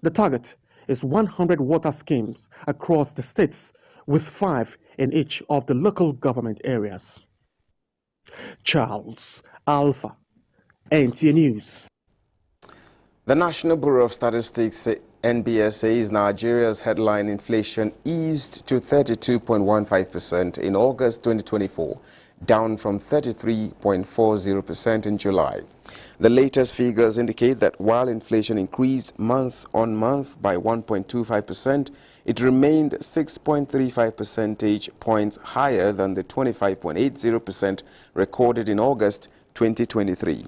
The target is 100 water schemes across the states, with 5 in each of the local government areas. Charles Alpha, NTA News. The National Bureau of Statistics, NBS, says Nigeria's headline inflation eased to 32.15% in August 2024, down from 33.40% in July. The latest figures indicate that while inflation increased month on month by 1.25%, it remained 6.35 percentage points higher than the 25.80% recorded in August 2023.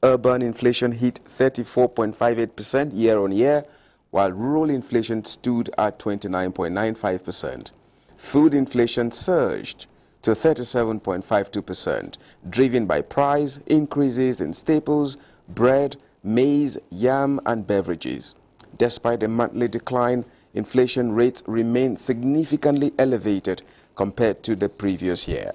Urban inflation hit 34.58% year-on-year, while rural inflation stood at 29.95%. Food inflation surged to 37.52%, driven by price increases in staples, bread, maize, yam, and beverages. Despite a monthly decline, inflation rates remain significantly elevated compared to the previous year.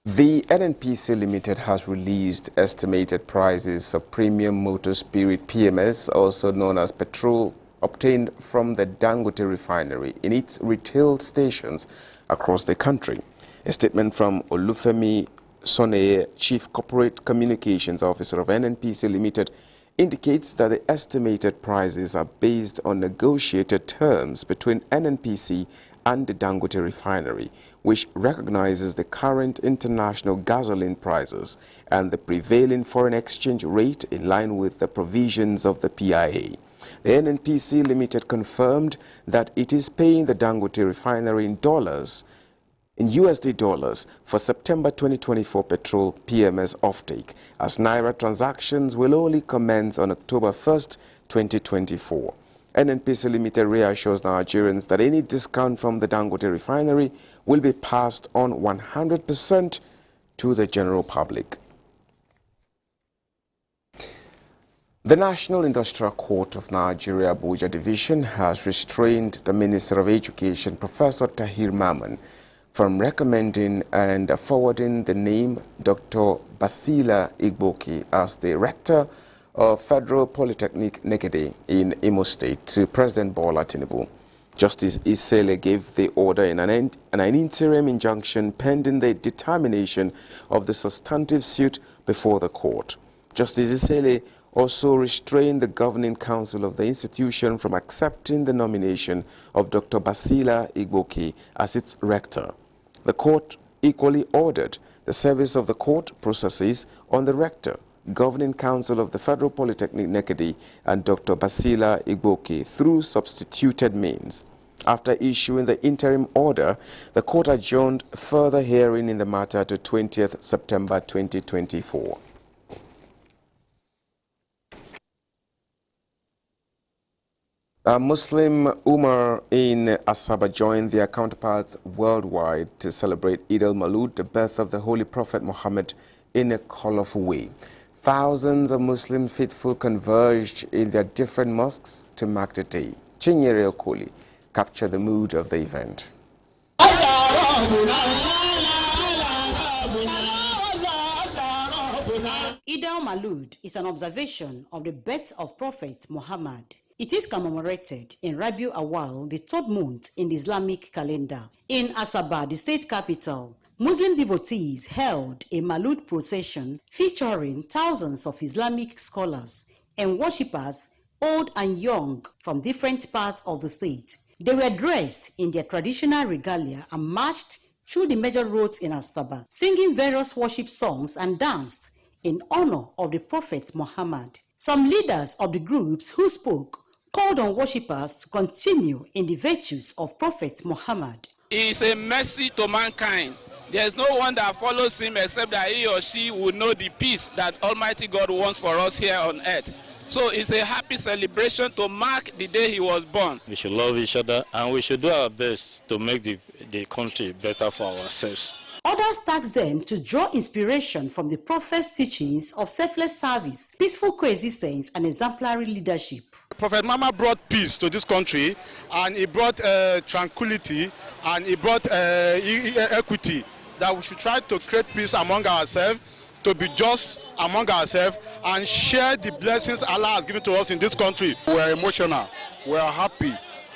The NNPC Limited has released estimated prices of premium motor spirit PMS, also known as petrol, obtained from the Dangote refinery in its retail stations across the country. A statement from Olufemi Soneye, Chief Corporate Communications Officer of NNPC Limited, indicates that the estimated prices are based on negotiated terms between NNPC and the Dangote refinery, which recognizes the current international gasoline prices and the prevailing foreign exchange rate in line with the provisions of the PIA. The NNPC Limited confirmed that it is paying the Dangote refinery in USD dollars for September 2024 petrol PMS offtake, as Naira transactions will only commence on October 1st, 2024. NNPC Limited reassures Nigerians that any discount from the Dangote refinery will be passed on 100% to the general public. The National Industrial Court of Nigeria Abuja Division has restrained the Minister of Education, Professor Tahir Maman, from recommending and forwarding the name Dr. Basila Igboki as the rector of Federal Polytechnic Nekede in Imo State to President Bola Tinubu. Justice Isele gave the order in an interim injunction pending the determination of the substantive suit before the court. Justice Isele also restrained the governing council of the institution from accepting the nomination of Dr. Basila Igboki as its rector. The court equally ordered the service of the court processes on the rector, governing council of the Federal Polytechnic Nekede, and Dr. Basila Igboki through substituted means. After issuing the interim order, the court adjourned further hearing in the matter to 20th September 2024. Muslim Ummah in Asaba joined their counterparts worldwide to celebrate Eid-el-Maulud, the birth of the Holy Prophet Muhammad, in a colorful way. Thousands of Muslim faithful converged in their different mosques to mark the day. Chinyere Okoli captured the mood of the event. Eid-el-Maulud is an observation of the birth of Prophet Muhammad. It is commemorated in Rabiul Awwal, the third month in the Islamic calendar. In Asaba, the state capital, Muslim devotees held a Maulud procession featuring thousands of Islamic scholars and worshippers, old and young, from different parts of the state. They were dressed in their traditional regalia and marched through the major roads in Asaba, singing various worship songs and danced in honor of the Prophet Muhammad. Some leaders of the groups who spoke called on worshippers to continue in the virtues of Prophet Muhammad. He is a mercy to mankind. There is no one that follows him except that he or she will know the peace that Almighty God wants for us here on earth. So it's a happy celebration to mark the day he was born. We should love each other and we should do our best to make the country better for ourselves. Others tasked them to draw inspiration from the Prophet's teachings of selfless service, peaceful coexistence, and exemplary leadership. Prophet Muhammad brought peace to this country, and he brought tranquility, and he brought equity, that we should try to create peace among ourselves to be just among ourselves and share the blessings Allah has given to us in this country. We are emotional, we are happy,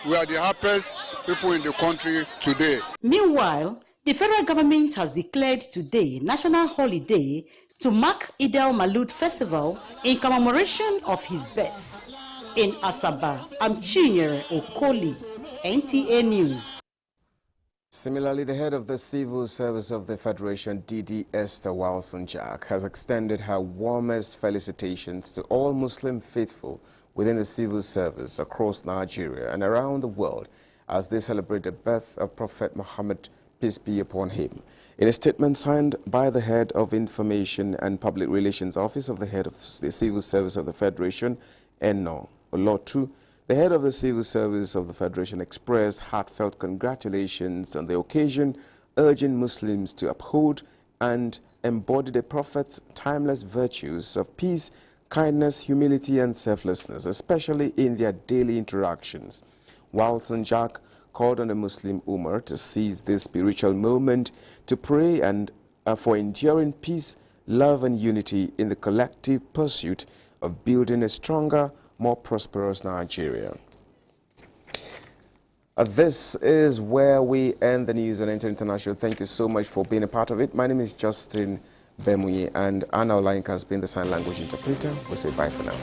we are the happiest people in the country today. Meanwhile, the federal government has declared today national holiday to mark Eid-el-Maulud festival in commemoration of his birth. In Asaba, I'm Chinyere Okoli, NTA News. Similarly, the head of the Civil Service of the Federation, DD Esther Wilson-Jack, has extended her warmest felicitations to all Muslim faithful within the civil service across Nigeria and around the world as they celebrate the birth of Prophet Muhammad, peace be upon him. In a statement signed by the head of Information and Public Relations Office of the head of the Civil Service of the Federation, Eno Olotu, the head of the Civil Service of the Federation expressed heartfelt congratulations on the occasion, urging Muslims to uphold and embody the Prophet's timeless virtues of peace, kindness, humility, and selflessness, especially in their daily interactions. Wilson-Jack called on the Muslim Ummah to seize this spiritual moment to pray and for enduring peace, love, and unity in the collective pursuit of building a stronger, more prosperous Nigeria. This is where we end the news on NTA International. Thank you so much for being a part of it. My name is Justin Bemuyi, and Anna Olayinka has been the sign language interpreter. We'll say bye for now.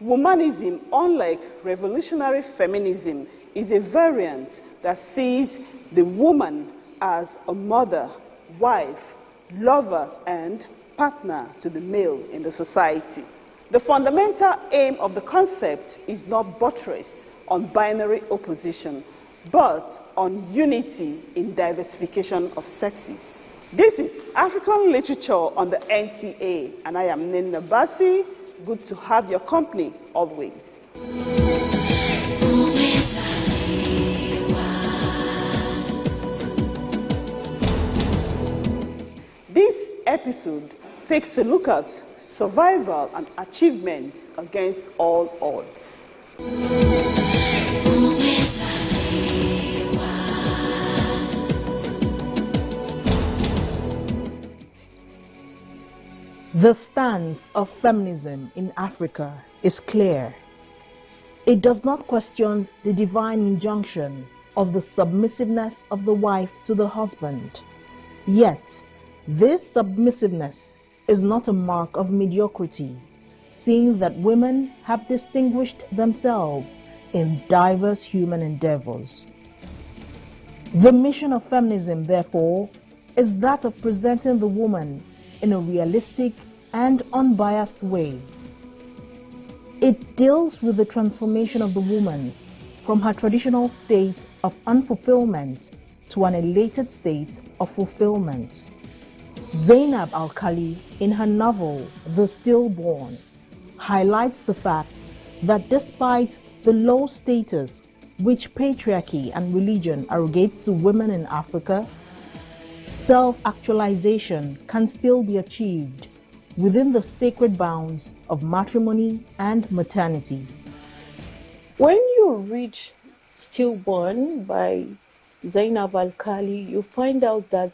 Womanism, unlike revolutionary feminism, is a variant that sees the woman as a mother, wife, lover, and partner to the male in the society. The fundamental aim of the concept is not buttressed on binary opposition, but on unity in diversification of sexes. This is African Literature on the NTA, and I am Nina Bassi. Good to have your company always. This episode takes a look at survival and achievements against all odds. The stance of feminism in Africa is clear. It does not question the divine injunction of the submissiveness of the wife to the husband. Yet, this submissiveness is not a mark of mediocrity, seeing that women have distinguished themselves in diverse human endeavors. The mission of feminism, therefore, is that of presenting the woman in a realistic and unbiased way. It deals with the transformation of the woman from her traditional state of unfulfillment to an elated state of fulfillment. Zainab Alkali, in her novel The Stillborn, highlights the fact that despite the low status which patriarchy and religion arrogates to women in Africa, self-actualization can still be achieved within the sacred bounds of matrimony and maternity. When you read Stillborn by Zainab Alkali, you find out that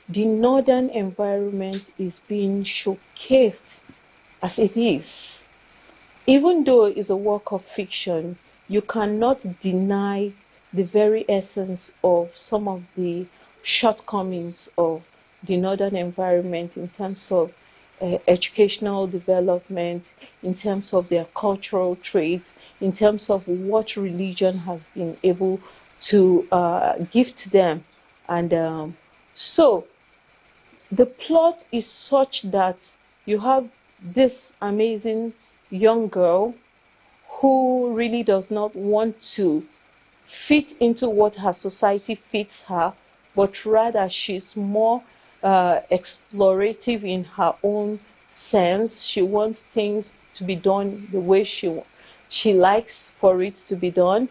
the northern environment is being showcased as it is. Even though it's a work of fiction, you cannot deny the very essence of some of the shortcomings of the northern environment in terms of educational development, in terms of their cultural traits, in terms of what religion has been able to give to them. And so the plot is such that you have this amazing young girl who really does not want to fit into what her society fits her, but rather she's more explorative in her own sense. She wants things to be done the way she likes for it to be done,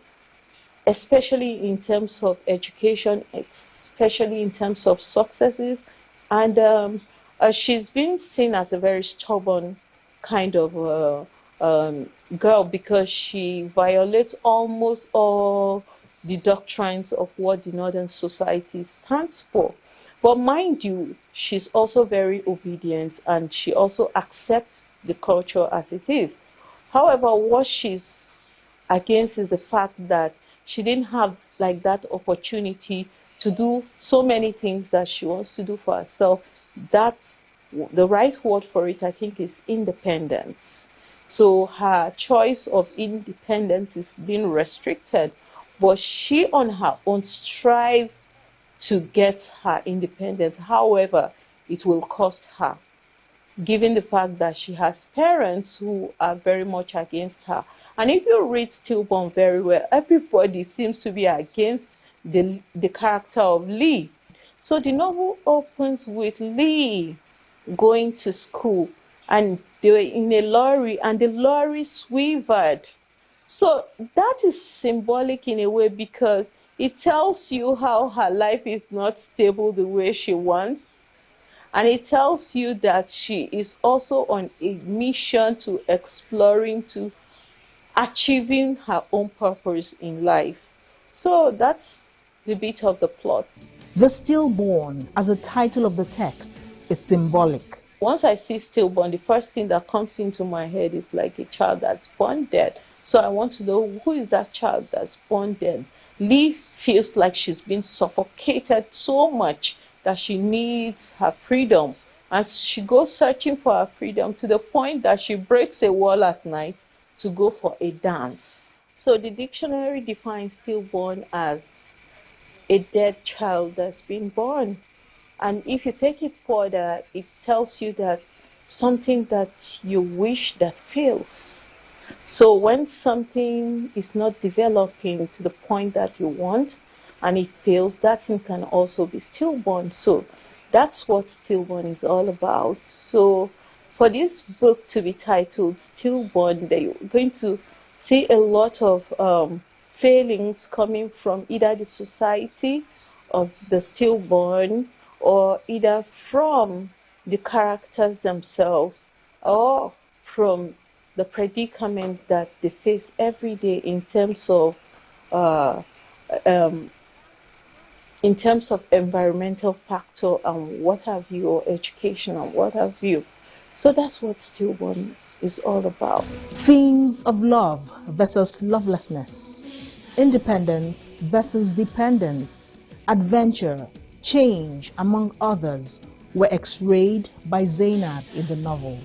especially in terms of education, especially in terms of successes. And she's been seen as a very stubborn kind of girl because she violates almost all the doctrines of what the Northern Society stands for. But mind you, she's also very obedient and she also accepts the culture as it is. However, what she's against is the fact that she didn't have like that opportunity to do so many things that she wants to do for herself. That's the right word for it, I think, is independence. So her choice of independence is being restricted, but she on her own strives to get her independence. However, it will cost her, given the fact that she has parents who are very much against her. And if you read Stillborn very well, everybody seems to be against the character of Lee. So the novel opens with Lee going to school and they were in a lorry and the lorry swerved. So that is symbolic in a way because it tells you how her life is not stable the way she wants. And it tells you that she is also on a mission to exploring, to achieving her own purpose in life. So that's the bit of the plot. The Stillborn, as a title of the text, is symbolic. Once I see Stillborn, the first thing that comes into my head is like a child that's born dead. So I want to know, who is that child that's born dead? Lee feels like she's been suffocated so much that she needs her freedom. And she goes searching for her freedom to the point that she breaks a wall at night to go for a dance. So the dictionary defines stillborn as a dead child that's been born. And if you take it further, it tells you that something that you wish that fails. So when something is not developing to the point that you want and it fails, that thing can also be stillborn. So that's what stillborn is all about. So for this book to be titled Stillborn, you're going to see a lot of failings coming from either the society of the stillborn or either from the characters themselves or from the predicament that they face every day in terms of environmental factor and what have you, or education and what have you. So that's what Stillborn is all about. Themes of love versus lovelessness, independence versus dependence, adventure, change, among others, were x-rayed by Zainab in the novel.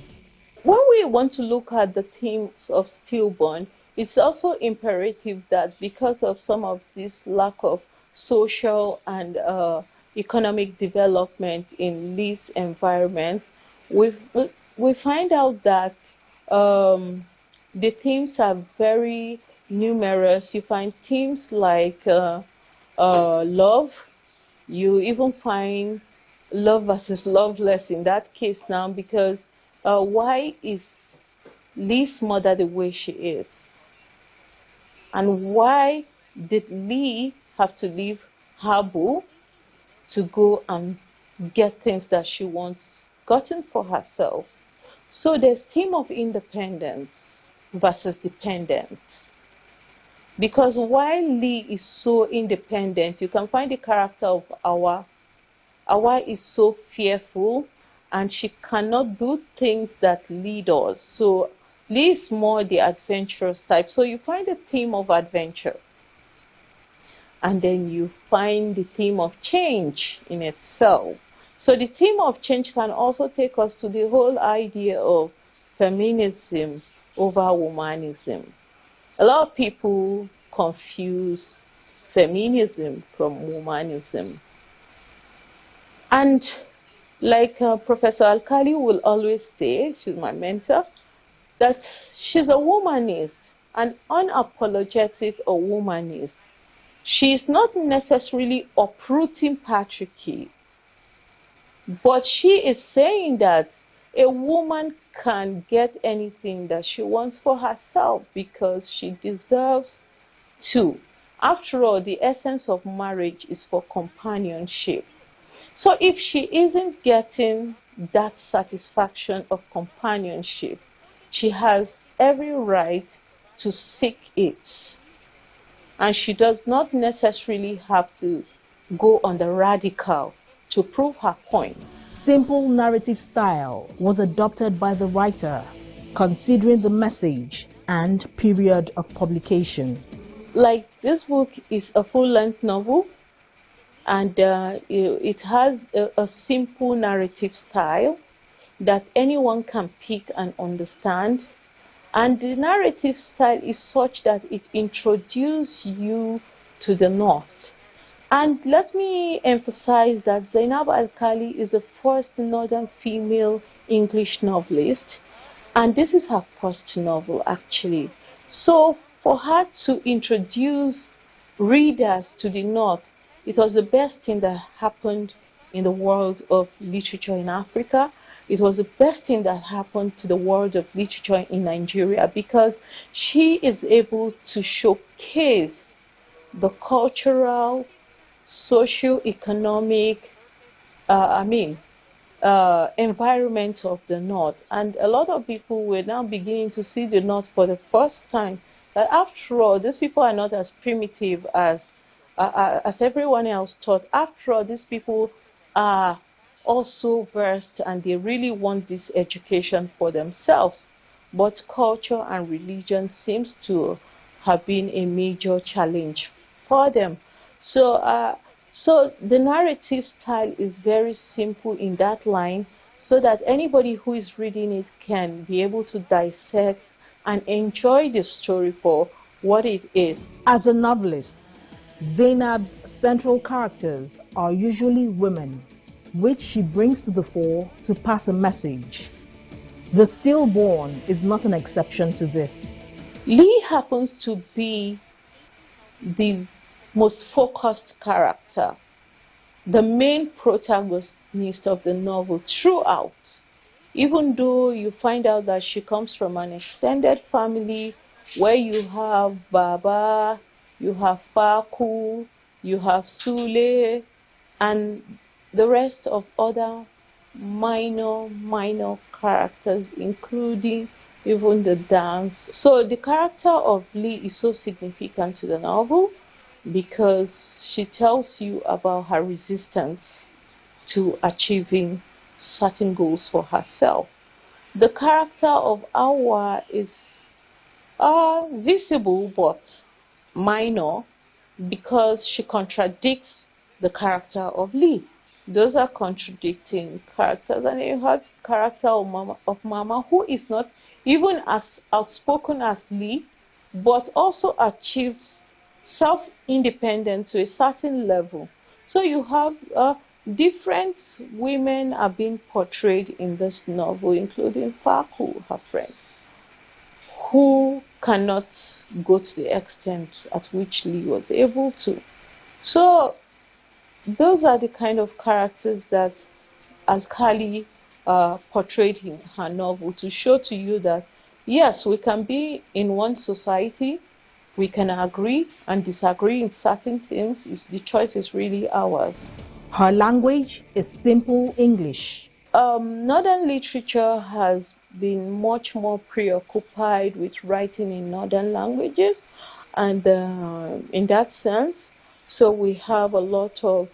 When we want to look at the themes of Stillborn, it's also imperative that because of some of this lack of social and economic development in this environment, we find out that the themes are very numerous. You find themes like love. You even find love versus loveless in that case now, because why is Lee's mother the way she is? And why did Lee have to leave Habu to go and get things that she wants gotten for herself? So there's theme of independence versus dependence. Because while Lee is so independent, you can find the character of Awa. Awa is so fearful and she cannot do things that Lee does. So Lee is more the adventurous type. So you find the theme of adventure. And then you find the theme of change in itself. So the theme of change can also take us to the whole idea of feminism over womanism. A lot of people confuse feminism from womanism. And like Professor Alkali will always say, she's my mentor, that she's a womanist, an unapologetic a womanist. She's not necessarily uprooting patriarchy, but she is saying that a woman can get anything that she wants for herself because she deserves to. After all, the essence of marriage is for companionship. So if she isn't getting that satisfaction of companionship, she has every right to seek it. And she does not necessarily have to go on the radical to prove her point. Simple narrative style was adopted by the writer, considering the message and period of publication. Like this book is a full-length novel, and it has a simple narrative style that anyone can pick and understand. And the narrative style is such that it introduces you to the North. And let me emphasize that Zainab Alkali is the first Northern female English novelist. And this is her first novel, actually. So for her to introduce readers to the North, it was the best thing that happened in the world of literature in Africa. It was the best thing that happened to the world of literature in Nigeria, because she is able to showcase the cultural, socio-economic, environment of the North. And a lot of people were now beginning to see the North for the first time, that after all, these people are not as primitive as everyone else thought. After all, these people are also versed and they really want this education for themselves. But culture and religion seems to have been a major challenge for them. So the narrative style is very simple in that line, so that anybody who is reading it can be able to dissect and enjoy the story for what it is. As a novelist, Zainab's central characters are usually women, which she brings to the fore to pass a message. The Stillborn is not an exception to this. Lee happens to be the most focused character, the main protagonist of the novel throughout. Even though you find out that she comes from an extended family where you have Baba, you have Faku, you have Sule, and the rest of other minor characters, including even the dance. So the character of Lee is so significant to the novel because she tells you about her resistance to achieving certain goals for herself. the character of Awa is visible but minor because she contradicts the character of Lee. Those are contradicting characters, and you have character of Mama, who is not even as outspoken as Lee, but also achieves self-independence to a certain level. So you have different women are being portrayed in this novel, including Faku, her friend, who cannot go to the extent at which Lee was able to. So those are the kind of characters that Alkali portrayed in her novel to show to you that, yes, we can be in one society, we can agree and disagree in certain things. The choice is really ours. Her language is simple English. Northern literature has been much more preoccupied with writing in Northern languages, and in that sense, so we have a lot of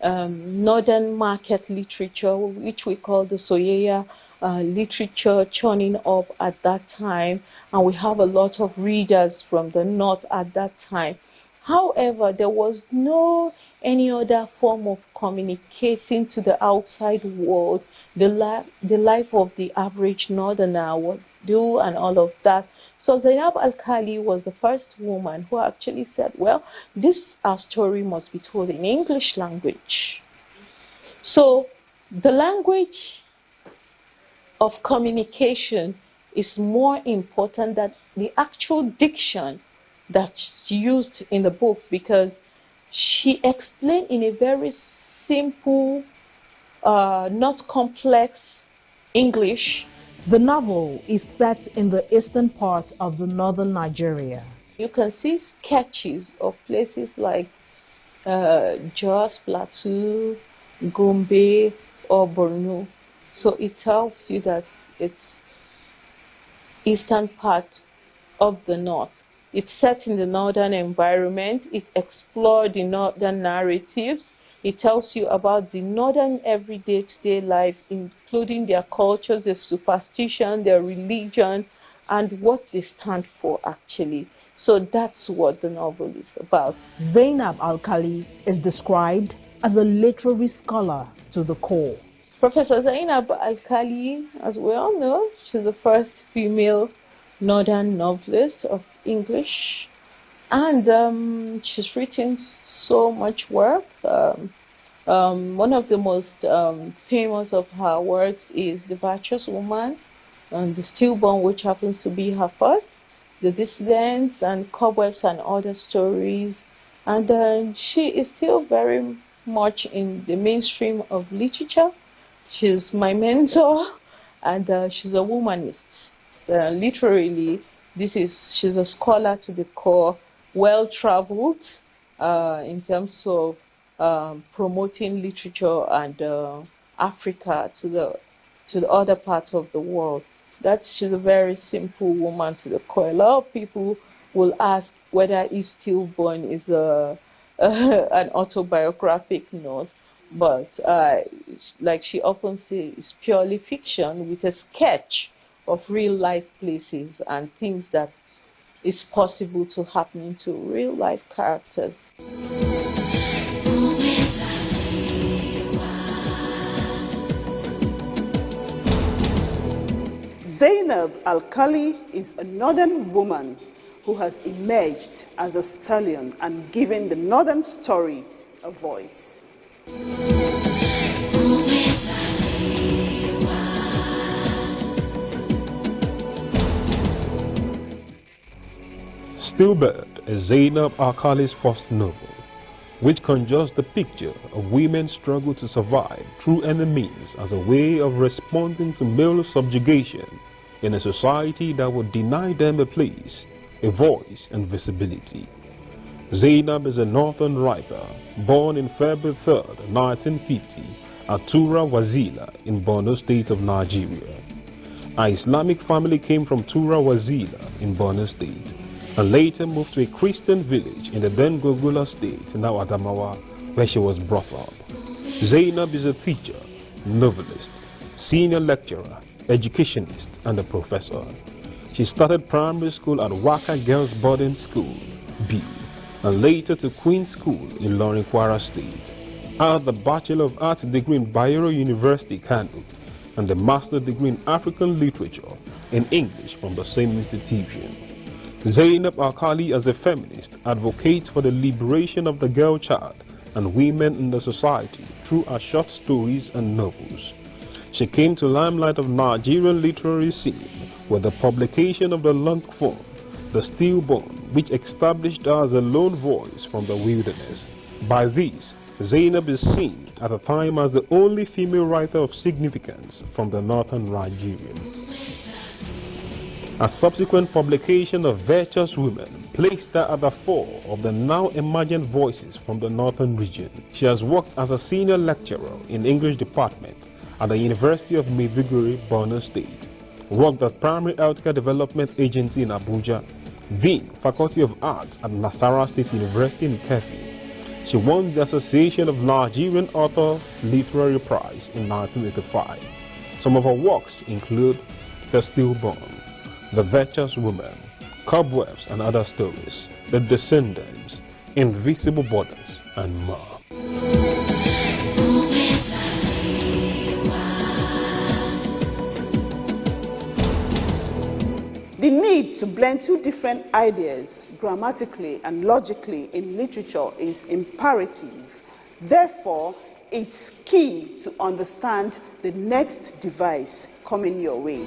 Northern market literature, which we call the Soyeya literature, churning up at that time, and we have a lot of readers from the North at that time. However, there was no any other form of communicating to the outside world, the life of the average Northerner would do and all of that. So Zainab Alkali was the first woman who actually said, well, our story must be told in English language. So the language of communication is more important than the actual diction that's used in the book, because she explained in a very simple, not complex English. The novel is set in the eastern part of the northern Nigeria. You can see sketches of places like Jos, Plateau, Gombe, or Borno. So it tells you that it's eastern part of the north. It's set in the northern environment. It explored the northern narratives. It tells you about the northern everyday life, including their cultures, their superstition, their religion, and what they stand for, actually. So that's what the novel is about. Zainab Alkali is described as a literary scholar to the core. Professor Zainab Alkali, as we all know, she's the first female northern novelist of English, and she's written so much work. One of the most famous of her works is The Virtuous Woman, and The Stillborn, which happens to be her first, The Dissidents, and Cobwebs and Other Stories. And she is still very much in the mainstream of literature. She's my mentor, and she's a womanist. Literally, she's a scholar to the core, well-traveled in terms of promoting literature and Africa to the other parts of the world. She's a very simple woman to the core. A lot of people will ask whether If Stillborn is an autobiographic note, but like she often says, it's purely fiction with a sketch of real life places and things that is possible to happen to real life characters. Zainab Alkali is a northern woman who has emerged as a stallion and given the northern story a voice. Stillbird is Zainab Alkali's first novel, which conjures the picture of women's struggle to survive through any means as a way of responding to male subjugation in a society that would deny them a place, a voice, and visibility. Zainab is a northern writer, born in February 3, 1950, at Tura Wazila in Borno state of Nigeria. Her Islamic family came from Tura Wazila in Borno state, and later moved to a Christian village in the then Gogula state, now Adamawa, where she was brought up. Zainab is a teacher, novelist, senior lecturer, educationist, and a professor. She started primary school at Waka Girls Boarding School, B, and later to Queen's School in Ilorin, Kwara State. Earned the Bachelor of Arts degree in Bayero University, Kano, and the Master degree in African Literature in English from the same institution. Zainab Alkali, as a feminist, advocates for the liberation of the girl child and women in the society through her short stories and novels. She came to limelight of Nigerian literary scene with the publication of the long form, The Stillborn, which established her as a lone voice from the wilderness. By this, Zainab is seen at the time as the only female writer of significance from the northern Nigeria. A subsequent publication of Virtuous Women placed her at the fore of the now emergent voices from the northern region. She has worked as a senior lecturer in English department at the University of Maiduguri, Borno State, worked at Primary Healthcare Development Agency in Abuja, then Faculty of Arts at Nasarawa State University in Kefi. She won the Association of Nigerian Author Literary Prize in 1985. Some of her works include The Stillborn, The Virtuous Woman, Cobwebs and Other Stories, The Descendants, Invisible Borders, and more. The need to blend two different ideas grammatically and logically in literature is imperative. Therefore, it's key to understand the next device coming your way.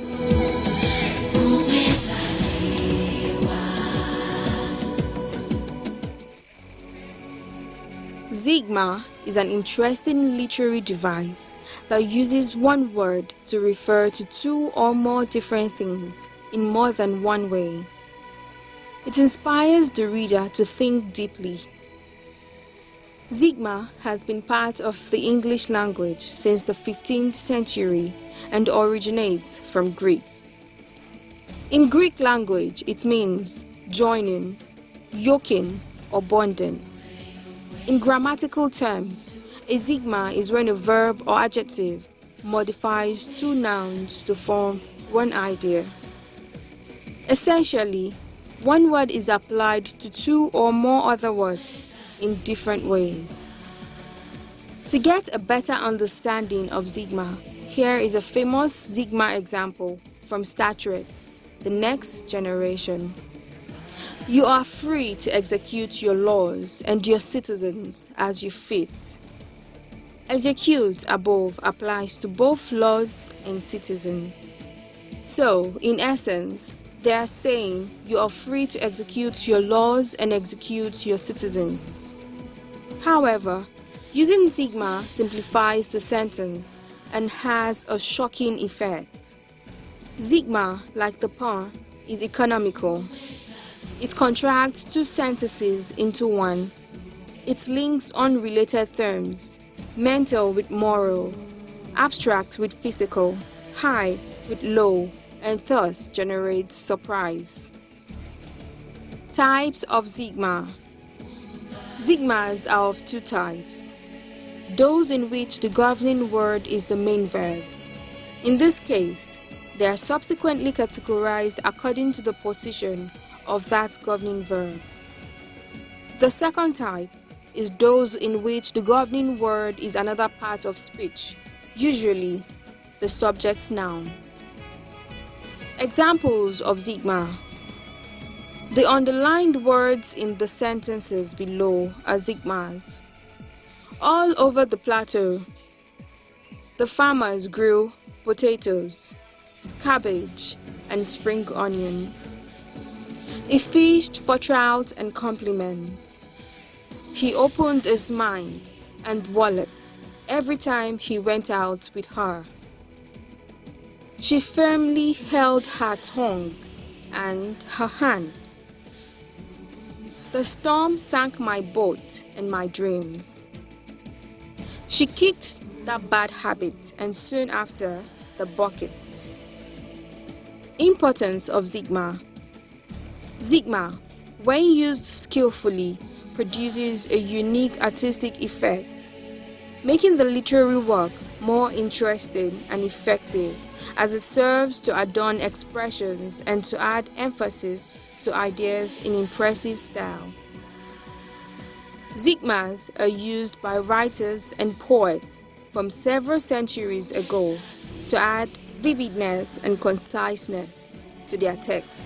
Zeugma is an interesting literary device that uses one word to refer to two or more different things in more than one way. It inspires the reader to think deeply. Zeugma has been part of the English language since the 15th century and originates from Greek. In Greek language, it means joining, yoking, or bonding. In grammatical terms, a zeugma is when a verb or adjective modifies two nouns to form one idea. Essentially, one word is applied to two or more other words in different ways. To get a better understanding of zeugma, here is a famous zeugma example from Star Trek: The Next Generation. You are free to execute your laws and your citizens as you fit. Execute above applies to both laws and citizens. So, in essence, they are saying you are free to execute your laws and execute your citizens. However, using zeugma simplifies the sentence and has a shocking effect. Zeugma, like the pun, is economical. It contracts two sentences into one. It links unrelated terms, mental with moral, abstract with physical, high with low, and thus generates surprise. Types of zeugma. Zeugmas are of two types: those in which the governing word is the main verb. In this case, they are subsequently categorized according to the position of that governing verb. The second type is those in which the governing word is another part of speech, usually the subject noun. Examples of zeugma. The underlined words in the sentences below are zeugmas. All over the plateau, the farmers grew potatoes, cabbage, and spring onion. He fished for trout and compliments. He opened his mind and wallet every time he went out with her. She firmly held her tongue and her hand. The storm sank my boat and my dreams. She kicked that bad habit and soon after the bucket. Importance of zeugma. Zeugma, when used skillfully, produces a unique artistic effect, making the literary work more interesting and effective, as it serves to adorn expressions and to add emphasis to ideas in impressive style. Zeugmas are used by writers and poets from several centuries ago to add vividness and conciseness to their texts.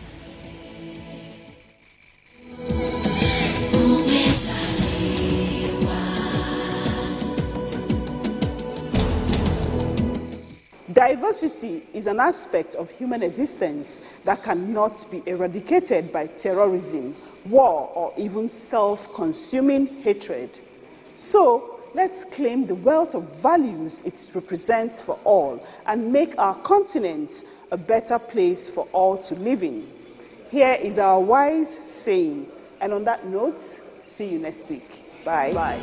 Diversity is an aspect of human existence that cannot be eradicated by terrorism, war, or even self-consuming hatred. So, let's claim the wealth of values it represents for all and make our continent a better place for all to live in. Here is our wise saying. And on that note, see you next week. Bye. Bye.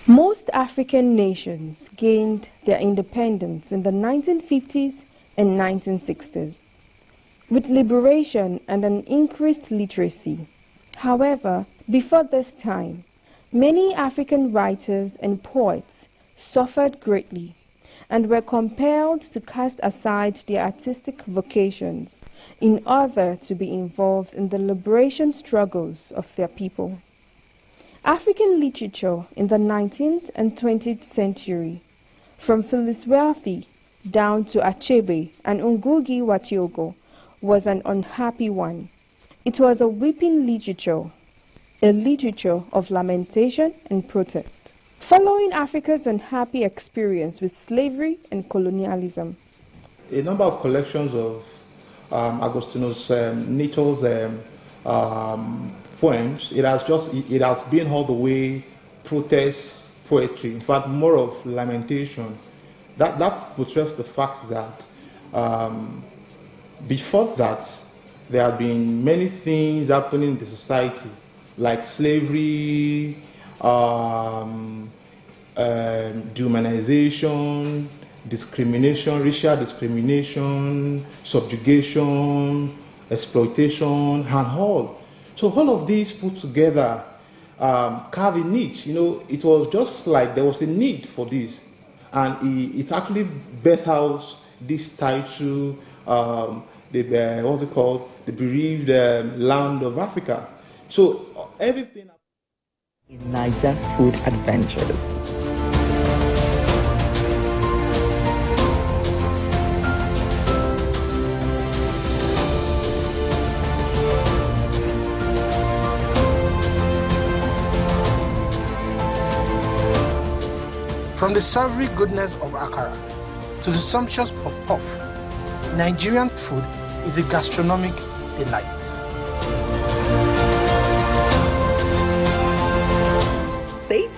Most African nations gained their independence in the 1950s and 1960s, with liberation and an increased literacy. However, before this time, many African writers and poets suffered greatly and were compelled to cast aside their artistic vocations in order to be involved in the liberation struggles of their people. African literature in the 19th and 20th century, from Phyllis Wealthy down to Achebe and Ngugi wa Thiong'o, was an unhappy one. It was a weeping literature, a literature of lamentation and protest, following Africa's unhappy experience with slavery and colonialism. A number of collections of Agostinho Neto's poems, it has been all the way protest poetry, in fact more of lamentation. That portrays the fact that before that there have been many things happening in the society, like slavery, dehumanization, discrimination, racial discrimination, subjugation, exploitation, and all. So all of these put together carve a niche. You know, it was just like there was a need for this, and it actually birthed out this title, the bereaved land of Africa. So everything in Niger's food adventures. From the savory goodness of akara to the sumptuous puff-puff, Nigerian food is a gastronomic delight.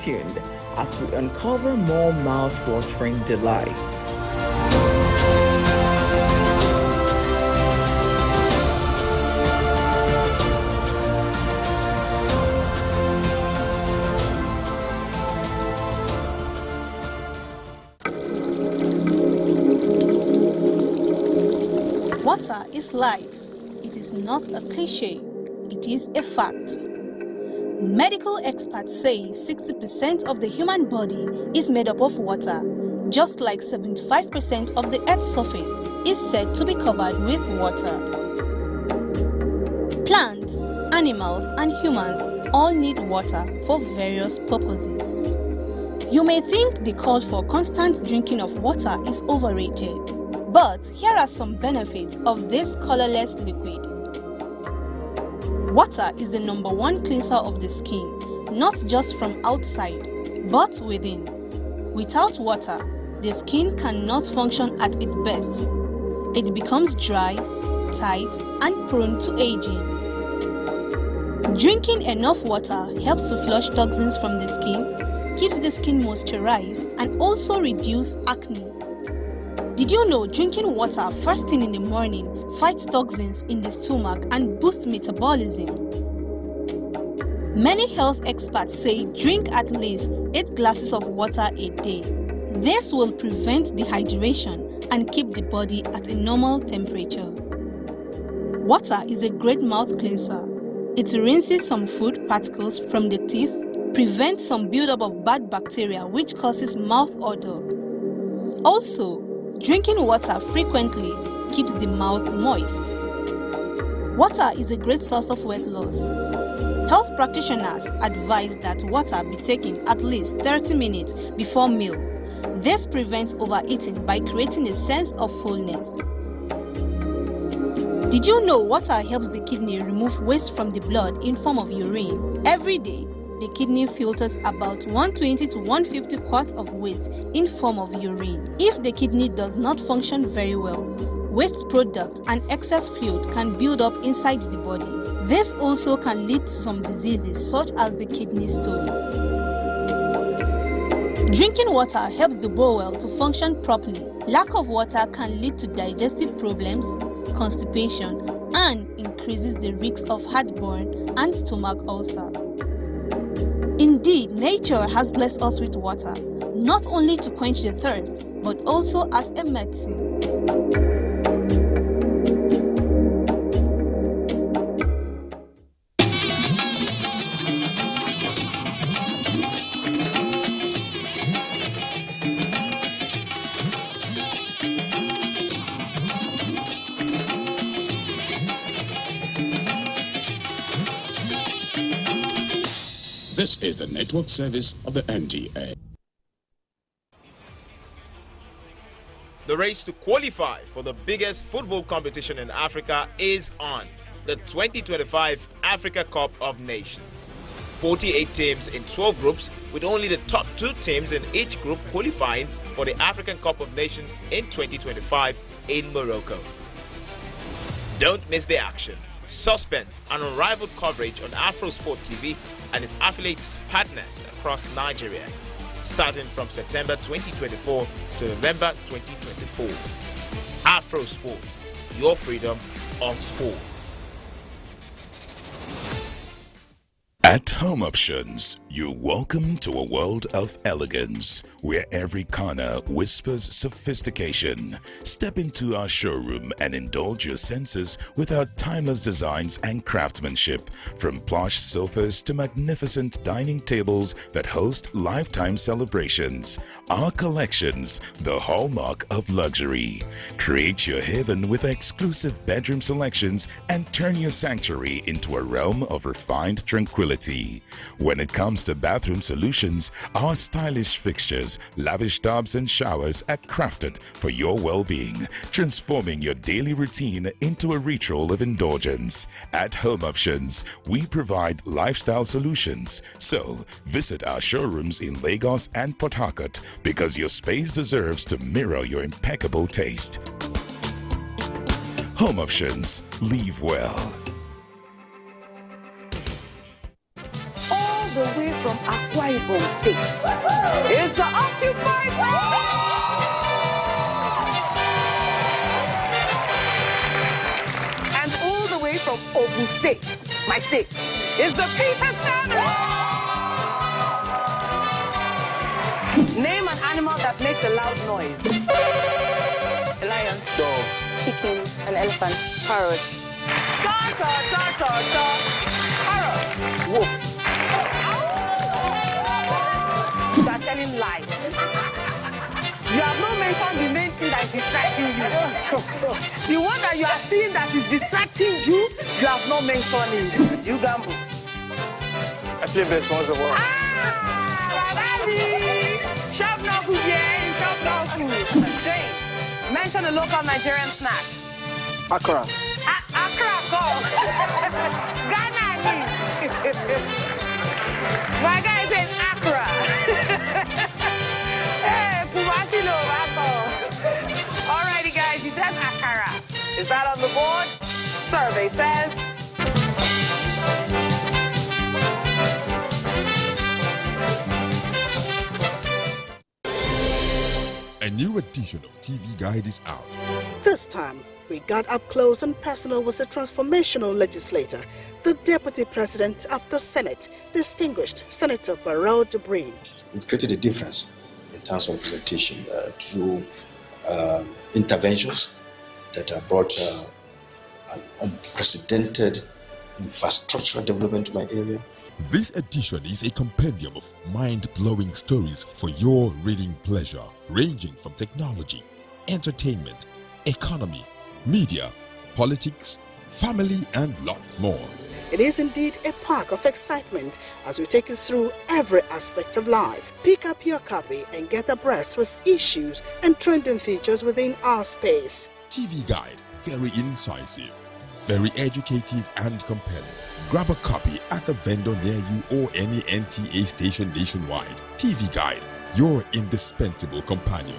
tuned as we uncover more mouth-watering delight. Water is life. It is not a cliche. It is a fact. Medical experts say 60% of the human body is made up of water, just like 75% of the Earth's surface is said to be covered with water. Plants, animals, and humans all need water for various purposes. You may think the call for constant drinking of water is overrated, but here are some benefits of this colorless liquid. Water is the #1 cleanser of the skin, not just from outside, but within. Without water, the skin cannot function at its best. It becomes dry, tight, and prone to aging. Drinking enough water helps to flush toxins from the skin, keeps the skin moisturized, and also reduce acne. Did you know drinking water first thing in the morning fights toxins in the stomach and boosts metabolism? Many health experts say drink at least 8 glasses of water a day. This will prevent dehydration and keep the body at a normal temperature. Water is a great mouth cleanser. It rinses some food particles from the teeth, prevents some buildup of bad bacteria which causes mouth odor. Also, drinking water frequently keeps the mouth moist. Water is a great source of weight loss. Health practitioners advise that water be taken at least 30 minutes before meal. This prevents overeating by creating a sense of fullness. Did you know water helps the kidney remove waste from the blood in form of urine? Every day, the kidney filters about 120 to 150 quarts of waste in form of urine. If the kidney does not function very well, waste products and excess fluid can build up inside the body. This also can lead to some diseases such as the kidney stone. Drinking water helps the bowel to function properly. Lack of water can lead to digestive problems, constipation, and increases the risk of heartburn and stomach ulcer. Indeed, nature has blessed us with water, not only to quench the thirst, but also as a medicine. This is the network service of the NTA. The race to qualify for the biggest football competition in Africa is on, the 2025 Africa Cup of Nations. 48 teams in 12 groups, with only the top 2 teams in each group qualifying for the African Cup of Nations in 2025 in Morocco. Don't miss the action, suspense and unrivaled coverage on AfroSport TV and its affiliates partners across Nigeria, starting from September 2024 to November 2024. AfroSport, your freedom of sport. At Home Options, you're welcome to a world of elegance where every corner whispers sophistication. Step into our showroom and indulge your senses with our timeless designs and craftsmanship, from plush sofas to magnificent dining tables that host lifetime celebrations. Our collections, the hallmark of luxury. Create your haven with exclusive bedroom selections and turn your sanctuary into a realm of refined tranquility. When it comes to bathroom solutions, our stylish fixtures, lavish tubs and showers are crafted for your well-being, transforming your daily routine into a ritual of indulgence. At Home Options, we provide lifestyle solutions. So, visit our showrooms in Lagos and Port Harcourt because your space deserves to mirror your impeccable taste. Home Options, live well. the way from Akwa Ibom State is the occupied and all the way from Ogun State, my state, is the Peters family. Name an animal that makes a loud noise. A lion. Dog. Chickens. An elephant. Parrot. Ta-ta-ta-ta-ta. Parrot. Wolf. You are telling lies. You have not mentioned the main thing that is distracting you. The one that you are seeing that is distracting you, you have not mentioned it. Do you gamble? I play best once a while. Shop now, shop now. James, mention a local Nigerian snack. Accra. Accra, go. Ghana. My guy said Accra. Hey, Pumasilo, that's all. Alrighty, guys, he says Akara. Is that on the board? Survey says. A new edition of TV Guide is out. This time, we got up close and personal with the transformational legislator, the Deputy President of the Senate, distinguished Senator Barrow Jibrin. It created a difference in terms of representation through interventions that have brought an unprecedented infrastructural development to my area. This edition is a compendium of mind-blowing stories for your reading pleasure, ranging from technology, entertainment, economy, media, politics, family, and lots more. It is indeed a park of excitement as we take you through every aspect of life. Pick up your copy and get abreast with issues and trending features within our space. TV Guide, very incisive, very educative and compelling. Grab a copy at the vendor near you or any NTA station nationwide. TV Guide, your indispensable companion.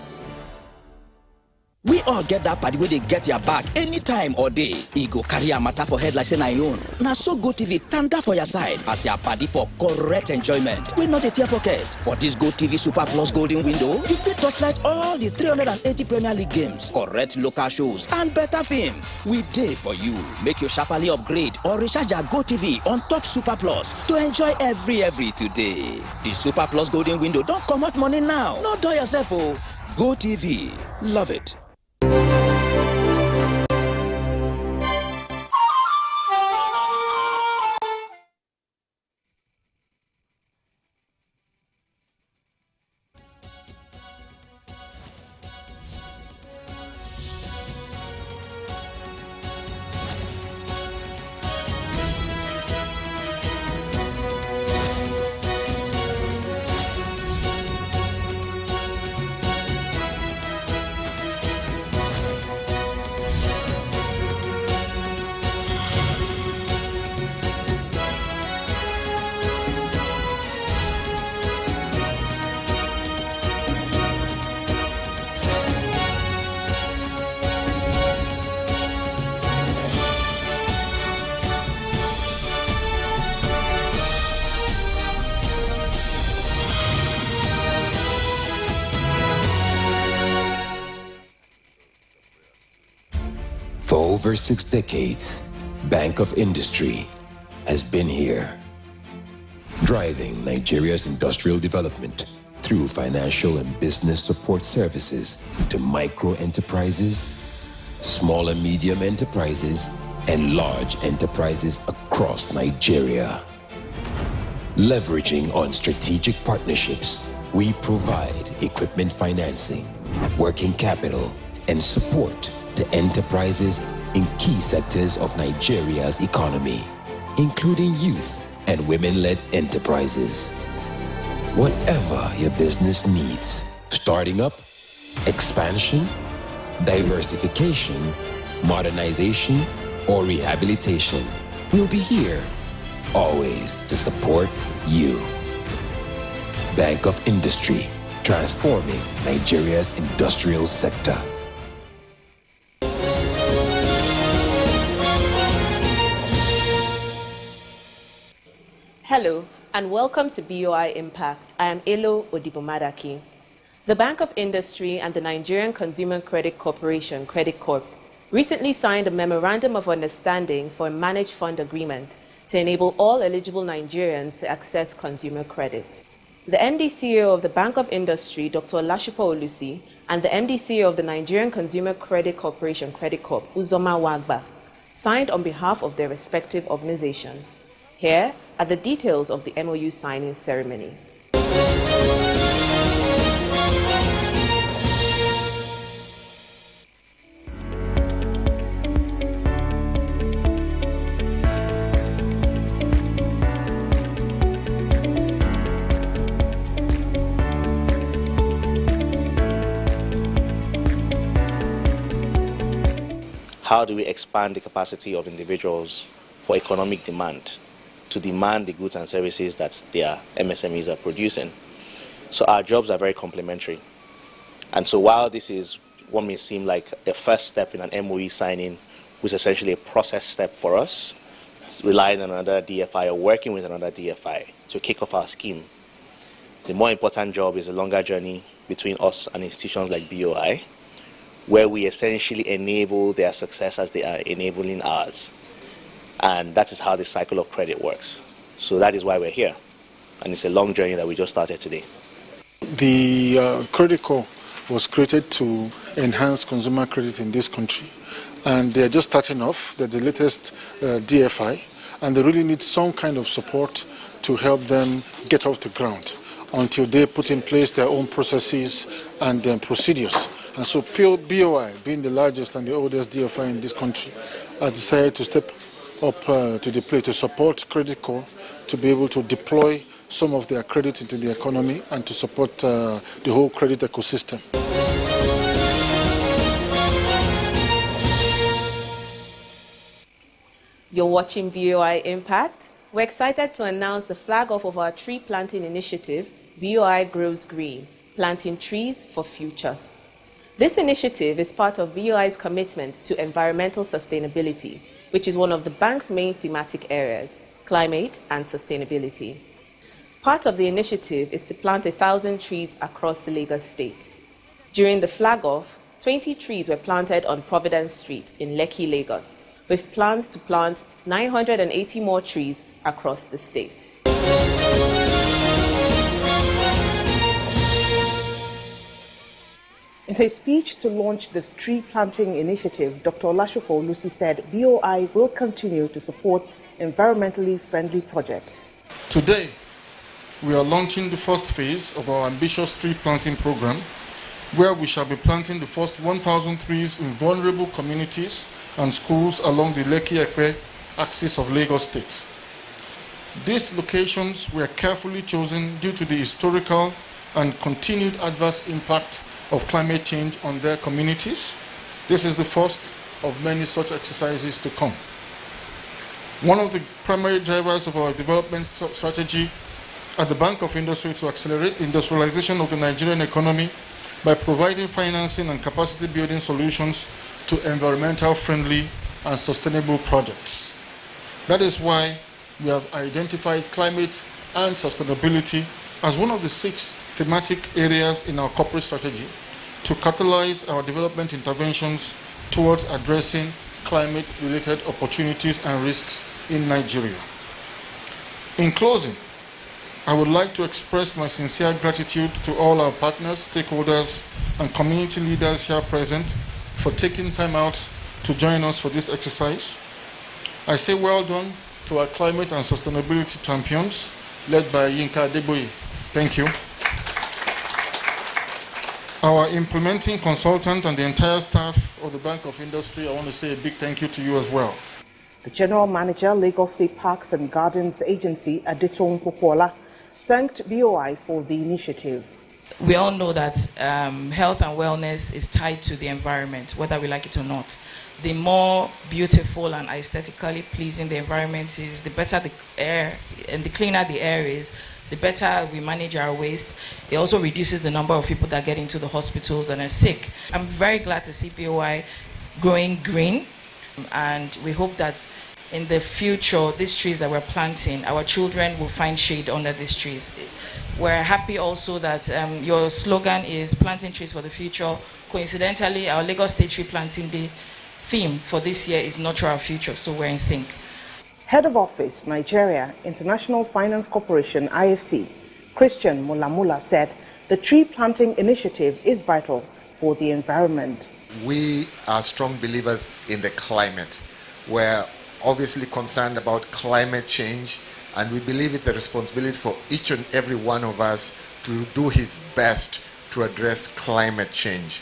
We all get that party where they get your back anytime or day. E go carry a matter for head like say na your own. Now so Go TV tanda for your side as your party for correct enjoyment. We not a tear pocket. For this Go TV Super Plus Golden Window, you fit touchlight all the 380 Premier League games, correct local shows, and better film. We day for you. Make your sharply upgrade or recharge your Go TV on top Super Plus to enjoy every today. The Super Plus Golden Window don't come out money now. No do yourself, oh. Go TV. Love it. For over 6 decades, Bank of Industry has been here, driving Nigeria's industrial development through financial and business support services to micro enterprises, small and medium enterprises, and large enterprises across Nigeria. Leveraging on strategic partnerships, we provide equipment financing, working capital, and support to enterprises in key sectors of Nigeria's economy, including youth and women-led enterprises. Whatever your business needs, starting up, expansion, diversification, modernization, or rehabilitation, we'll be here, always to support you. Bank of Industry, transforming Nigeria's industrial sector. Hello, and welcome to BOI Impact. I am Elo Odibomadaki. The Bank of Industry and the Nigerian Consumer Credit Corporation, Credit Corp, recently signed a Memorandum of Understanding for a managed fund agreement to enable all eligible Nigerians to access consumer credit. The MD-CEO of the Bank of Industry, Dr. Olashipo Olusi, and the MD-CEO of the Nigerian Consumer Credit Corporation, Credit Corp, Uzoma Wagba, signed on behalf of their respective organizations. Here are the details of the MOU signing ceremony. How do we expand the capacity of individuals for economic demand, to demand the goods and services that their MSMEs are producing? So our jobs are very complementary. And so while this is what may seem like the first step in an MOE signing, which is essentially a process step for us, relying on another DFI or working with another DFI to kick off our scheme, the more important job is a longer journey between us and institutions like BOI, where we essentially enable their success as they are enabling ours. And that is how the cycle of credit works. So that is why we're here. And it's a long journey that we just started today. The Credit Corp was created to enhance consumer credit in this country. And they're just starting off. They're the latest DFI. And they really need some kind of support to help them get off the ground until they put in place their own processes and procedures. And so BOI, being the largest and the oldest DFI in this country, has decided to step up to the plate to support Credit Corp to be able to deploy some of their credit into the economy and to support the whole credit ecosystem. You're watching BOI Impact. We're excited to announce the flag off of our tree planting initiative, BOI Grows Green, planting trees for future. This initiative is part of BOI's commitment to environmental sustainability, which is one of the bank's main thematic areas, climate and sustainability. Part of the initiative is to plant 1,000 trees across the Lagos state. During the flag-off, 20 trees were planted on Providence Street in Lekki, Lagos, with plans to plant 980 more trees across the state. In his speech to launch the tree planting initiative, Dr. Olashipo Olusi said BOI will continue to support environmentally friendly projects. Today, we are launching the first phase of our ambitious tree planting program, where we shall be planting the first 1,000 trees in vulnerable communities and schools along the Lekki-Epe axis of Lagos State. These locations were carefully chosen due to the historical and continued adverse impact of climate change on their communities. This is the first of many such exercises to come. One of the primary drivers of our development strategy at the Bank of Industry to accelerate industrialization of the Nigerian economy by providing financing and capacity building solutions to environmental friendly and sustainable projects. That is why we have identified climate and sustainability as one of the 6 thematic areas in our corporate strategy to catalyze our development interventions towards addressing climate-related opportunities and risks in Nigeria. In closing, I would like to express my sincere gratitude to all our partners, stakeholders, and community leaders here present for taking time out to join us for this exercise. I say well done to our climate and sustainability champions, led by Yinka Adeboye. Thank you. Our implementing consultant and the entire staff of the Bank of Industry, I want to say a big thank you to you as well. The General Manager, Lagos State Parks and Gardens Agency, Adetong Popola, thanked BOI for the initiative. We all know that health and wellness is tied to the environment, whether we like it or not. The more beautiful and aesthetically pleasing the environment is, the better the air, and the cleaner the air is, the better we manage our waste. It also reduces the number of people that get into the hospitals and are sick. I'm very glad to see BOI growing green. And we hope that in the future, these trees that we're planting, our children will find shade under these trees. We're happy also that your slogan is planting trees for the future. Coincidentally, our Lagos State Tree Planting Day theme for this year is Nurture Our Future, so we're in sync. Head of Office, Nigeria, International Finance Corporation, IFC, Christian Mulamula said the tree planting initiative is vital for the environment. We are strong believers in the climate. We're obviously concerned about climate change, and we believe it's a responsibility for each and every one of us to do his best to address climate change.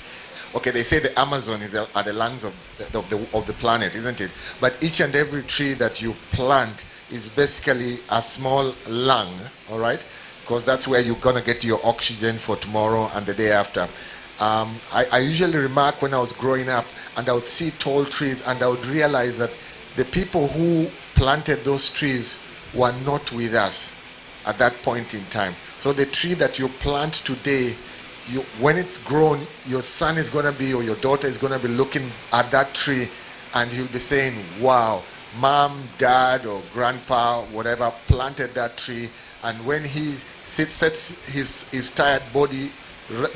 Okay, they say the Amazon are the lungs of the planet, isn't it? But each and every tree that you plant is basically a small lung, all right? Because that's where you're going to get your oxygen for tomorrow and the day after. I usually remark when I was growing up, and I would see tall trees, and I would realize that the people who planted those trees were not with us at that point in time. So the tree that you plant today, when it's grown, your son is going to be, or your daughter is going to be looking at that tree, and he'll be saying, wow, mom, dad, or grandpa, whatever, planted that tree. And when he sets his tired body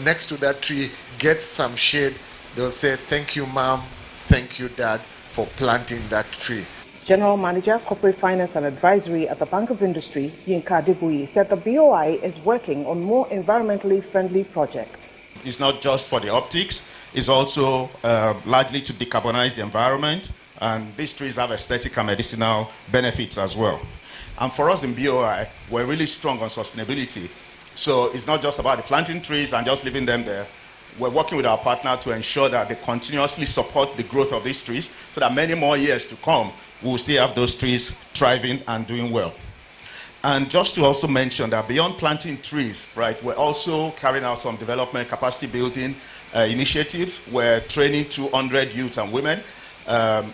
next to that tree, gets some shade, they'll say, thank you, mom, thank you, dad, for planting that tree. General Manager, Corporate Finance and Advisory at the Bank of Industry, Yinka Adebuyi, said the BOI is working on more environmentally friendly projects. It's not just for the optics, it's also largely to decarbonize the environment, and these trees have aesthetic and medicinal benefits as well. And for us in BOI, we're really strong on sustainability. So it's not just about the planting trees and just leaving them there. We're working with our partner to ensure that they continuously support the growth of these trees so that many more years to come, we will still have those trees thriving and doing well. And just to also mention that beyond planting trees, right, we're also carrying out some development capacity building initiatives. We're training 200 youths and women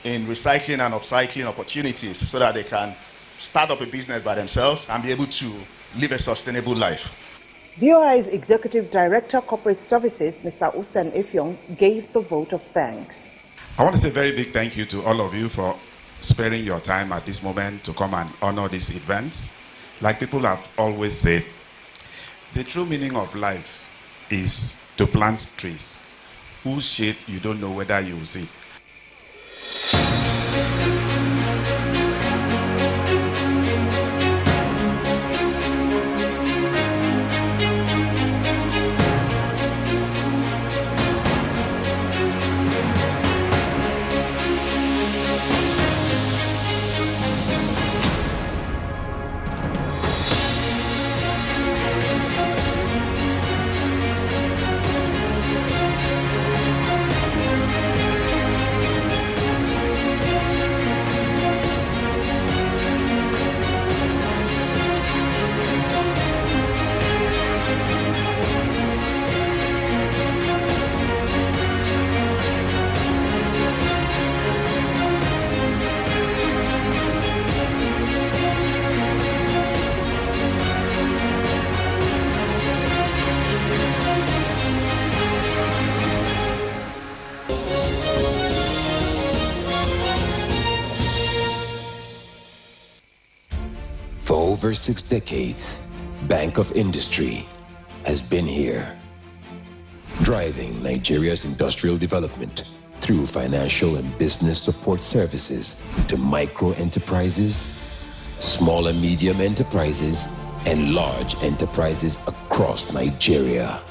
in recycling and upcycling opportunities so that they can start up a business by themselves and be able to live a sustainable life. BOI's Executive Director, Corporate Services, Mr. Usen Ifyong, gave the vote of thanks. I want to say a very big thank you to all of you for sparing your time at this moment to come and honor this event. Like people have always said, the true meaning of life is to plant trees whose shade you don't know whether you will see. For over 6 decades, Bank of Industry has been here, driving Nigeria's industrial development through financial and business support services to micro enterprises, small and medium enterprises, and large enterprises across Nigeria.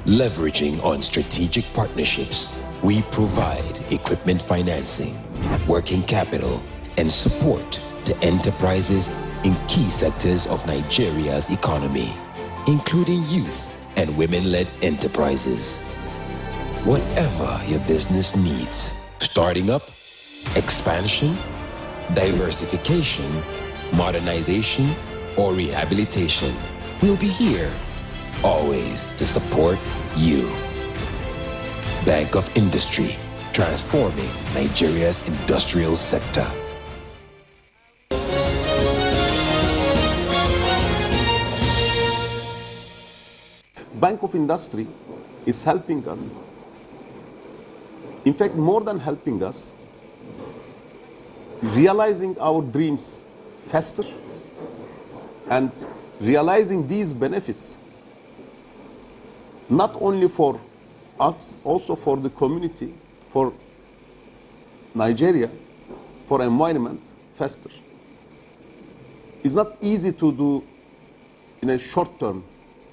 Leveraging on strategic partnerships, we provide equipment financing, working capital, and support to enterprises in key sectors of Nigeria's economy, including youth and women-led enterprises. Whatever your business needs, starting up, expansion, diversification, modernization, or rehabilitation, we'll be here, always to support you. Bank of Industry, transforming Nigeria's industrial sector. Bank of Industry is helping us. In fact, more than helping us, realizing our dreams faster and realizing these benefits not only for us, also for the community, for Nigeria, for environment faster. It's not easy to do in a short term,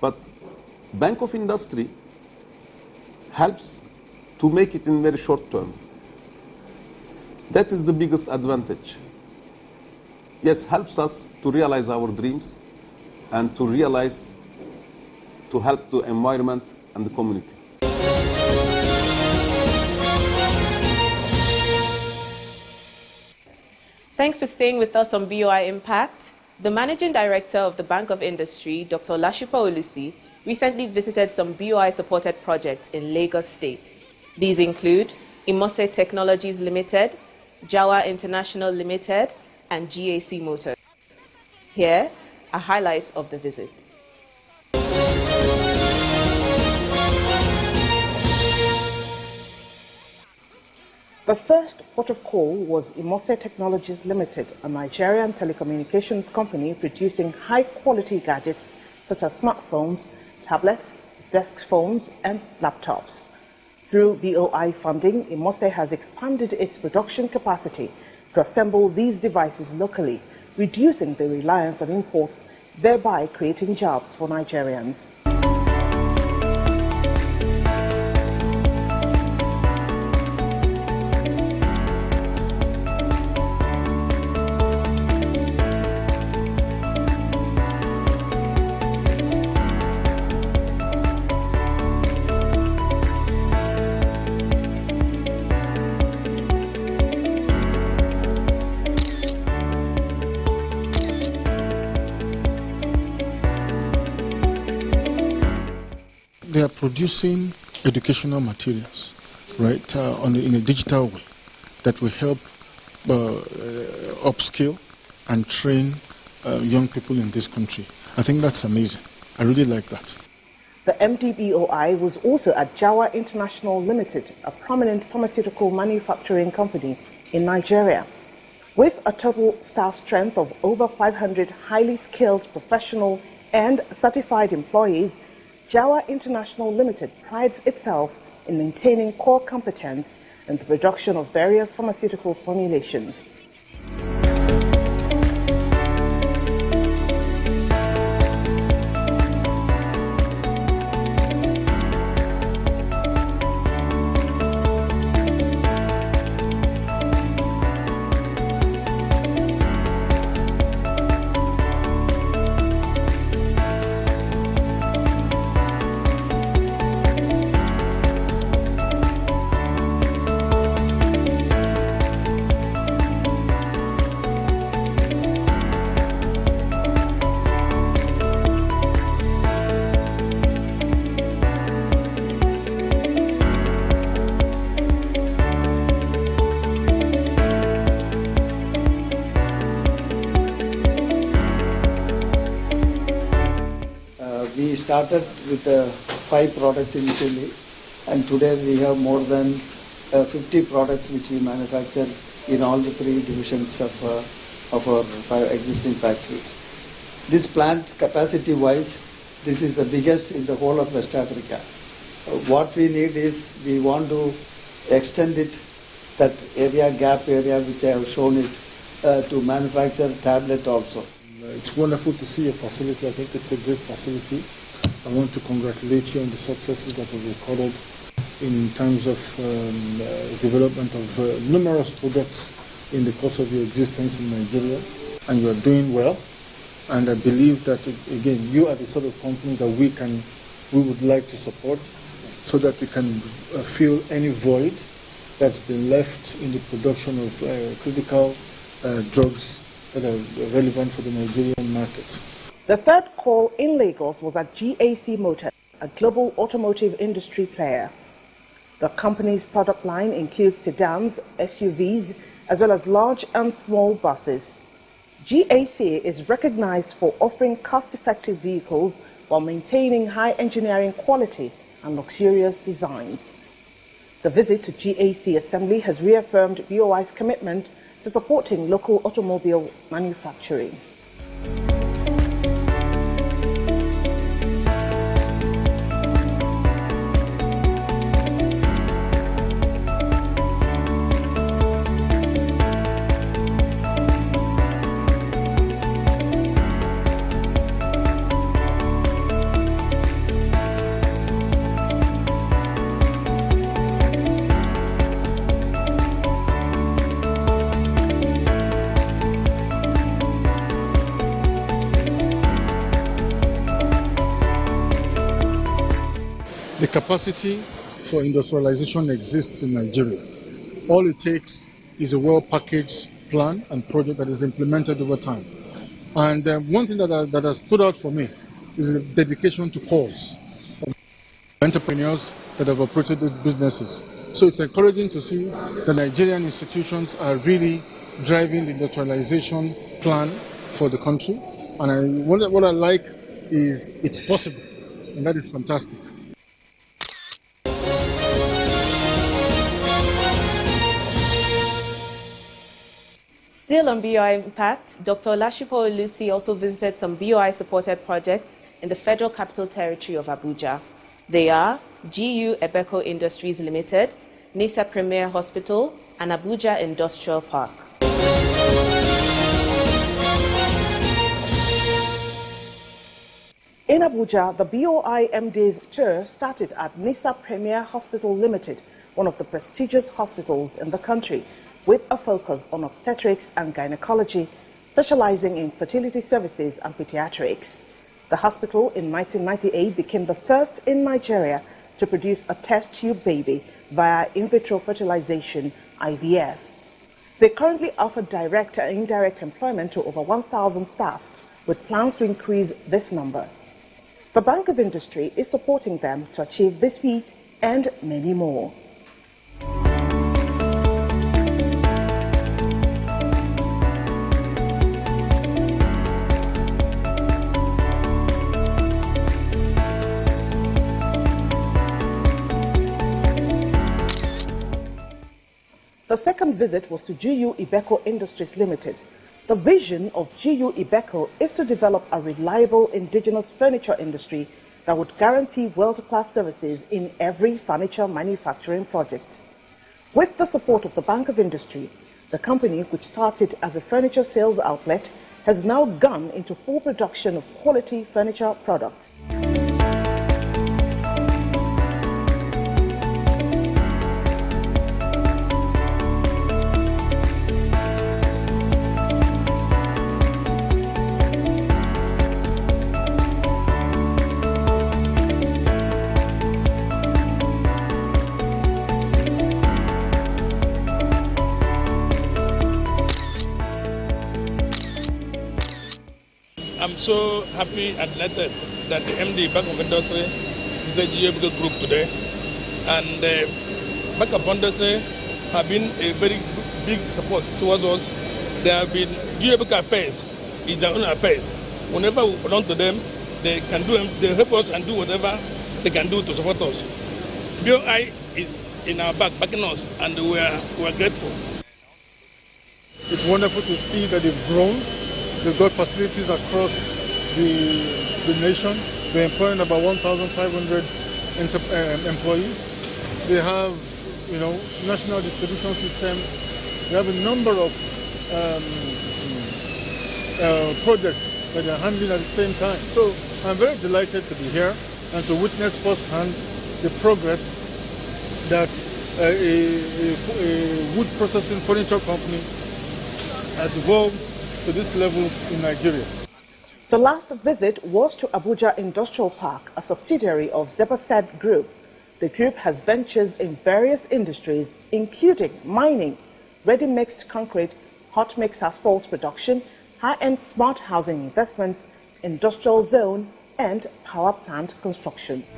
but Bank of Industry helps to make it in very short term. That is the biggest advantage. Yes, helps us to realize our dreams and to realize, to help the environment and the community. Thanks for staying with us on BOI Impact. The Managing Director of the Bank of Industry, Dr. Olashipa Olusi, recently visited some BOI-supported projects in Lagos State. These include Imose Technologies Limited, Jawa International Limited, and GAC Motors. Here are highlights of the visits. The first port of call was Imose Technologies Limited, a Nigerian telecommunications company producing high-quality gadgets such as smartphones, tablets, desk phones, and laptops. Through BOI funding, Imose has expanded its production capacity to assemble these devices locally, reducing the reliance on imports, thereby creating jobs for Nigerians. They are producing educational materials, right, in a digital way that will help upskill and train young people in this country. I think that's amazing. I really like that. The MDBOI was also at Jawa International Limited, a prominent pharmaceutical manufacturing company in Nigeria. With a total staff strength of over 500 highly skilled professional and certified employees, Jawa International Limited prides itself in maintaining core competence in the production of various pharmaceutical formulations. We started with 5 products initially, and today we have more than 50 products which we manufacture in all the 3 divisions of our existing factory. This plant, capacity-wise, this is the biggest in the whole of West Africa. What we need is, we want to extend it, that area, gap area which I have shown it, to manufacture tablet also. It's wonderful to see a facility. I think it's a great facility. I want to congratulate you on the successes that have recorded in terms of development of numerous products in the course of your existence in Nigeria. And you are doing well. And I believe that, again, you are the sort of company that we would like to support so that we can fill any void that's been left in the production of critical drugs that are relevant for the Nigerian market. The third call in Lagos was at GAC Motors, a global automotive industry player. The company's product line includes sedans, SUVs, as well as large and small buses. GAC is recognized for offering cost-effective vehicles while maintaining high engineering quality and luxurious designs. The visit to GAC Assembly has reaffirmed BOI's commitment to supporting local automobile manufacturing. The capacity for industrialization exists in Nigeria. All it takes is a well-packaged plan and project that is implemented over time. And one thing that has stood out for me is the dedication to cause of entrepreneurs that have operated these businesses. So it's encouraging to see the Nigerian institutions are really driving the industrialization plan for the country. And what I like is it's possible, and that is fantastic. Still on BOI Impact, Dr. Olashipo Olusi also visited some BOI-supported projects in the Federal Capital Territory of Abuja. They are GU Ebeco Industries Limited, NISA Premier Hospital, and Abuja Industrial Park. In Abuja, the BOI MD's tour started at NISA Premier Hospital Limited, one of the prestigious hospitals in the country, with a focus on obstetrics and gynecology, specializing in fertility services and pediatrics. The hospital in 1998 became the first in Nigeria to produce a test tube baby via in vitro fertilization, IVF. They currently offer direct and indirect employment to over 1,000 staff, with plans to increase this number. The Bank of Industry is supporting them to achieve this feat and many more. The second visit was to GU Ebeco Industries Limited. The vision of GU Ebeco is to develop a reliable indigenous furniture industry that would guarantee world-class services in every furniture manufacturing project. With the support of the Bank of Industry, the company, which started as a furniture sales outlet, has now gone into full production of quality furniture products. I'm so happy and delighted that the MD Bank of Industry is the GU Group today. And Bank of Industry have been a very big support towards us. They have been GU affairs, is their own affairs. Whenever we belong to them, they can do them, they help us and do whatever they can do to support us. BOI is in our back, backing us, and we are grateful. It's wonderful to see that they've grown. They've got facilities across the nation. They're employing about 1,500 employees. They have, national distribution system. They have a number of projects that they're handling at the same time. So I'm very delighted to be here and to witness firsthand the progress that a wood processing furniture company has evolved to this level in Nigeria. The last visit was to Abuja Industrial Park, a subsidiary of Zeugma Group. The group has ventures in various industries, including mining, ready-mixed concrete, hot-mix asphalt production, high-end smart housing investments, industrial zone, and power plant constructions.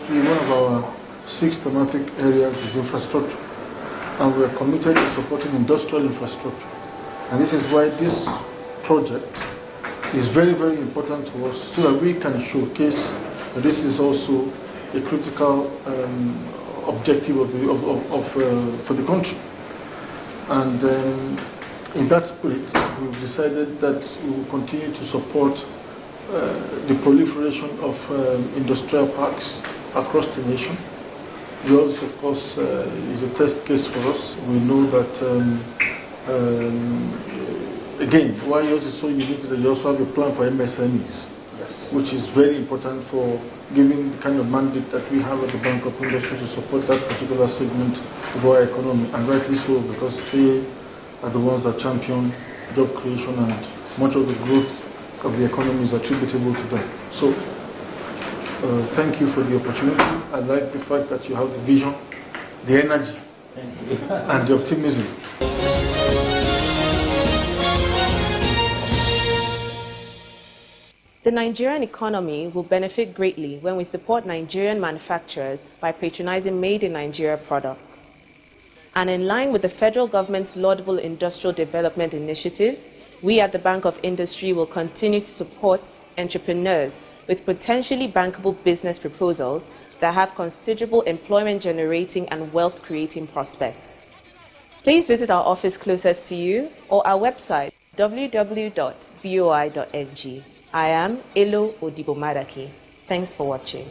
industry, one of our 6 thematic areas is infrastructure. And we are committed to supporting industrial infrastructure. And this is why this project is very, very important to us, so that we can showcase that this is also a critical objective for the country. And in that spirit, we've decided that we will continue to support the proliferation of industrial parks across the nation. Yours, of course, is a test case for us. We know that, again, why yours is so unique is that you also have a plan for MSMEs, yes, which is very important for giving the kind of mandate that we have at the Bank of Industry to support that particular segment of our economy, and rightly so, because they are the ones that champion job creation, and much of the growth of the economy is attributable to them. So, thank you for the opportunity. I like the fact that you have the vision, the energy, and the optimism. The Nigerian economy will benefit greatly when we support Nigerian manufacturers by patronizing made-in-Nigeria products. And in line with the federal government's laudable industrial development initiatives, we at the Bank of Industry will continue to support entrepreneurs with potentially bankable business proposals that have considerable employment-generating and wealth-creating prospects. Please visit our office closest to you or our website, www.boi.ng. I am Elo Odibomadaki. Thanks for watching.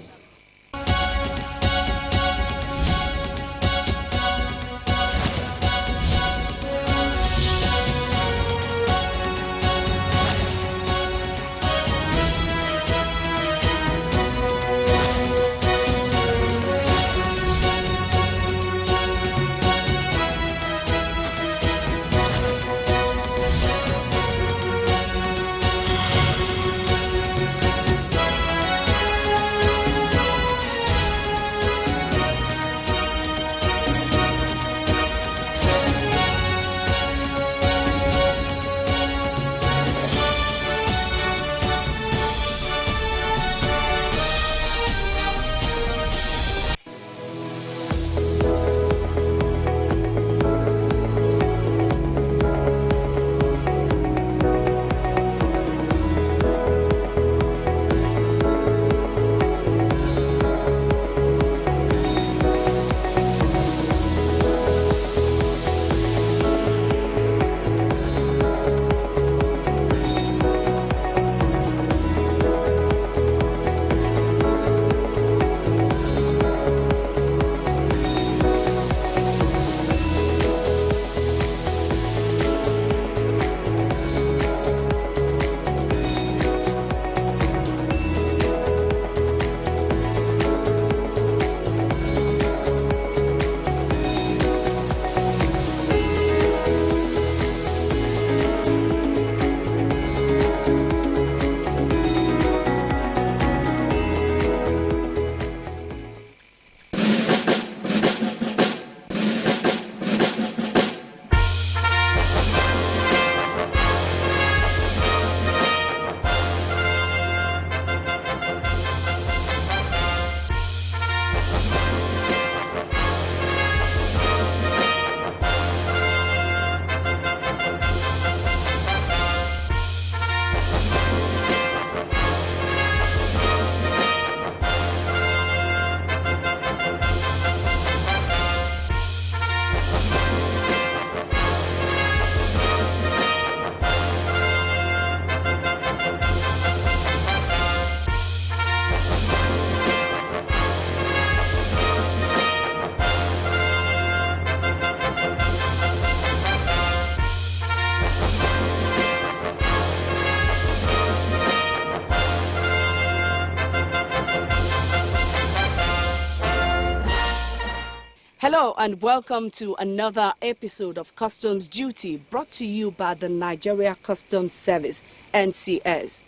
Hello and welcome to another episode of Customs Duty brought to you by the Nigeria Customs Service, NCS.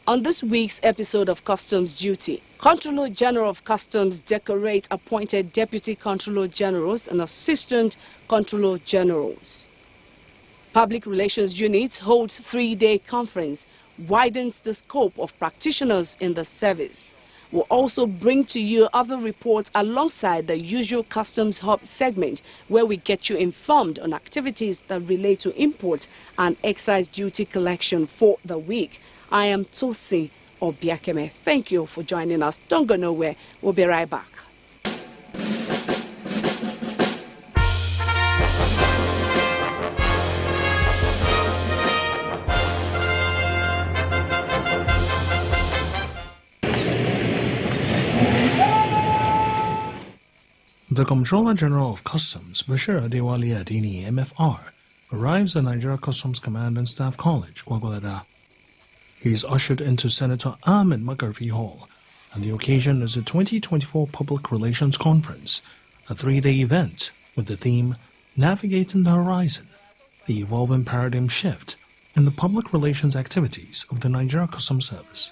On this week's episode of Customs Duty, Controller General of Customs decorate appointed Deputy Controller Generals and Assistant Controller Generals. Public Relations Unit holds 3-day conference, widens the scope of practitioners in the service. We'll also bring to you other reports alongside the usual Customs Hub segment, where we get you informed on activities that relate to import and excise duty collection for the week. I am Tosi Obiakeme. Thank you for joining us. Don't go nowhere. We'll be right back. The Comptroller General of Customs, Bashir Adewale Adini, MFR, arrives at Nigeria Customs Command and Staff College, Gwagwalada. He is ushered into Senator Ahmed McGurvey Hall, and the occasion is the 2024 Public Relations Conference, a 3-day event with the theme Navigating the Horizon, the Evolving Paradigm Shift in the Public Relations Activities of the Nigeria Customs Service.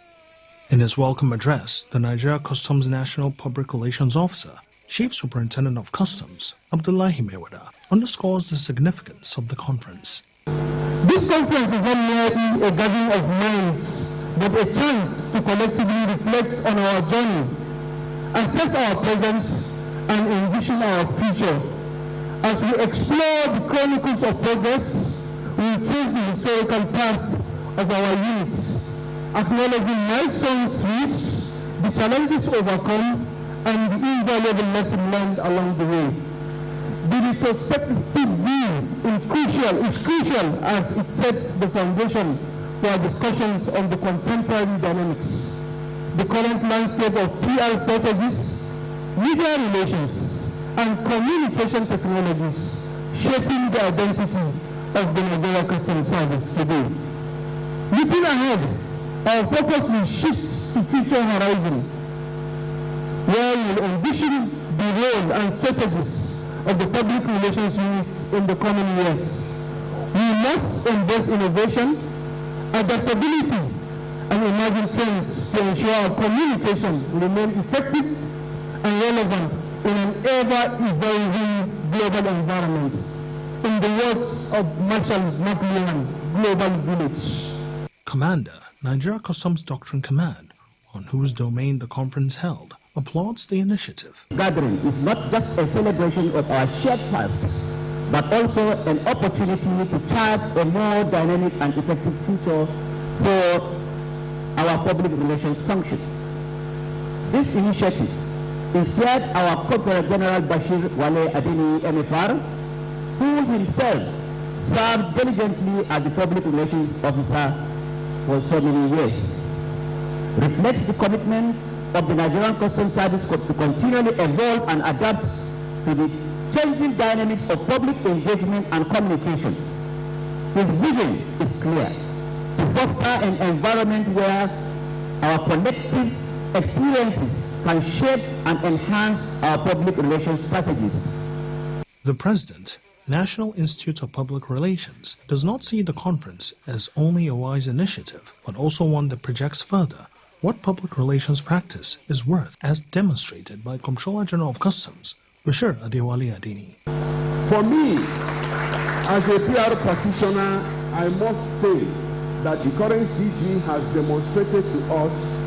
In his welcome address, the Nigeria Customs National Public Relations Officer, Chief Superintendent of Customs, Abdullahi Mewada, underscores the significance of the conference. This conference is not merely a gathering of minds, but a chance to collectively reflect on our journey, assess our present, and envision our future. As we explore the chronicles of progress, we will trace the historical path of our units, acknowledging milestones reached, the challenges overcome, and the invaluable lesson learned along the way. The retrospective view is crucial as it sets the foundation for our discussions on the contemporary dynamics, the current landscape of PR strategies, media relations, and communication technologies shaping the identity of the Nigeria Customs Service today. Looking ahead, our focus will shift to future horizon, where we will envision the role and strategies of the public relations unit in the coming years. We must embrace innovation, adaptability, and emerging trends to ensure our communication remain effective and relevant in an ever-evolving global environment. In the words of Marshal McLuhan, Global Village. Commander, Nigeria Customs Doctrine Command, on whose domain the conference held, applauds the initiative. Gathering is not just a celebration of our shared past, but also an opportunity to chart a more dynamic and effective future for our public relations function. This initiative inspired our Corporate General Bashir Wale Adini MFR, who himself served diligently as the public relations officer for so many years, reflects the commitment of the Nigerian Customs Service to continually evolve and adapt to the changing dynamics of public engagement and communication. His vision is clear: to foster an environment where our collective experiences can shape and enhance our public relations strategies. The President, National Institute of Public Relations, does not see the conference as only a wise initiative, but also one that projects further what public relations practice is worth, as demonstrated by Comptroller General of Customs, Bashir Adewale Adini. For me, as a PR practitioner, I must say that the current CG has demonstrated to us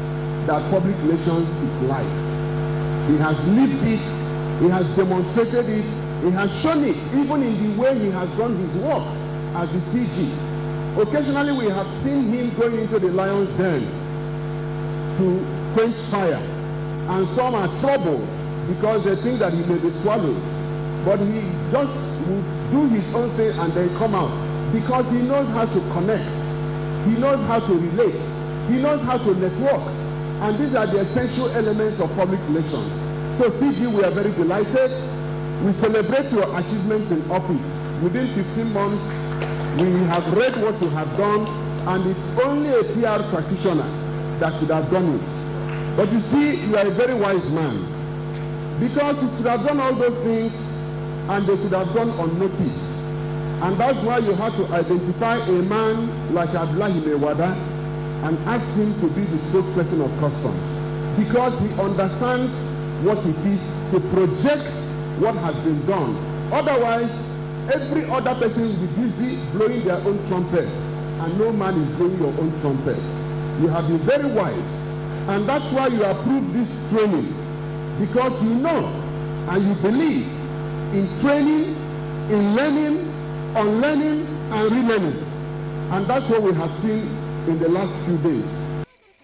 that public relations is life. He has lived it, he has demonstrated it, he has shown it, even in the way he has done his work as a CG. Occasionally we have seen him going into the lion's den to quench fire, and some are troubled because they think that he may be swallowed, but he just will do his own thing and then come out because he knows how to connect, he knows how to relate, he knows how to network, and these are the essential elements of public relations. So CG, we are very delighted. We celebrate your achievements in office. Within 15 months, we have read what you have done, and it's only a PR practitioner that could have done it. But you see, you are a very wise man, because you could have done all those things and they could have gone unnoticed. And that's why you have to identify a man like Abdullahi Mewada and ask him to be the spokesperson of customs, because he understands what it is to project what has been done. Otherwise, every other person will be busy blowing their own trumpets, and no man is blowing your own trumpets. You have been very wise, And that's why you approve this training, because you know and you believe in training, in learning, unlearning, and relearning. And that's what we have seen in the last few days.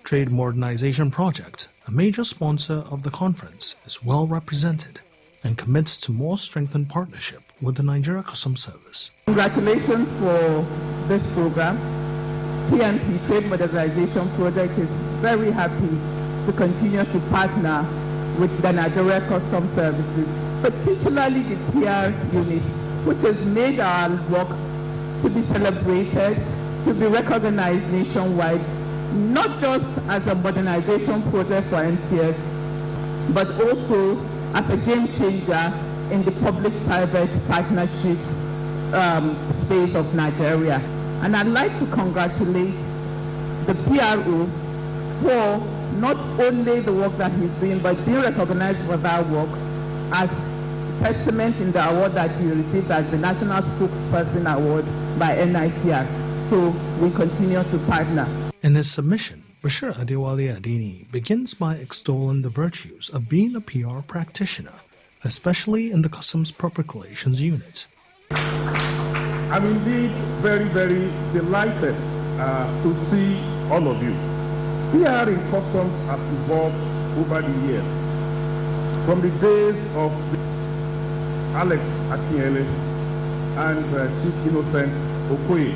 Trade Modernization Project, a major sponsor of the conference, is well represented and commits to more strengthened partnership with the Nigeria Customs Service. Congratulations for this program. TNP, Trade Modernization Project, is very happy to continue to partner with the Nigeria Customs Services, particularly the PR unit, which has made our work to be celebrated, to be recognized nationwide, not just as a modernization project for NCS, but also as a game changer in the public-private partnership space of Nigeria. And I'd like to congratulate the PRO for not only the work that he's doing, but being recognized for that work as testament in the award that he received as the National Spokesperson Award by NIPR. So we continue to partner. In his submission, Bashir Adewale Adini begins by extolling the virtues of being a PR practitioner, especially in the Customs Public Relations Unit. I'm indeed very, very delighted to see all of you. PR in Customs has evolved over the years. From the days of Alex Akinyele and Chief Innocent Okoye,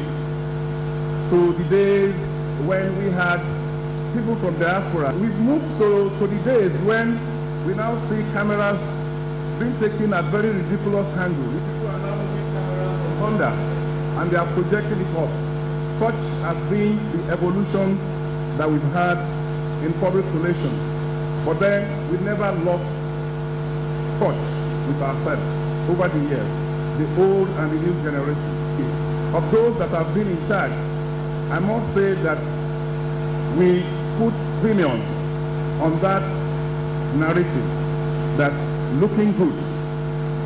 to the days when we had people from diaspora. We've moved to the days when we now see cameras being taken at very ridiculous angles. People are now moving cameras from Honda and they are projecting it up. Such has been the evolution that we've had in public relations. But then we never lost touch with ourselves over the years, the old and the new generation. Of those that have been in charge, I must say that we put premium on that narrative that looking good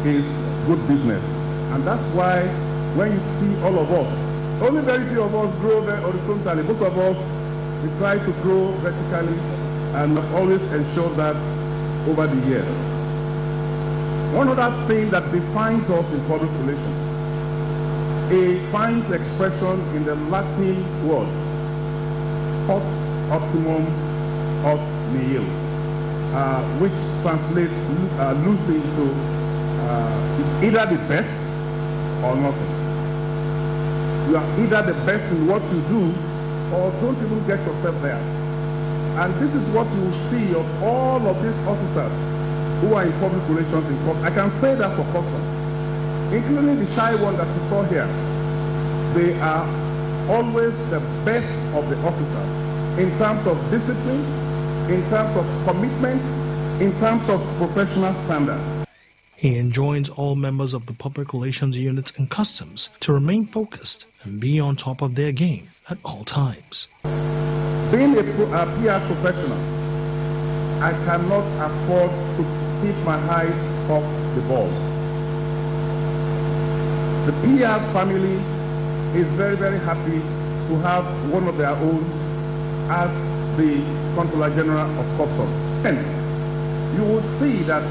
is good business. And that's why when you see all of us, only very few of us grow very horizontally. Most of us, we try to grow vertically and always ensure that over the years. One other thing that defines us in public relations, it finds expression in the Latin words, hot optimum, hot nihil, which translates loosely to it's either the best or nothing. You are either the best in what you do or don't even get yourself there. And this is what you will see of all of these officers who are in public relations in Customs. I can say that for Customs, including the shy one that you saw here. They are always the best of the officers in terms of discipline, in terms of commitment, in terms of professional standard. He enjoins all members of the public relations units and Customs to remain focused and be on top of their game at all times. Being a PR professional, I cannot afford to keep my eyes off the ball. The PR family is very, very happy to have one of their own as the Controller General of Customs. And you will see that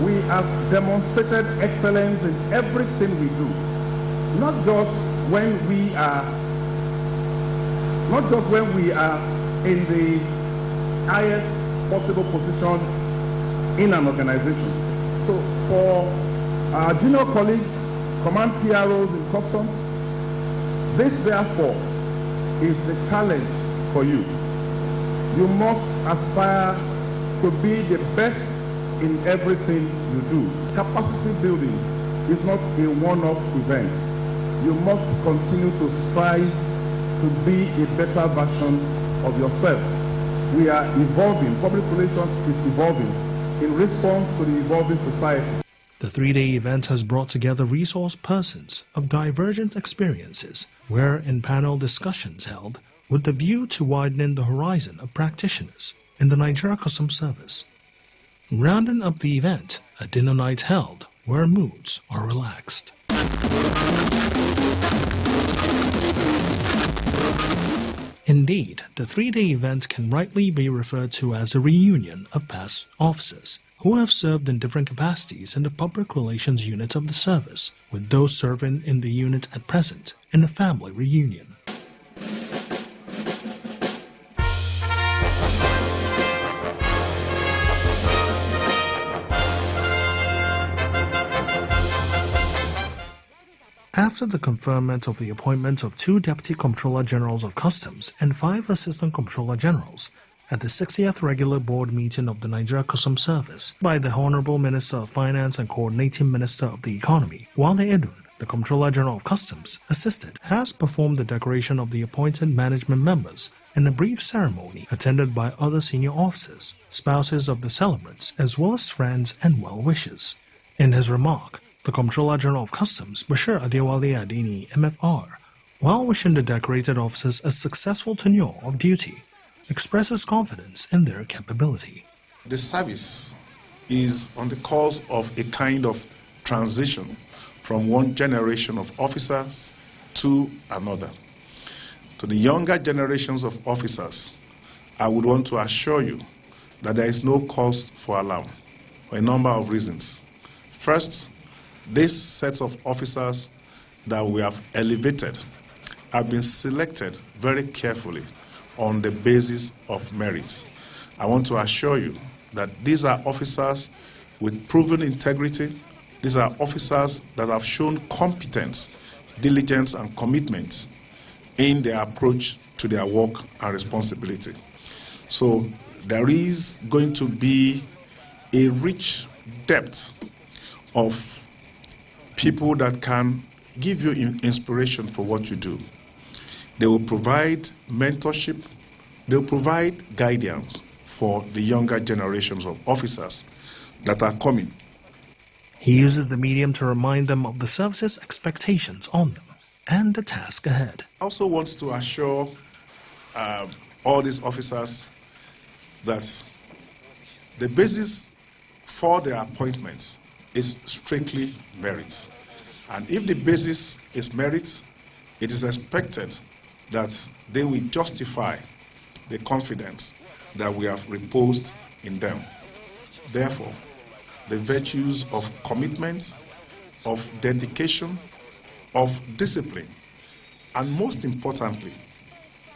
we have demonstrated excellence in everything we do. Not just when we are in the highest possible position in an organization. So for our junior colleagues, command PROs in Customs, this therefore is a challenge for you. You must aspire to be the best in everything you do. Capacity building is not a one-off event. You must continue to strive to be a better version of yourself. We are evolving. Public relations is evolving in response to the evolving society. The three-day event has brought together resource persons of divergent experiences, wherein panel discussions held with the view to widening the horizon of practitioners in the Nigeria Customs Service. Rounding up the event, a dinner night held where moods are relaxed. Indeed, the three-day event can rightly be referred to as a reunion of past officers who have served in different capacities in the public relations unit of the service, with those serving in the unit at present in a family reunion. After the conferment of the appointment of 2 Deputy Comptroller Generals of Customs and 5 Assistant Comptroller Generals at the 60th Regular Board Meeting of the Nigeria Customs Service by the Honorable Minister of Finance and Coordinating Minister of the Economy, Wale Edun, the Comptroller General of Customs, assisted, has performed the decoration of the appointed management members in a brief ceremony attended by other senior officers, spouses of the celebrants, as well as friends and well-wishers. In his remark, the Comptroller General of Customs, Bashir Adewale Adini, MFR, while wishing the decorated officers a successful tenure of duty, expresses confidence in their capability. The service is on the course of a kind of transition from one generation of officers to another. To the younger generations of officers, I would want to assure you that there is no cause for alarm for a number of reasons. First, these sets of officers that we have elevated have been selected very carefully on the basis of merit. I want to assure you that these are officers with proven integrity. These are officers that have shown competence, diligence, and commitment in their approach to their work and responsibility. So there is going to be a rich depth of people that can give you inspiration for what you do. They will provide mentorship, they will provide guidance for the younger generations of officers that are coming. He uses the medium to remind them of the service's expectations on them and the task ahead. I also want to assure all these officers that the basis for their appointments is strictly merit. And if the basis is merit, it is expected that they will justify the confidence that we have reposed in them. Therefore, the virtues of commitment, of dedication, of discipline, and most importantly,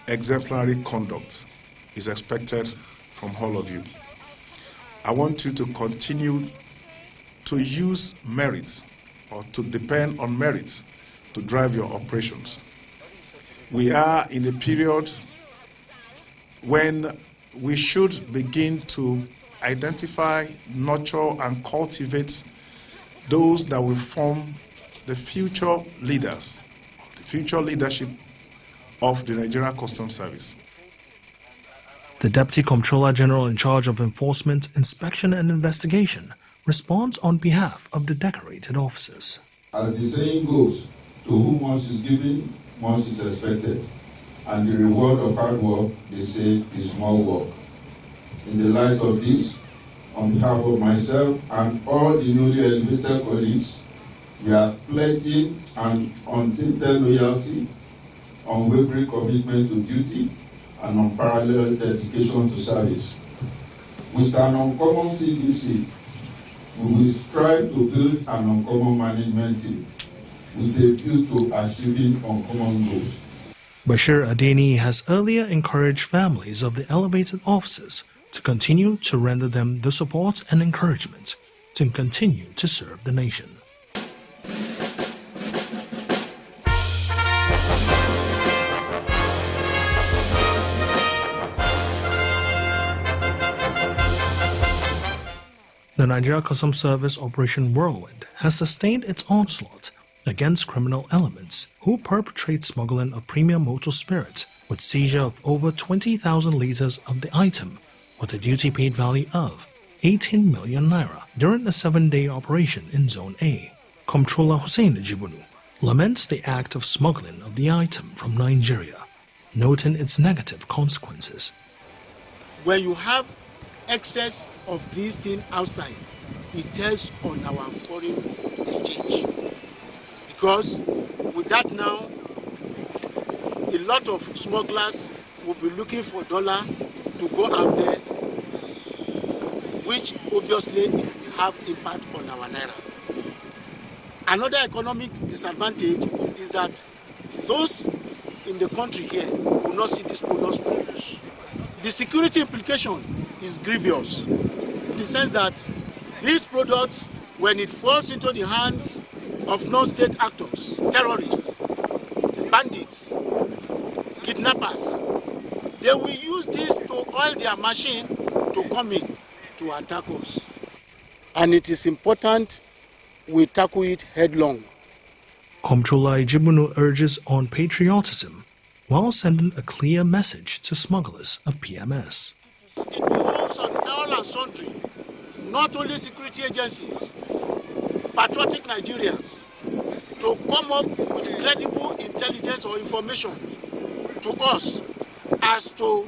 exemplary conduct is expected from all of you. I want you to continue to use merit or to depend on merit to drive your operations. We are in a period when we should begin to identify, nurture, and cultivate those that will form the future leaders, the future leadership of the Nigeria Customs Service. The Deputy Comptroller General in charge of enforcement, inspection, and investigation responds on behalf of the decorated officers. As the saying goes, to whom much is given, much is expected. And the reward of hard work, they say, is small work. In the light of this, on behalf of myself and all the newly elevated colleagues, we are pledging an untainted loyalty, unwavering commitment to duty, and unparalleled dedication to service. With an uncommon CDC, we will strive to build an uncommon management team with a view to achieving uncommon goals. Bashir Adeni has earlier encouraged families of the elevated officers to continue to render them the support and encouragement to continue to serve the nation. The Nigeria Customs Service Operation Whirlwind has sustained its onslaught against criminal elements who perpetrate smuggling of premium motor spirits, with seizure of over 20,000 litres of the item with a duty-paid value of 18 million naira during a 7-day operation in Zone A. Comptroller Hussein Jibunu laments the act of smuggling of the item from Nigeria, noting its negative consequences. When you have excess of these things outside, it tells on our foreign exchange. Because with that now, a lot of smugglers will be looking for dollar to go out there, which obviously it will have impact on our naira. Another economic disadvantage is that those in the country here will not see these products for use. The security implication is grievous in the sense that these products, when it falls into the hands of non-state actors, terrorists, bandits, kidnappers, they will use this to oil their machine to come in to attack us. And it is important we tackle it headlong. Comptroller Ijibunu urges on patriotism while sending a clear message to smugglers of PMS. It behoves on all and sundry, not only security agencies, patriotic Nigerians, to come up with credible intelligence or information to us as to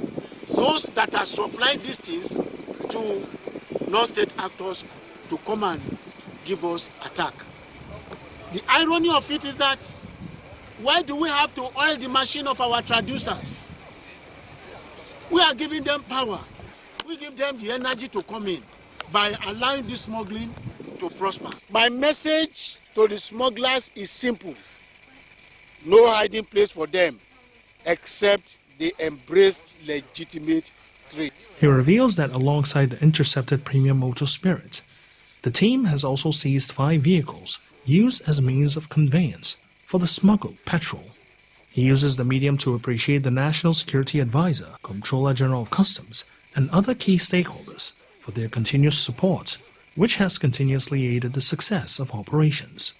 those that are supplying these things to non-state actors to come and give us attack. The irony of it is that why do we have to oil the machine of our traducers? We are giving them power. We give them the energy to come in by allowing this smuggling to prosper. My message to the smugglers is simple. No hiding place for them except they embrace legitimate trade. He reveals that alongside the intercepted premium motor spirit, the team has also seized 5 vehicles used as a means of conveyance for the smuggled petrol. He uses the medium to appreciate the National Security Advisor, Comptroller General of Customs, and other key stakeholders for their continuous support, which has continuously aided the success of operations.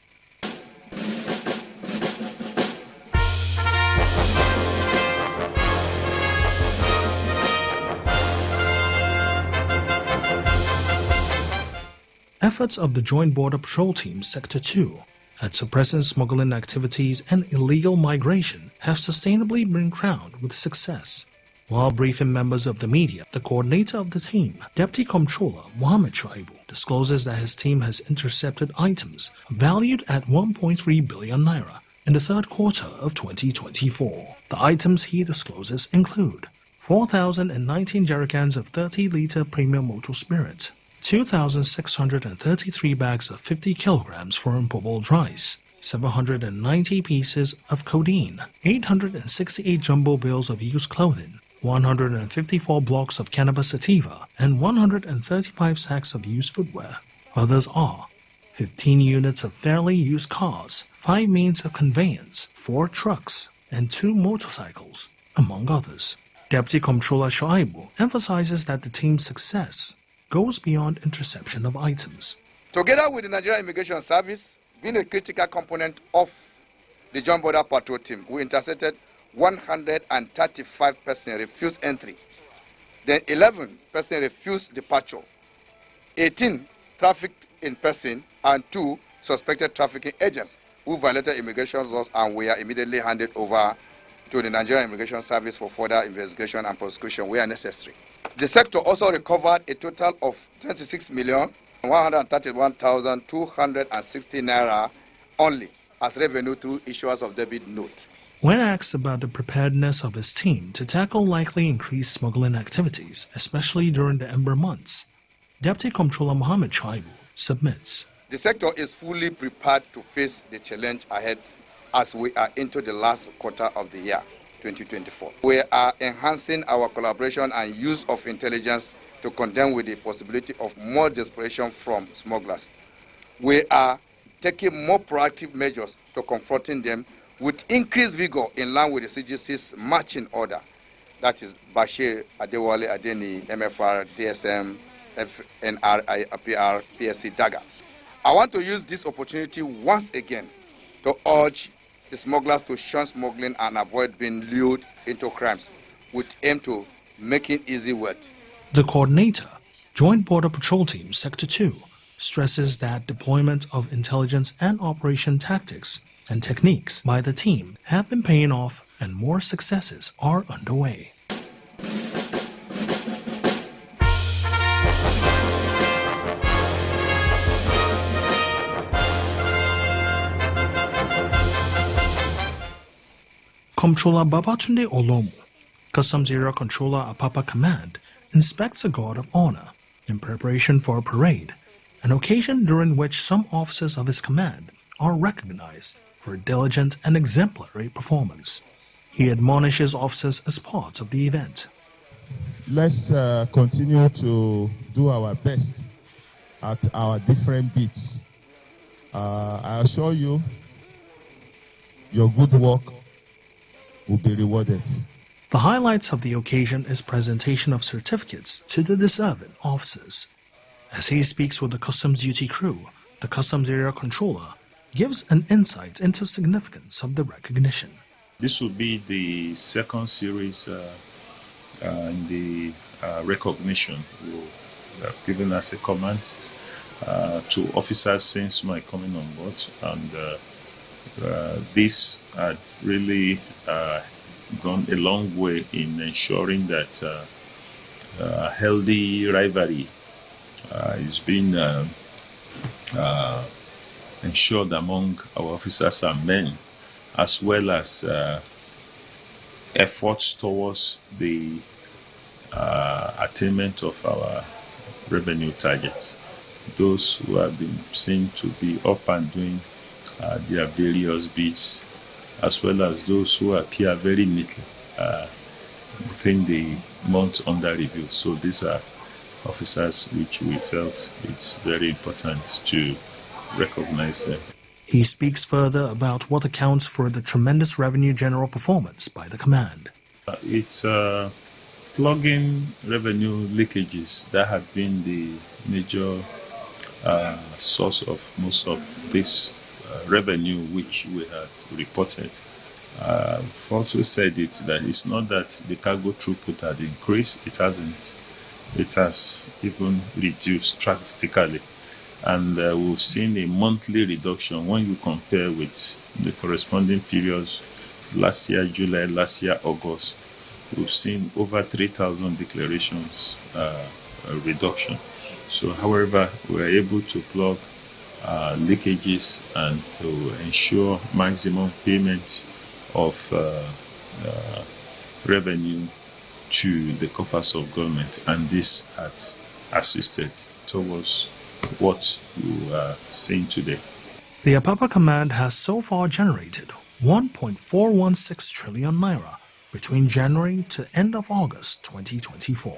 Efforts of the Joint Border Patrol Team Sector 2 at suppressing smuggling activities and illegal migration have sustainably been crowned with success. While briefing members of the media, the coordinator of the team, Deputy Comptroller Mohammed Shaibu, discloses that his team has intercepted items valued at 1.3 billion naira in the third quarter of 2024. The items he discloses include 4,019 jerrycans of 30-litre premium motor spirit, 2,633 bags of 50 kilograms foreign bubbled rice, 790 pieces of codeine, 868 jumbo bills of used clothing, 154 blocks of cannabis sativa, and 135 sacks of used footwear. Others are 15 units of fairly used cars, 5 means of conveyance, 4 trucks, and 2 motorcycles, among others. Deputy Comptroller Shoaibu emphasizes that the team's success goes beyond interception of items. Together with the Nigerian Immigration Service, being a critical component of the Joint Border Patrol Team, we intercepted 135 persons refused entry. Then 11 persons refused departure. 18 trafficked in person and 2 suspected trafficking agents who violated immigration laws and were immediately handed over to the Nigerian Immigration Service for further investigation and prosecution where necessary. The sector also recovered a total of 26,131,260 naira only as revenue through issuance of debit note. When asked about the preparedness of his team to tackle likely increased smuggling activities, especially during the Ember months, Deputy Comptroller Mohammed Shaibu submits. The sector is fully prepared to face the challenge ahead as we are into the last quarter of the year 2024. We are enhancing our collaboration and use of intelligence to contend with the possibility of more desperation from smugglers. We are taking more proactive measures to confronting them with increased vigor in line with the CGC's marching order. That is Bashir, Adewale, Adeni, MFR, DSM, FNR, IPR, PSC, DAGA. I want to use this opportunity once again to urge the smugglers to shun smuggling and avoid being lured into crimes with aim to making easy work. The coordinator, Joint Border Patrol Team Sector 2, stresses that deployment of intelligence and operation tactics and techniques by the team have been paying off and more successes are underway. Comptroller Babatunde Olomu Customs Area Controller Apapa Command inspects a guard of honor in preparation for a parade, an occasion during which some officers of his command are recognized for diligent and exemplary performance. He admonishes officers as part of the event. Let's continue to do our best at our different beats. I assure you, your good work will be rewarded. The highlights of the occasion is presentation of certificates to the deserving officers. As he speaks with the Customs Duty crew, the Customs Area Controller gives an insight into the significance of the recognition. This will be the second series in the recognition given as a command to officers since my coming on board, and this had really gone a long way in ensuring that healthy rivalry is being ensured among our officers and men, as well as efforts towards the attainment of our revenue targets. Those who have been seen to be up and doing their various beats, as well as those who appear very neatly within the month under review. So these are officers which we felt it's very important to recognize them. He speaks further about what accounts for the tremendous revenue general performance by the command. It's plugging revenue leakages that have been the major source of most of this revenue which we had reported. I've also said it that it's not that the cargo throughput had increased, it hasn't. It has even reduced drastically. And we've seen a monthly reduction when you compare with the corresponding periods last year, July, last year, August. We've seen over 3,000 declarations reduction. So, however, we're able to plug leakages and to ensure maximum payment of revenue to the coffers of government, and this has assisted towards what you are seeing today. The Apapa Command has so far generated 1.416 trillion naira between January to end of August 2024.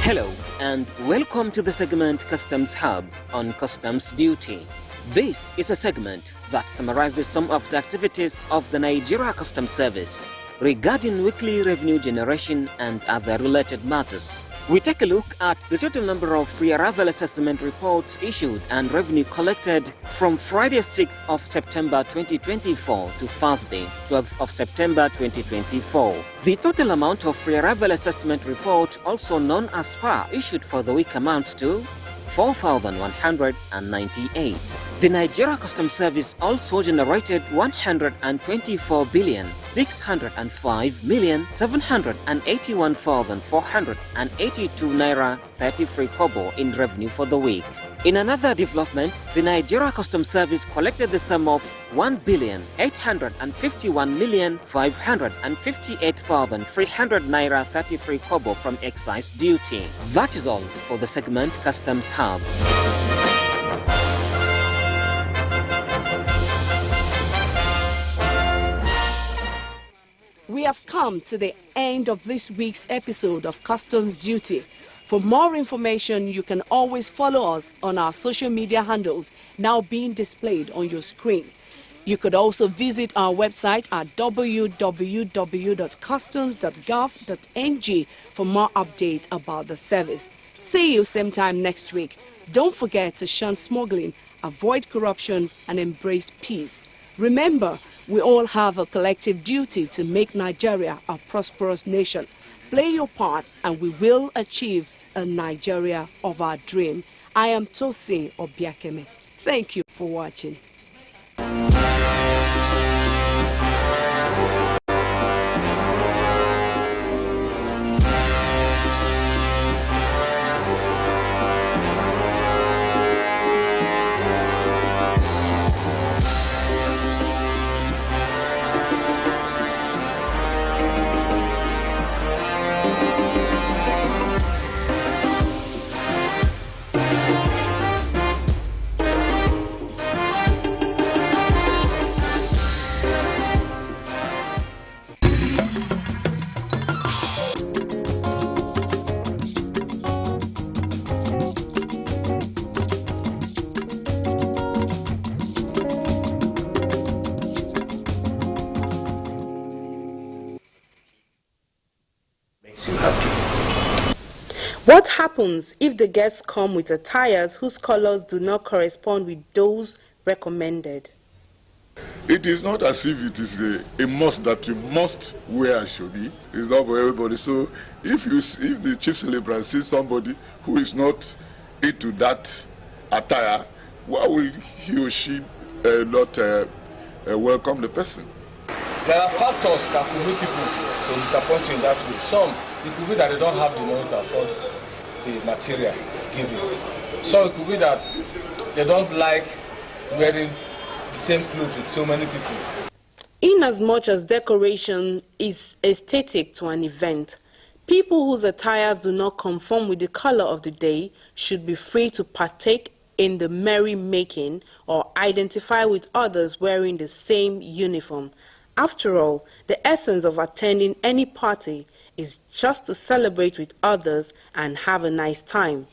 Hello and welcome to the segment Customs Hub on Customs Duty. This is a segment that summarizes some of the activities of the Nigeria Customs Service regarding weekly revenue generation and other related matters. We take a look at the total number of free arrival assessment reports issued and revenue collected from Friday 6th of September 2024 to Thursday 12th of September 2024. The total amount of free arrival assessment report, also known as PAR, issued for the week amounts to 4,198. The Nigeria Customs Service also generated 125,605,781,482 naira 33 kobo in revenue for the week. In another development, the Nigeria Customs Service collected the sum of 1,851,558,300 naira 33 kobo from excise duty. That is all for the segment Customs Hub. We have come to the end of this week's episode of Customs Duty. For more information, you can always follow us on our social media handles now being displayed on your screen. You could also visit our website at www.customs.gov.ng for more updates about the service. See you same time next week. Don't forget to shun smuggling, avoid corruption, and embrace peace. Remember, we all have a collective duty to make Nigeria a prosperous nation. Play your part and we will achieve a Nigeria of our dream. I am Tosin Obiakeme. Thank you for watching. makes you happy. What happens if the guests come with attires whose colors do not correspond with those recommended? It is not as if it is a must that you must wear Ashodi. It's not for everybody. So if the chief celebrant sees somebody who is not into that attire, why will he or she not welcome the person? There are factors that could make people to disappoint you in that way. Some, it could be that they don't have the money to afford the material given. So it could be that they don't like wearing the same clothes with so many people. Inasmuch as decoration is aesthetic to an event, people whose attires do not conform with the color of the day should be free to partake in the merrymaking or identify with others wearing the same uniform. After all, the essence of attending any party is just to celebrate with others and have a nice time.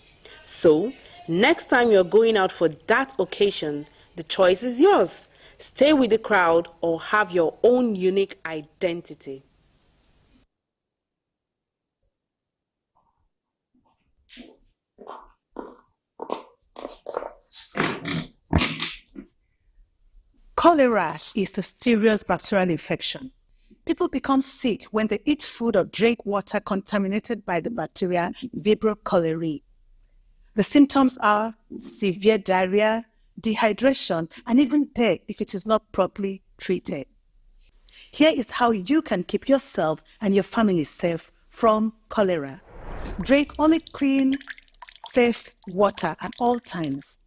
So, next time you're going out for that occasion, the choice is yours. Stay with the crowd or have your own unique identity. Cholera is a serious bacterial infection. People become sick when they eat food or drink water contaminated by the bacteria Vibrio cholerae. The symptoms are severe diarrhea, dehydration, and even death if it is not properly treated. Here is how you can keep yourself and your family safe from cholera. Drink only clean, safe water at all times.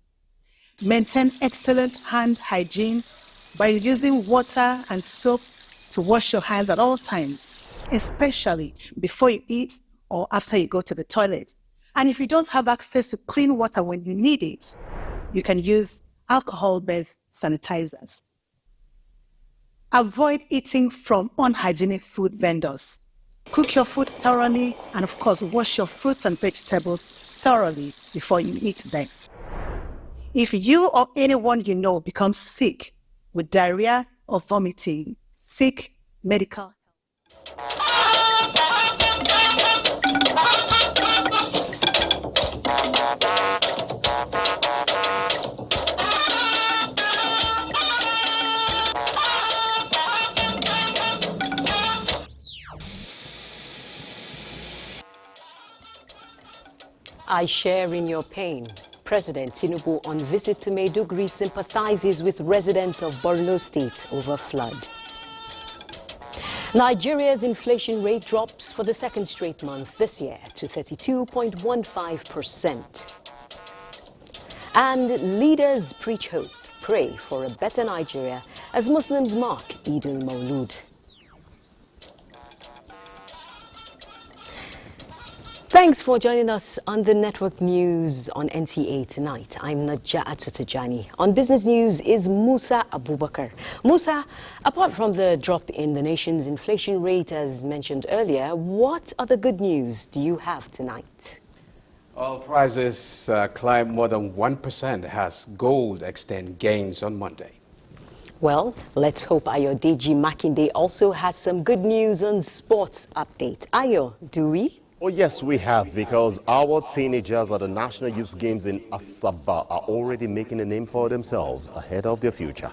Maintain excellent hand hygiene by using water and soap to wash your hands at all times, especially before you eat or after you go to the toilet. And if you don't have access to clean water when you need it, you can use alcohol-based sanitizers. Avoid eating from unhygienic food vendors. Cook your food thoroughly and, of course, wash your fruits and vegetables thoroughly before you eat them. If you or anyone you know becomes sick with diarrhea or vomiting, seek medical help. I share in your pain. President Tinubu on visit to Maiduguri sympathizes with residents of Borno State over flood. Nigeria's inflation rate drops for the second straight month this year to 32.15%. And leaders preach hope, pray for a better Nigeria as Muslims mark Eid-el-Maulud. Thanks for joining us on the Network News on NTA tonight. I'm Najat Tutajani. On business news is Musa Abubakar. Musa, apart from the drop in the nation's inflation rate as mentioned earlier, what other good news do you have tonight? Oil prices climbed more than 1% as gold extended gains on Monday. Well, let's hope Ayo Deji Makinde also has some good news on sports update. Ayo, do we? Oh yes, we have, because our teenagers at the National Youth Games in Asaba are already making a name for themselves ahead of their future.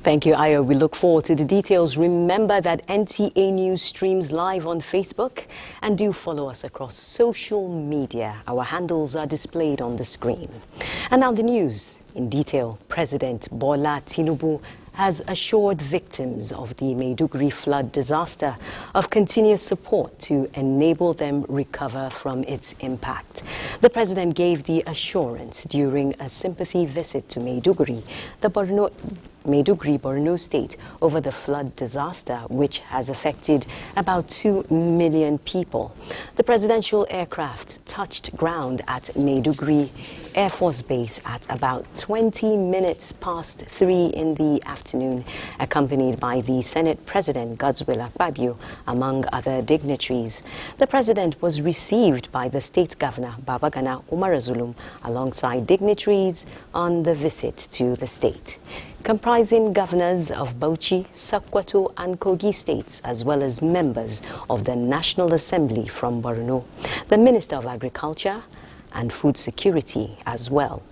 Thank you, Ayo. We look forward to the details. Remember that NTA News streams live on Facebook, and do follow us across social media. Our handles are displayed on the screen. And now the news in detail. President Bola Tinubu has assured victims of the Maiduguri flood disaster of continuous support to enable them recover from its impact. The president gave the assurance during a sympathy visit to Maiduguri, Borno State, over the flood disaster, which has affected about 2 million people. The presidential aircraft touched ground at Maiduguri Air Force Base at about 20 minutes past 3 in the afternoon, accompanied by the Senate President Godswill Akpabio, among other dignitaries. The president was received by the state governor Babagana Umar Zulum alongside dignitaries on the visit to the state. comprising governors of Bauchi, Sokoto and Kogi states, as well as members of the National Assembly from Borno, the Minister of Agriculture and Food Security as well.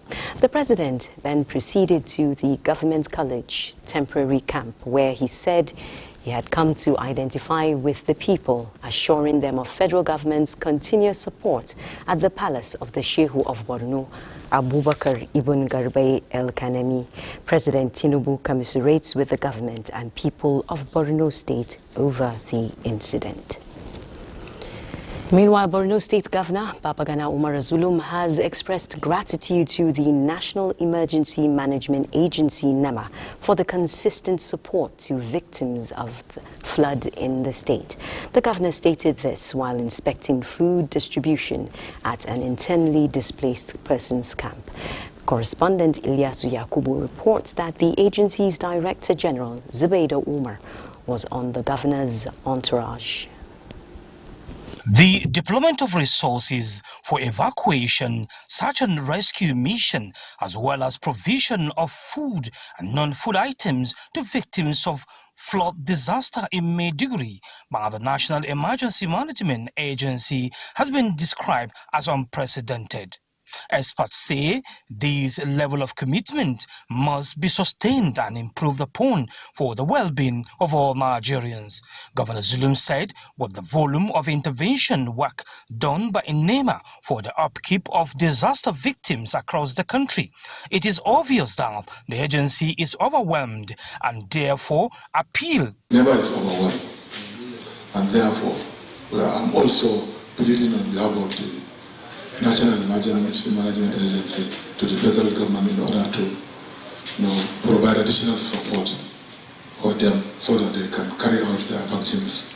The president then proceeded to the Government College temporary camp, where he said he had come to identify with the people, assuring them of federal government's continuous support at the palace of the Shehu of Borno, Abubakar Ibn Garbay El Kanemi. President Tinubu commiserates with the government and people of Borno State over the incident. Meanwhile, Borno State Governor Babagana Umar Zulum has expressed gratitude to the National Emergency Management Agency NEMA for the consistent support to victims of the flood in the state. The governor stated this while inspecting food distribution at an internally displaced persons camp. Correspondent Ilyasu Yakubu reports that the agency's Director General Zubaida Umar was on the governor's entourage. The deployment of resources for evacuation, search and rescue mission, as well as provision of food and non-food items to victims of flood disaster in Maiduguri by the National Emergency Management Agency has been described as unprecedented. Experts say this level of commitment must be sustained and improved upon for the well-being of all Nigerians. Governor Zulum said with the volume of intervention work done by NEMA for the upkeep of disaster victims across the country, it is obvious that the agency is overwhelmed and therefore appeal. NEMA is overwhelmed, and therefore I'm also pleading on behalf of the National Emergency Management Agency to the federal government in order to provide additional support for them so that they can carry out their functions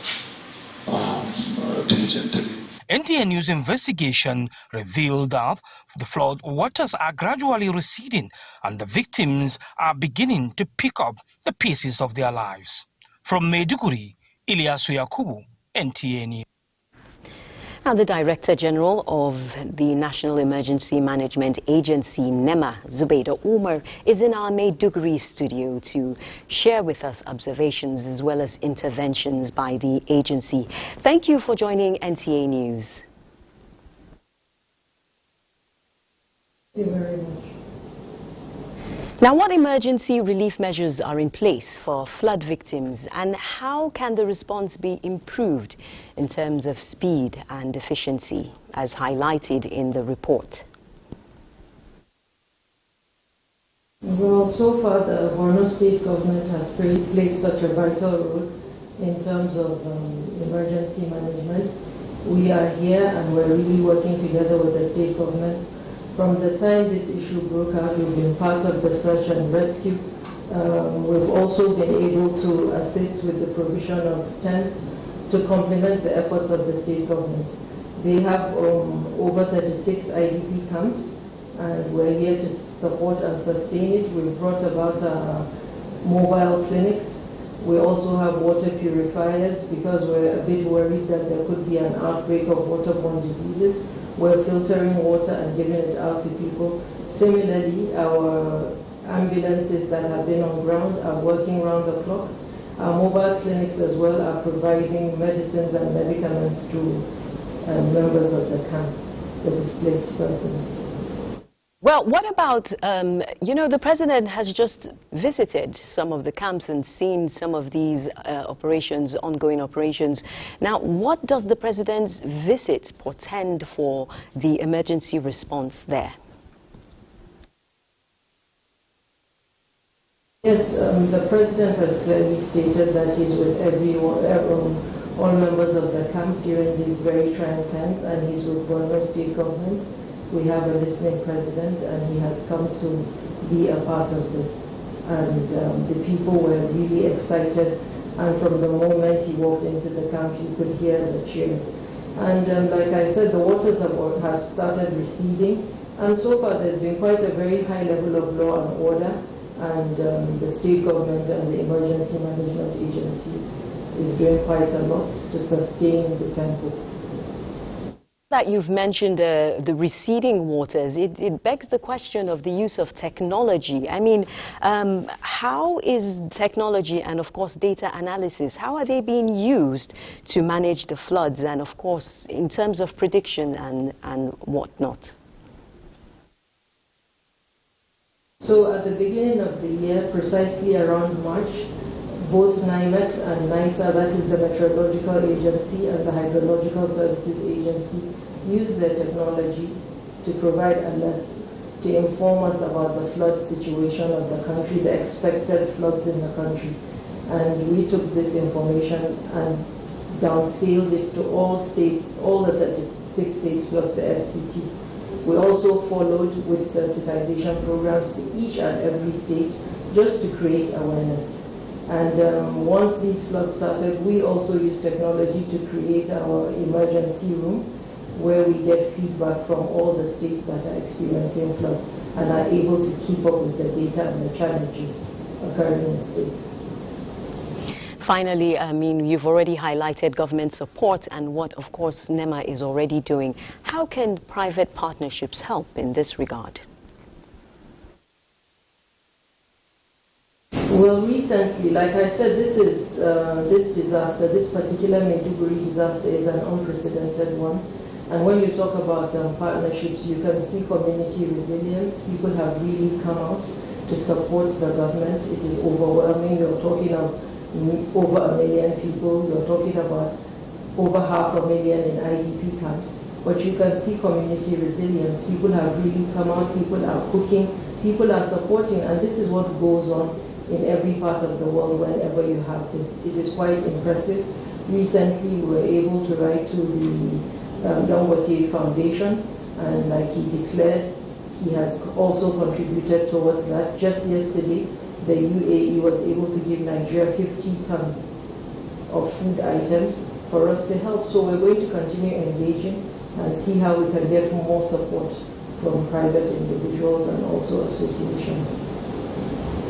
diligently. NTA News investigation revealed that the flood waters are gradually receding and the victims are beginning to pick up the pieces of their lives. From Maiduguri, Ilyasu Yakubu, NTA News. Now, the Director General of the National Emergency Management Agency, NEMA, Zubaida Umar, is in our Maiduguri studio to share with us observations as well as interventions by the agency. Thank you for joining NTA News. Thank you very much. Now, what emergency relief measures are in place for flood victims, and how can the response be improved in terms of speed and efficiency, as highlighted in the report? Well, so far the Borno State government has played such a vital role in terms of emergency management. We are here and we're really working together with the state governments. From the time this issue broke out, we've been part of the search and rescue. We've also been able to assist with the provision of tents to complement the efforts of the state government. They have over 36 IDP camps, and we're here to support and sustain it. We've brought about mobile clinics. We also have water purifiers because we're a bit worried that there could be an outbreak of waterborne diseases. We're filtering water and giving it out to people. Similarly, our ambulances that have been on ground are working round the clock. Our mobile clinics as well are providing medicines and medicaments to members of the camp, the displaced persons. Well, what about, the president has just visited some of the camps and seen some of these ongoing operations. Now, what does the president's visit portend for the emergency response there? Yes, the president has clearly stated that he's with all members of the camp during these very trying times, and he's with Borno State government. We have a listening president, and he has come to be a part of this. And the people were really excited, and from the moment he walked into the camp, you could hear the cheers. And like I said, the waters have started receding, and so far there's been quite a very high level of law and order, and the state government and the Emergency Management Agency is doing quite a lot to sustain the tempo. That you've mentioned the receding waters, it begs the question of the use of technology. I mean, how is technology and, of course, data analysis, how are they being used to manage the floods and, of course, in terms of prediction and whatnot? So at the beginning of the year, precisely around March, both NIMET and NISA, that is the Meteorological Agency, and the Hydrological Services Agency, use their technology to provide alerts to inform us about the flood situation of the country, the expected floods in the country. And we took this information and downscaled it to all states, all the 36 states plus the FCT. We also followed with sensitization programs to each and every state just to create awareness. And once these floods started, we also used technology to create our emergency room where we get feedback from all the states that are experiencing floods and are able to keep up with the data and the challenges occurring in states. Finally, I mean, you've already highlighted government support and what, of course, NEMA is already doing. How can private partnerships help in this regard? Well, recently, like I said, this disaster, this particular Maiduguri disaster is an unprecedented one. And when you talk about partnerships, you can see community resilience. People have really come out to support the government. It is overwhelming. You're talking of over 1 million people. You're talking about over 500,000 in IDP camps. But you can see community resilience. People have really come out. People are cooking. People are supporting. And this is what goes on in every part of the world whenever you have this. It is quite impressive. Recently, we were able to write to the Dangote Foundation, and like he declared, he has also contributed towards that. Just yesterday, the UAE was able to give Nigeria 50 tons of food items for us to help. So we're going to continue engaging and see how we can get more support from private individuals and also associations.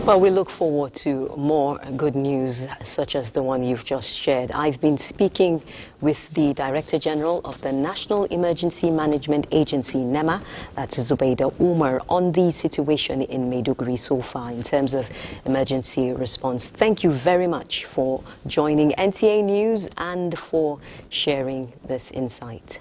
Well, we look forward to more good news such as the one you've just shared. I've been speaking with the Director General of the National Emergency Management Agency, NEMA, that's Zubaida Umar, on the situation in Maiduguri so far in terms of emergency response. Thank you very much for joining NTA News and for sharing this insight.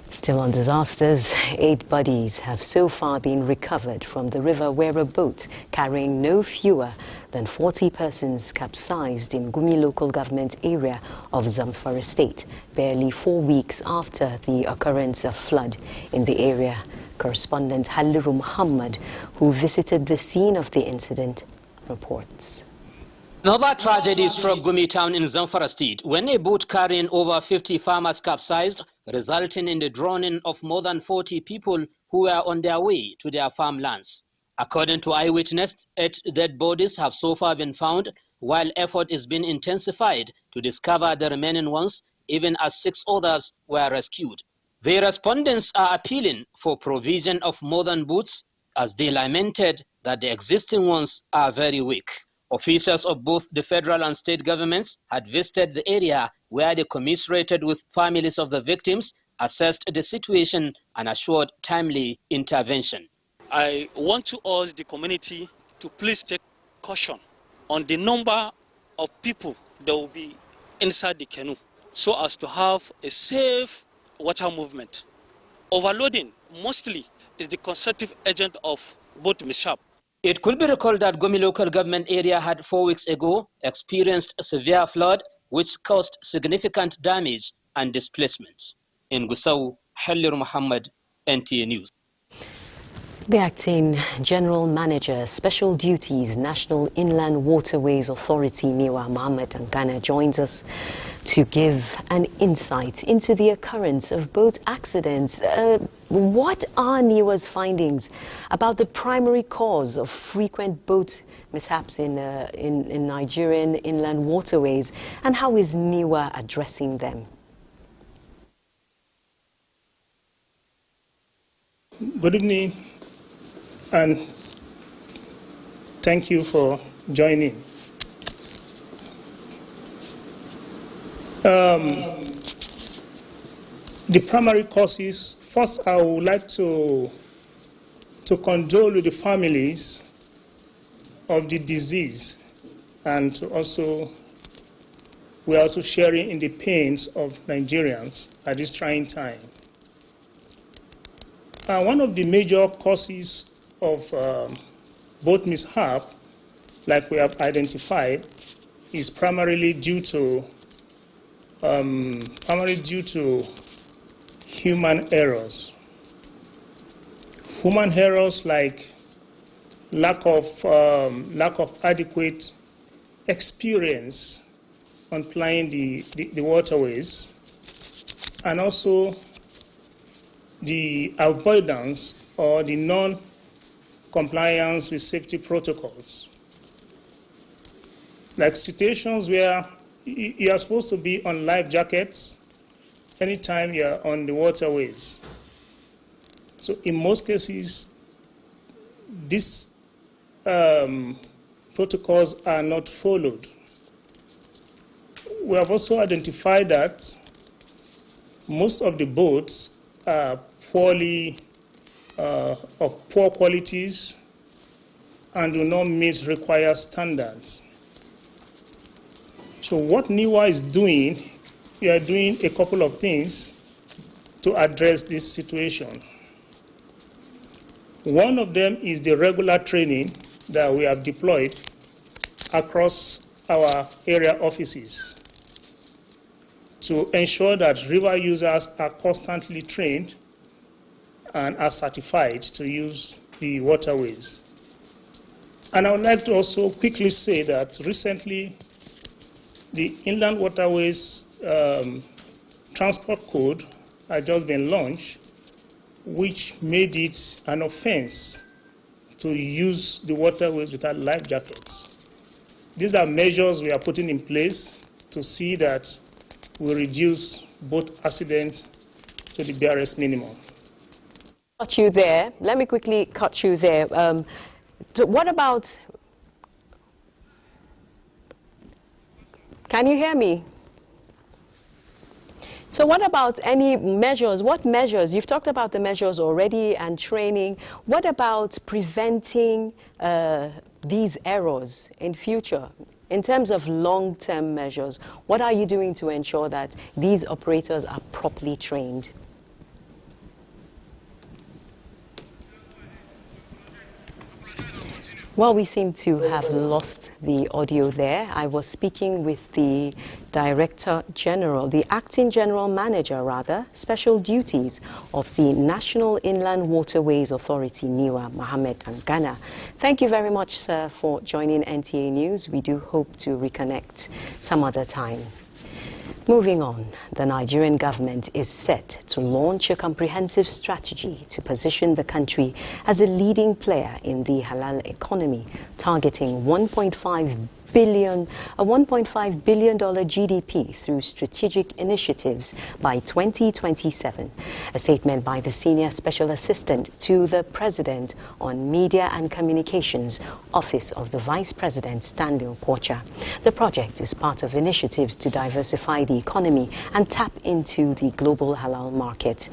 Still on disasters, 8 bodies have so far been recovered from the river where a boat carrying no fewer than 40 persons capsized in Gumi local government area of Zamfara state, barely 4 weeks after the occurrence of flood in the area. Correspondent Halal Muhammad, who visited the scene of the incident, reports. Another tragedy struck Gumi town in Zamfara state when a boat carrying over 50 farmers capsized, resulting in the drowning of more than 40 people who were on their way to their farmlands. According to eyewitnesses, 8 dead bodies have so far been found, while effort is being intensified to discover the remaining ones, even as 6 others were rescued. The respondents are appealing for provision of modern boats, as they lamented that the existing ones are very weak. Officials of both the federal and state governments had visited the area where they commiserated with families of the victims, assessed the situation and assured timely intervention. I want to urge the community to please take caution on the number of people that will be inside the canoe so as to have a safe water movement. Overloading mostly is the constitutive agent of both mishap. It could be recalled that Gumi local government area had 4 weeks ago experienced a severe flood which caused significant damage and displacements. In Gusau, Halal Muhammad, NTA News. The Acting General Manager, Special Duties, National Inland Waterways Authority, Niwa Mohammed Angana, joins us to give an insight into the occurrence of boat accidents. What are Niwa's findings about the primary cause of frequent boat mishaps in Nigerian inland waterways, and how is Niwa addressing them? Good evening, and thank you for joining. The primary causes, first I would like to condole with the families of the disease, and we are also sharing in the pains of Nigerians at this trying time. One of the major causes of both mishap, like we have identified, is primarily due to human errors. Human errors like lack of adequate experience on plying the waterways, and also the avoidance or the non-compliance with safety protocols. Like situations where you are supposed to be on life jackets anytime you are on the waterways. So in most cases, these protocols are not followed. We have also identified that most of the boats are of poor qualities and do not meet required standards. So what NIWA is doing, we are doing a couple of things to address this situation. One of them is the regular training that we have deployed across our area offices to ensure that river users are constantly trained and are certified to use the waterways. And I would like to also quickly say that recently the Inland Waterways Transport Code has just been launched, which made it an offense to use the waterways without life jackets. These are measures we are putting in place to see that we reduce both accidents to the barest minimum. Cut you there. Let me quickly cut you there. So what about, can you hear me? So what about any measures? What measures? You've talked about the measures already and training. What about preventing these errors in future? In terms of long-term measures, what are you doing to ensure that these operators are properly trained? Well, we seem to have lost the audio there. I was speaking with the Director General, the Acting General Manager, rather, Special Duties of the National Inland Waterways Authority, NIWA, Mohammed Angana. Thank you very much, sir, for joining NTA News. We do hope to reconnect some other time. Moving on, the Nigerian government is set to launch a comprehensive strategy to position the country as a leading player in the halal economy, targeting $1.5 billion GDP through strategic initiatives by 2027. A statement by the Senior Special Assistant to the President on Media and Communications, Office of the Vice President, Stanley Porcha. The project is part of initiatives to diversify the economy and tap into the global halal market.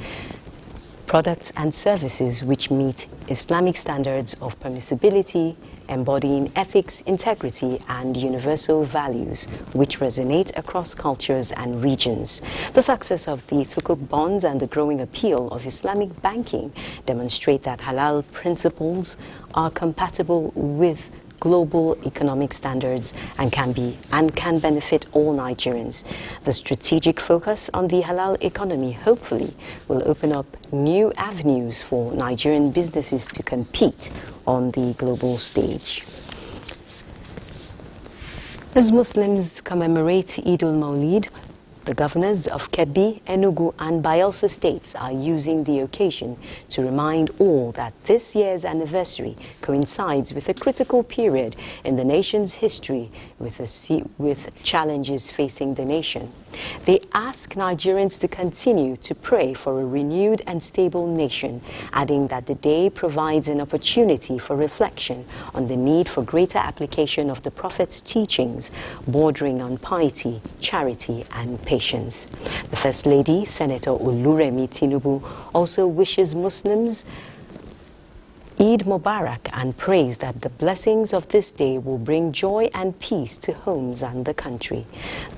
Products and services which meet Islamic standards of permissibility, embodying ethics, integrity, and universal values which resonate across cultures and regions. The success of the Sukuk bonds and the growing appeal of Islamic banking demonstrate that halal principles are compatible with global economic standards and can benefit all Nigerians. The strategic focus on the halal economy hopefully will open up new avenues for Nigerian businesses to compete on the global stage. As Muslims commemorate Eid-el-Maulud, the governors of Kebbi, Enugu and Bayelsa states are using the occasion to remind all that this year's anniversary coincides with a critical period in the nation's history with challenges facing the nation. They ask Nigerians to continue to pray for a renewed and stable nation, adding that the day provides an opportunity for reflection on the need for greater application of the Prophet's teachings, bordering on piety, charity, and patience. The First Lady, Senator Oluremi Tinubu, also wishes Muslims Eid Mubarak and prays that the blessings of this day will bring joy and peace to homes and the country.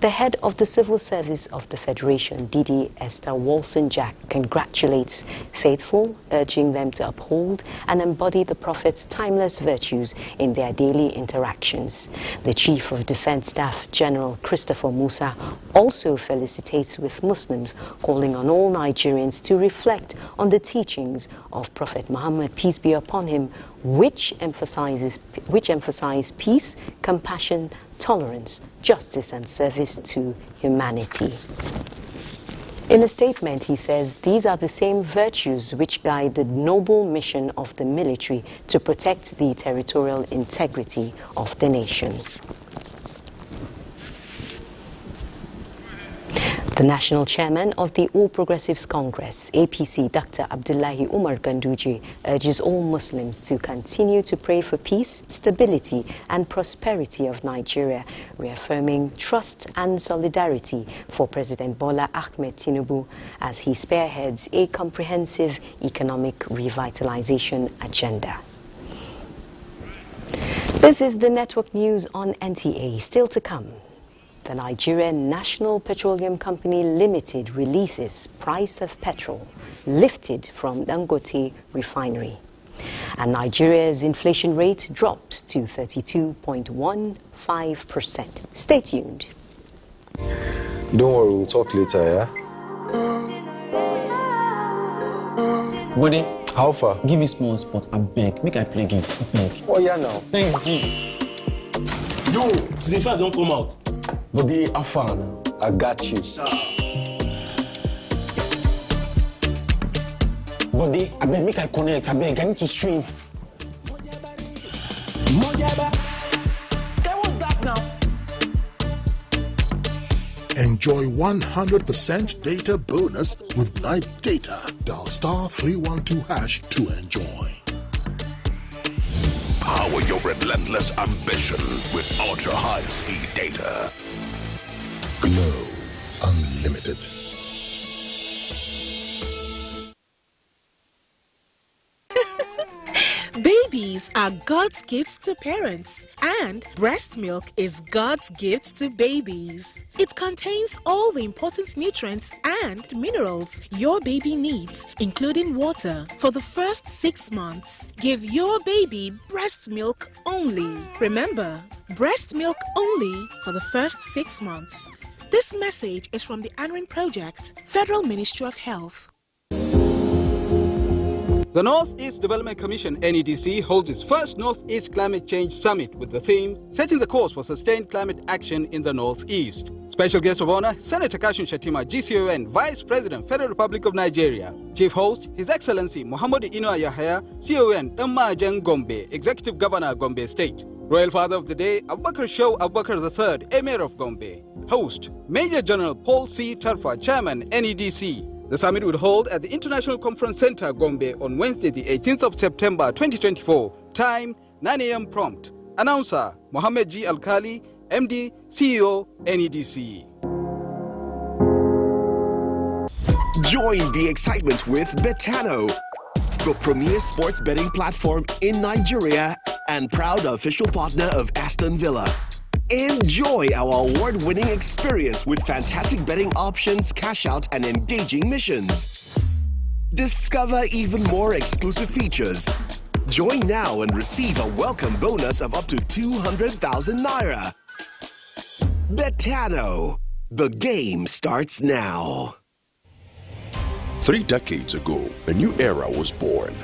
The head of the Civil Service of the Federation, Didi Esther Wilson-Jack, congratulates faithful, urging them to uphold and embody the Prophet's timeless virtues in their daily interactions. The Chief of Defense Staff, General Christopher Musa, also felicitates with Muslims, calling on all Nigerians to reflect on the teachings of Prophet Muhammad, peace be upon him, which emphasize peace, compassion, tolerance, justice, and service to humanity. In a statement, he says these are the same virtues which guide the noble mission of the military to protect the territorial integrity of the nation. The National Chairman of the All Progressives Congress, APC, Dr. Abdullahi Umar Ganduje, urges all Muslims to continue to pray for peace, stability, and prosperity of Nigeria, reaffirming trust and solidarity for President Bola Ahmed Tinubu as he spearheads a comprehensive economic revitalization agenda. This is the network news on NTA. Still to come. The Nigerian National Petroleum Company Limited releases price of petrol lifted from Dangote refinery. And Nigeria's inflation rate drops to 32.15%. Stay tuned. Don't worry, we'll talk later, yeah? Buddy, how far? give me small spot, I beg. Make I play game, I beg. Oh, yeah, now. Thanks, G. Yo, Zeugma don't come out. But the Afan, I got you. Buddy, I beg, make I connect, I beg. I need to stream. That was that now. Enjoy 100% data bonus with night data. Dial *312# to enjoy. Power your relentless ambition with ultra-high-speed data. Glow Unlimited. Babies are God's gifts to parents, and breast milk is God's gift to babies. It contains all the important nutrients and minerals your baby needs, including water, for the first 6 months. Give your baby breast milk only. Remember, breast milk only for the first 6 months. This message is from the ANRIN Project, Federal Ministry of Health. The Northeast Development Commission, NEDC, holds its first Northeast Climate Change Summit with the theme, Setting the Course for Sustained Climate Action in the Northeast. Special guest of honor, Senator Kashim Shettima, GCON, Vice President, Federal Republic of Nigeria. Chief host, His Excellency Muhammadu Inuwa Yahaya, CON, Dammajan Gombe, Executive Governor, Gombe State. Royal Father of the Day, Abubakar Show Abubakar III, Emir of Gombe. Host, Major General Paul C. Tarfa, Chairman, NEDC. The summit will hold at the International Conference Center, Gombe, on Wednesday, the 18th of September, 2024. Time, 9 a.m. prompt. Announcer, Mohammed G. Alkali, MD, CEO, NEDC. Join the excitement with Betano, the premier sports betting platform in Nigeria and proud official partner of Aston Villa. Enjoy our award-winning experience with fantastic betting options, cash out, and engaging missions. Discover even more exclusive features. Join now and receive a welcome bonus of up to 200,000 naira. Betano. The game starts now. 3 decades ago, a new era was born.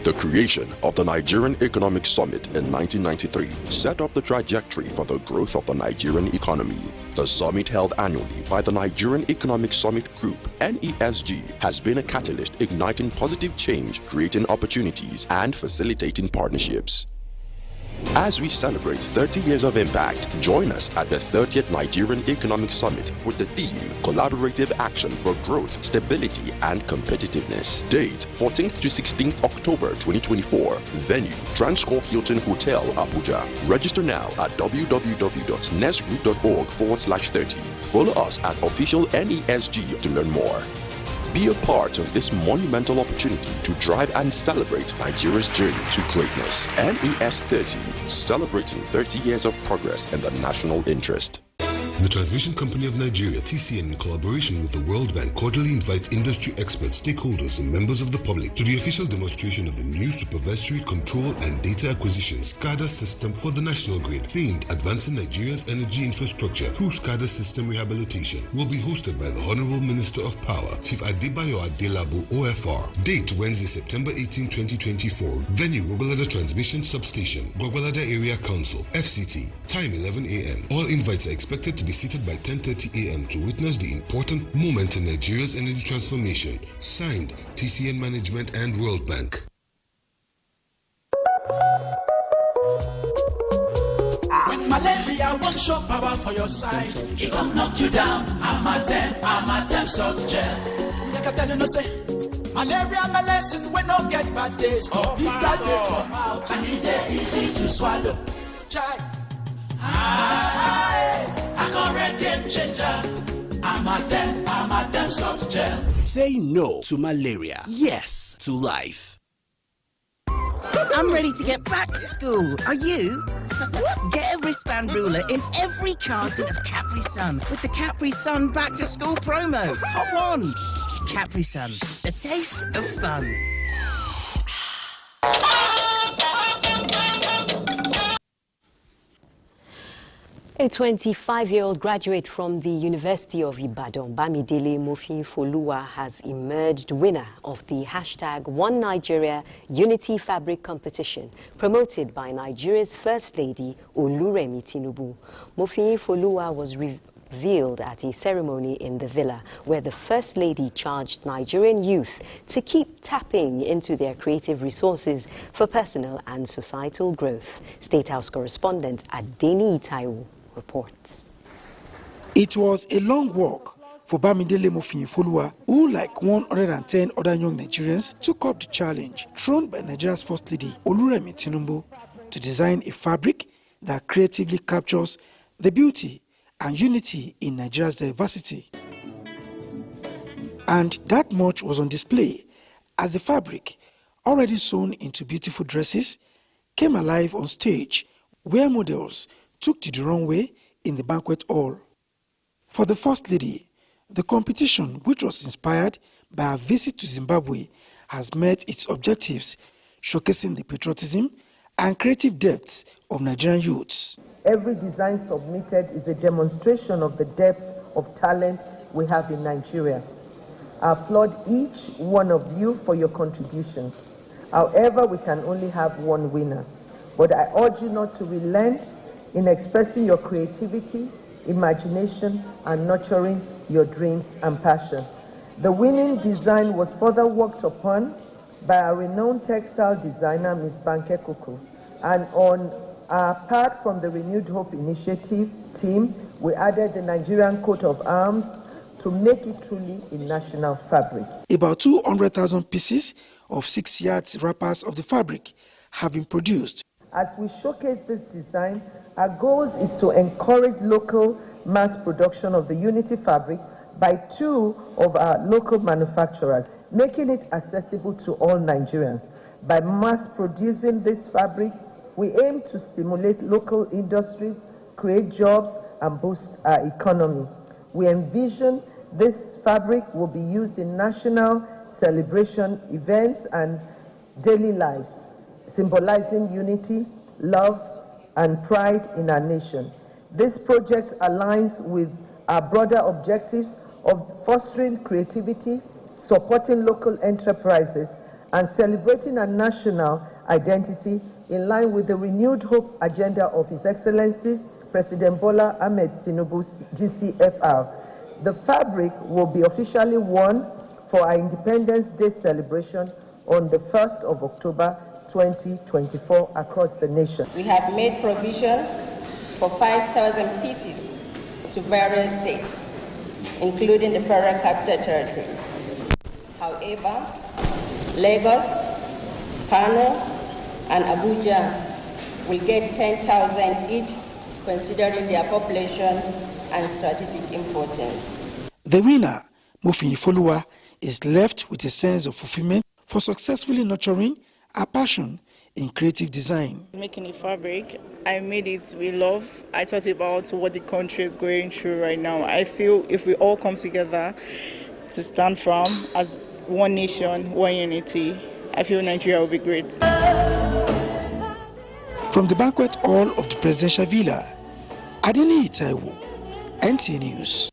The creation of the Nigerian Economic Summit in 1993 set up the trajectory for the growth of the Nigerian economy. The summit, held annually by the Nigerian Economic Summit Group, NESG, has been a catalyst igniting positive change, creating opportunities, and facilitating partnerships. As we celebrate 30 years of impact, join us at the 30th Nigerian Economic Summit with the theme Collaborative Action for Growth, Stability and Competitiveness. Date 14th to 16th October 2024. Venue Transcorp Hilton Hotel, Abuja. Register now at www.nesgroup.org/30. Follow us at official NESG to learn more. Be a part of this monumental opportunity to drive and celebrate Nigeria's journey to greatness. NES 30, celebrating 30 years of progress in the national interest. The Transmission Company of Nigeria, TCN, in collaboration with the World Bank, cordially invites industry experts, stakeholders, and members of the public to the official demonstration of the new Supervisory Control and Data Acquisition SCADA system for the national grid, themed Advancing Nigeria's Energy Infrastructure through SCADA System Rehabilitation. Will be hosted by the Honorable Minister of Power, Chief Adebayo Adelabo, OFR. Date Wednesday, September 18, 2024. Venue Gwagwalada Transmission Substation, Gwagwalada Area Council, FCT. Time 11 a.m. All invites are expected to be seated by 10:30 a.m. to witness the important moment in Nigeria's energy transformation. Signed, TCN Management and World Bank. When malaria won't show power for your side, it gon' knock you down. I'm a temp salt gel. Like I tell you, no say, malaria medicine when no get bad days, or bitter days for mouth, and it easy to swallow. Try. I got red game changer. I'm a temp salt gel. Say no to malaria. Yes to life. I'm ready to get back to school. Are you? Get a wristband ruler in every carton of Capri Sun with the Capri Sun Back to School promo. Hop on. Capri Sun, the taste of fun. A 25-year-old graduate from the University of Ibadan, Bamidele Mofin-Foluwa, has emerged winner of the #One Nigeria Unity Fabric competition promoted by Nigeria's First Lady, Oluremi Tinubu. Mofin-Foluwa was revealed at a ceremony in the villa where the First Lady charged Nigerian youth to keep tapping into their creative resources for personal and societal growth. State House correspondent Adeni Taiwo reports. It was a long walk for Bamidele Mofin-Foluwa, who, like 110 other young Nigerians, took up the challenge thrown by Nigeria's First Lady, Oluremi Tinubu, to design a fabric that creatively captures the beauty and unity in Nigeria's diversity. And that much was on display as the fabric, already sewn into beautiful dresses, came alive on stage where models took to the runway in the banquet hall. For the First Lady, the competition, which was inspired by her visit to Zimbabwe, has met its objectives, showcasing the patriotism and creative depths of Nigerian youths. Every design submitted is a demonstration of the depth of talent we have in Nigeria. I applaud each one of you for your contributions. However, we can only have one winner. But I urge you not to relent in expressing your creativity, imagination, and nurturing your dreams and passion. The winning design was further worked upon by a renowned textile designer, Ms. Banke Kuku. And apart from the Renewed Hope Initiative team, we added the Nigerian coat of arms to make it truly a national fabric. About 200,000 pieces of 6 yards wrappers of the fabric have been produced. As we showcase this design, our goal is to encourage local mass production of the Unity fabric by 2 of our local manufacturers, making it accessible to all Nigerians. By mass producing this fabric, we aim to stimulate local industries, create jobs, and boost our economy. We envision this fabric will be used in national celebration events and daily lives, symbolizing unity, love, and pride in our nation. This project aligns with our broader objectives of fostering creativity, supporting local enterprises, and celebrating our national identity in line with the Renewed Hope agenda of His Excellency President Bola Ahmed Tinubu's GCFR. The fabric will be officially worn for our Independence Day celebration on the 1st of October 2024 across the nation. We have made provision for 5,000 pieces to various states, including the Federal Capital Territory. However, Lagos, Kano, and Abuja will get 10,000 each, considering their population and strategic importance. The winner, Mufin Ifoluwa, is left with a sense of fulfillment for successfully nurturing a passion in creative design. Making a fabric, I made it with love. I thought about what the country is going through right now. I feel if we all come together to stand firm as one nation, one unity, I feel Nigeria will be great. From the banquet hall of the presidential villa, Adini Itaiwo, NTA News.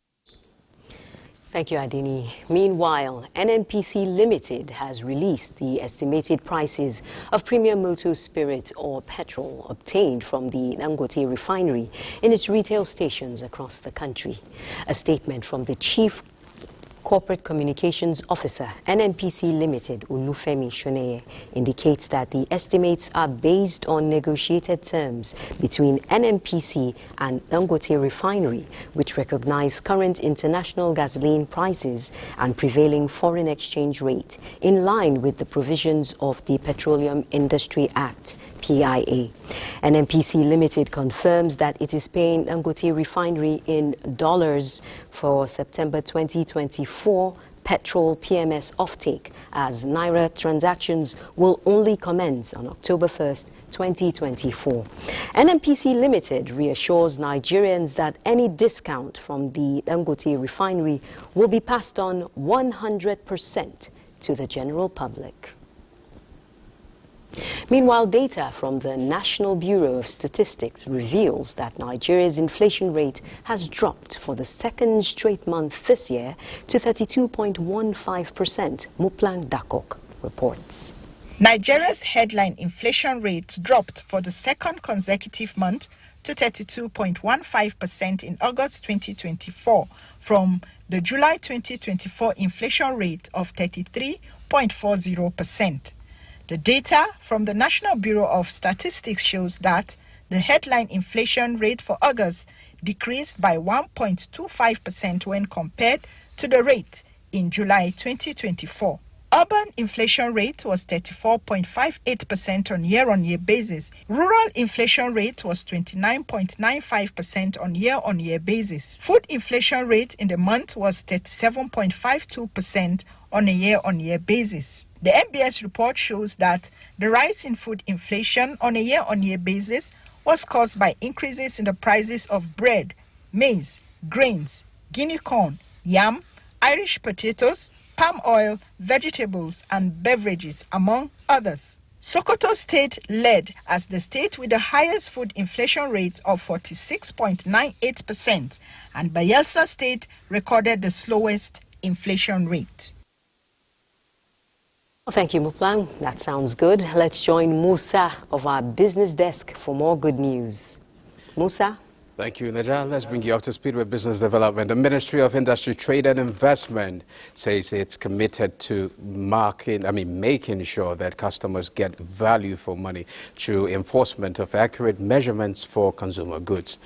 Thank you, Adini. Meanwhile, NNPC Limited has released the estimated prices of premium motor spirit or petrol obtained from the Dangote refinery in its retail stations across the country. A statement from the Chief Corporate Communications Officer, NNPC Limited, Olufemi Shoneye, indicates that the estimates are based on negotiated terms between NNPC and Dangote Refinery, which recognize current international gasoline prices and prevailing foreign exchange rate, in line with the provisions of the Petroleum Industry Act, PIA. NNPC Limited confirms that it is paying Dangote Refinery in dollars for September 2024 petrol PMS offtake, as Naira transactions will only commence on October 1st, 2024. NNPC Limited reassures Nigerians that any discount from the Dangote Refinery will be passed on 100% to the general public. Meanwhile, data from the National Bureau of Statistics reveals that Nigeria's inflation rate has dropped for the second straight month this year to 32.15%. Muplang Dakok reports. Nigeria's headline inflation rate dropped for the second consecutive month to 32.15% in August 2024 from the July 2024 inflation rate of 33.40%. The data from the National Bureau of Statistics shows that the headline inflation rate for August decreased by 1.25% when compared to the rate in July 2024. Urban inflation rate was 34.58% on year-on-year basis. Rural inflation rate was 29.95% on year-on-year basis. Food inflation rate in the month was 37.52% on a year-on-year basis. The NBS report shows that the rise in food inflation on a year-on-year basis was caused by increases in the prices of bread, maize, grains, guinea corn, yam, Irish potatoes, palm oil, vegetables, and beverages, among others. Sokoto State led as the state with the highest food inflation rate of 46.98%, and Bayelsa State recorded the slowest inflation rate. Well, thank you, Muplang. That sounds good. Let's join Musa of our business desk for more good news. Musa? Thank you, Naja. Let's bring you up to speed with business development. The Ministry of Industry, Trade and Investment says it's committed to making sure that customers get value for money through enforcement of accurate measurements for consumer goods.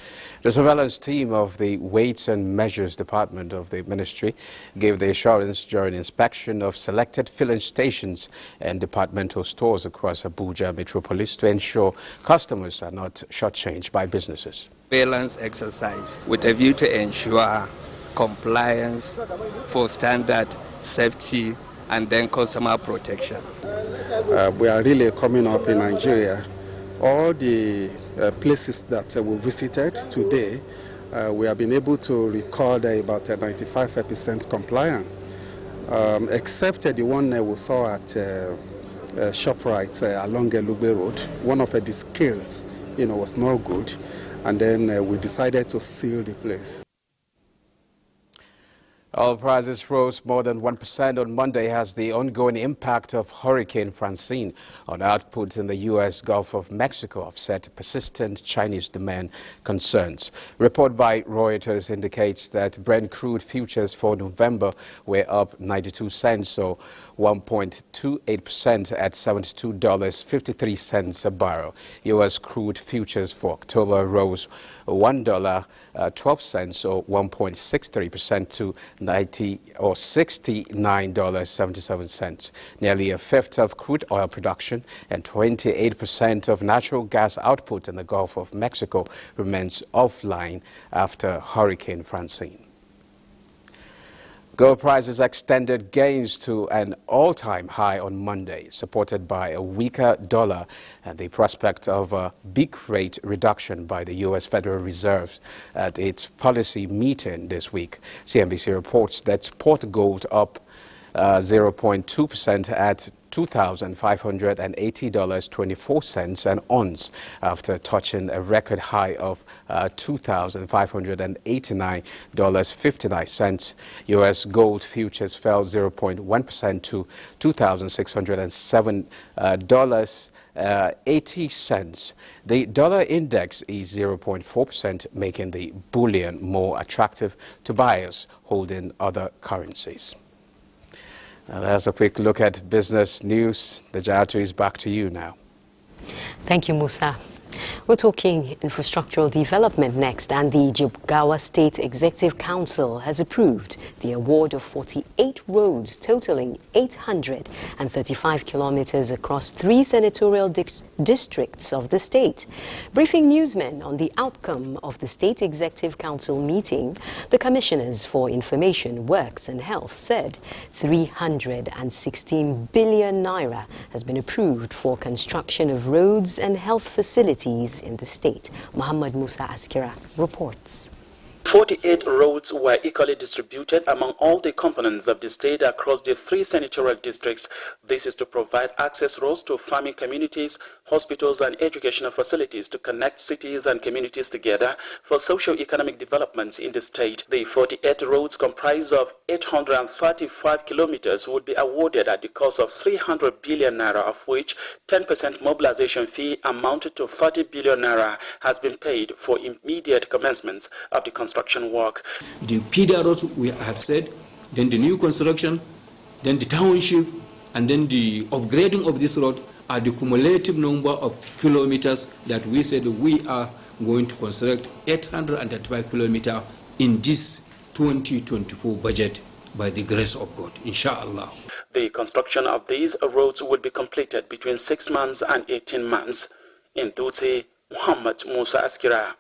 The surveillance team of the Weights and Measures Department of the Ministry gave the assurance during inspection of selected filling stations and departmental stores across Abuja metropolis to ensure customers are not shortchanged by businesses. Surveillance exercise with a view to ensure compliance for standard safety and then customer protection. We are really coming up in Nigeria. All the places that we visited today, we have been able to record about 95% compliance, except the one we saw at ShopRite along Elugbe Road. One of the scales, was not good. And then we decided to seal the place. Oil prices rose more than 1% on Monday as the ongoing impact of Hurricane Francine on output in the U.S. Gulf of Mexico offset persistent Chinese demand concerns. Report by Reuters indicates that Brent crude futures for November were up 92 cents or 1.28% at $72.53 a barrel. U.S. crude futures for October rose $1.12 or 1.63% to $69.77. Nearly a fifth of crude oil production and 28% of natural gas output in the Gulf of Mexico remains offline after Hurricane Francine. Gold prices extended gains to an all-time high on Monday, supported by a weaker dollar and the prospect of a big rate reduction by the U.S. Federal Reserve at its policy meeting this week. CNBC reports that spot gold up 0.2% at $2,580.24 an ounce after touching a record high of $2,589.59. U.S. gold futures fell 0.1% to $2,607.80. The dollar index is 0.4%, making the bullion more attractive to buyers holding other currencies. Now, there's a quick look at business news. The Jayatu is back to you now. Thank you, Musa. We're talking infrastructural development next, and the Jigawa State Executive Council has approved the award of 48 roads totaling 835 kilometers across 3 senatorial districts of the state. Briefing newsmen on the outcome of the State Executive Council meeting, the Commissioners for Information, Works and Health said 316 billion naira has been approved for construction of roads and health facilities in the state. Muhammad Musa Askira reports. 48 roads were equally distributed among all the components of the state across the 3 senatorial districts. This is to provide access roads to farming communities, hospitals and educational facilities to connect cities and communities together for socio-economic developments in the state. The 48 roads comprise of 835 kilometers would be awarded at the cost of 300 billion naira, of which 10% mobilization fee amounted to 30 billion naira has been paid for immediate commencement of the construction work. The PDR roads we have said, then the new construction, then the township, and then the upgrading of this road are the cumulative number of kilometers that we said we are going to construct 835 kilometers in this 2024 budget by the grace of God, inshallah. The construction of these roads will be completed between 6 months and 18 months. In Dutse, Muhammad Musa Askira,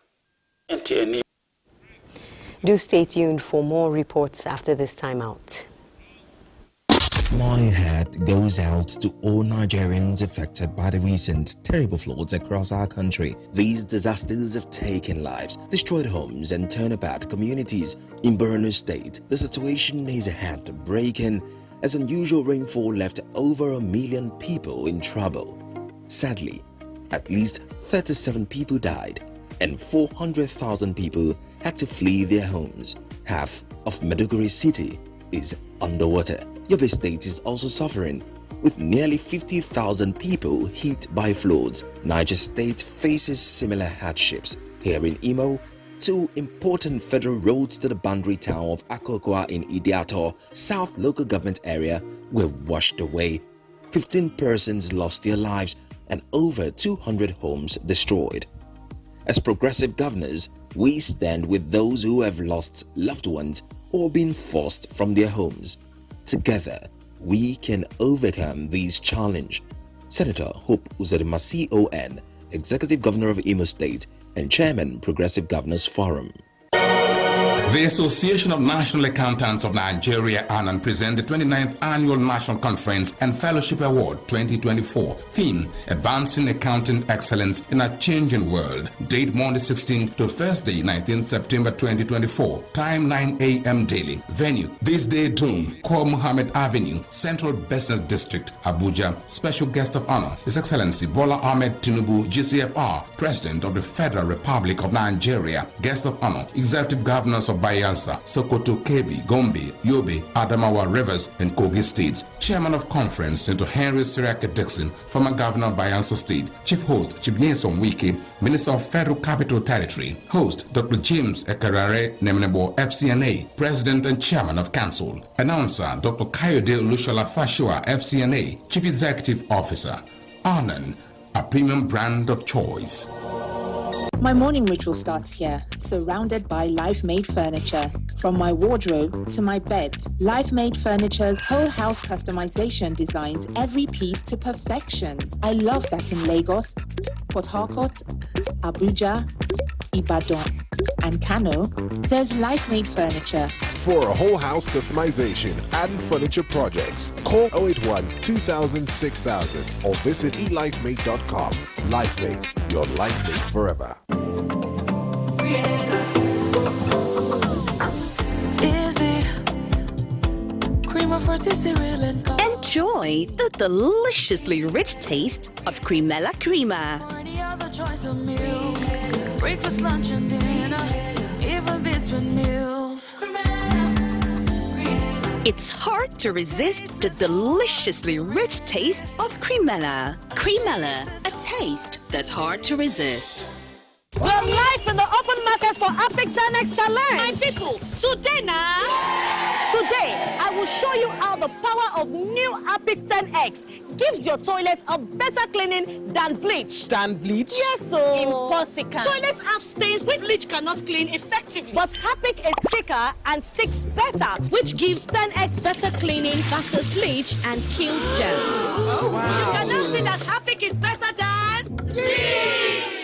NTA News. Do stay tuned for more reports after this time out. My hat goes out to all Nigerians affected by the recent terrible floods across our country. These disasters have taken lives, destroyed homes and turned about communities. In Borno State, the situation is heartbreaking as unusual rainfall left over 1 million people in trouble. Sadly, at least 37 people died and 400,000 people had to flee their homes. Half of Maiduguri city is underwater. Yobe State is also suffering, with nearly 50,000 people hit by floods. Niger State faces similar hardships. Here in Imo, 2 important federal roads to the boundary town of Akokwa in Idiato, South local government area, were washed away. 15 persons lost their lives and over 200 homes destroyed. As progressive governors, we stand with those who have lost loved ones or been forced from their homes. Together, we can overcome this challenge. Senator Hope Uzodinma CON, Executive Governor of Imo State and Chairman Progressive Governors Forum. The Association of National Accountants of Nigeria ANAN present the 29th Annual National Conference and Fellowship Award 2024. Theme: Advancing Accounting Excellence in a Changing World. Date: Monday 16th to Thursday 19th September 2024. Time: 9 a.m. daily. Venue: This Day Dome, Kwa Muhammad Avenue, Central Business District, Abuja. Special guest of honor: His Excellency Bola Ahmed Tinubu, GCFR, President of the Federal Republic of Nigeria. Guest of honor: Executive Governors of Bayelsa, Sokoto, Kebbi, Gombe, Yobe, Adamawa, Rivers, and Kogi states. Chairman of conference, Senator Henry Siriake Dixon, former governor of Bayelsa State. Chief host, Chief Nyesom Wiki, Minister of Federal Capital Territory. Host, Dr. James Ekarare Nemnebo, FCNA, President and Chairman of Council. Announcer, Dr. Kayode Lushola Fashua, FCNA, Chief Executive Officer. Arnan, a premium brand of choice. My morning ritual starts here, surrounded by life-made furniture. From my wardrobe to my bed, life-made furniture's whole house customization designs every piece to perfection. I love that in Lagos, Port Harcourt, Abuja, Ibadan, and Kano, there's life-made furniture. For a whole house customization and furniture projects, call 081-2000-6000 or visit elifemade.com. LifeMade, your life made forever. It's easy. Cream of cereal and coffee. Enjoy the deliciously rich taste of Cremella Crema. Or any other choice of meal. Breakfast, lunch, and dinner, even between meals. It's hard to resist the deliciously rich taste of Cremella. Cremella, a taste that's hard to resist. We're live in the open market for Epic 10X Challenge. My people, today now. Today, I will show you how the power of new Epic 10X gives your toilet a better cleaning than bleach. Than bleach? Yes, so. Impossible. Toilets have stains which bleach cannot clean effectively. But Epic is thicker and sticks better, which gives 10X better cleaning versus bleach and kills germs. Oh, wow. You can now see that Epic is better than bleach.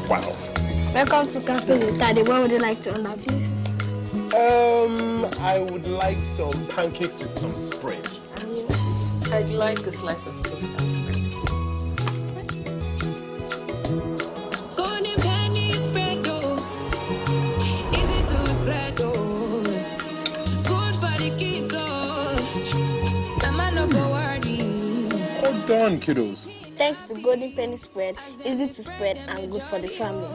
Wow. Welcome to Cafe with Daddy. What would you like to order, please? I would like some pancakes with some spread. I'd like a slice of toast and spread. Golden penny spread, oh. Easy to spread, oh. Good for the kids, oh. Mama no go worry. Hold on, kiddos. Thanks to Golden Penny Spread, easy to spread and good for the family.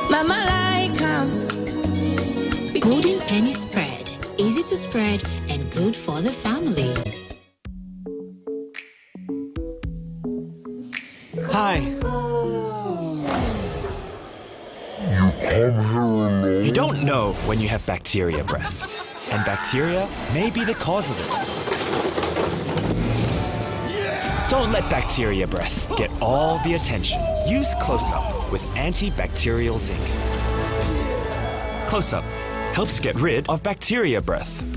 Mama like Golden Penny Spread, easy to spread and good for the family. Hi. You don't know when you have bacteria breath, and bacteria may be the cause of it. Don't let bacteria breath get all the attention. Use Close-Up with antibacterial zinc. Close-Up helps get rid of bacteria breath.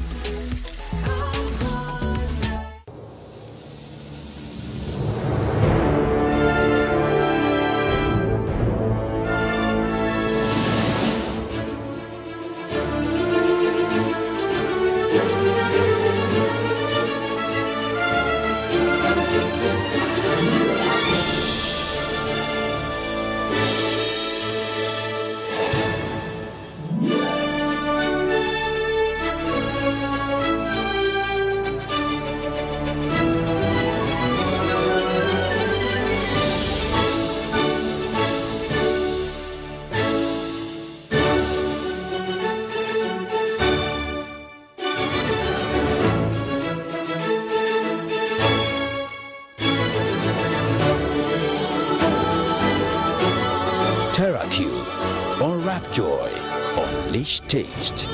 Unwrap joy, unleash taste.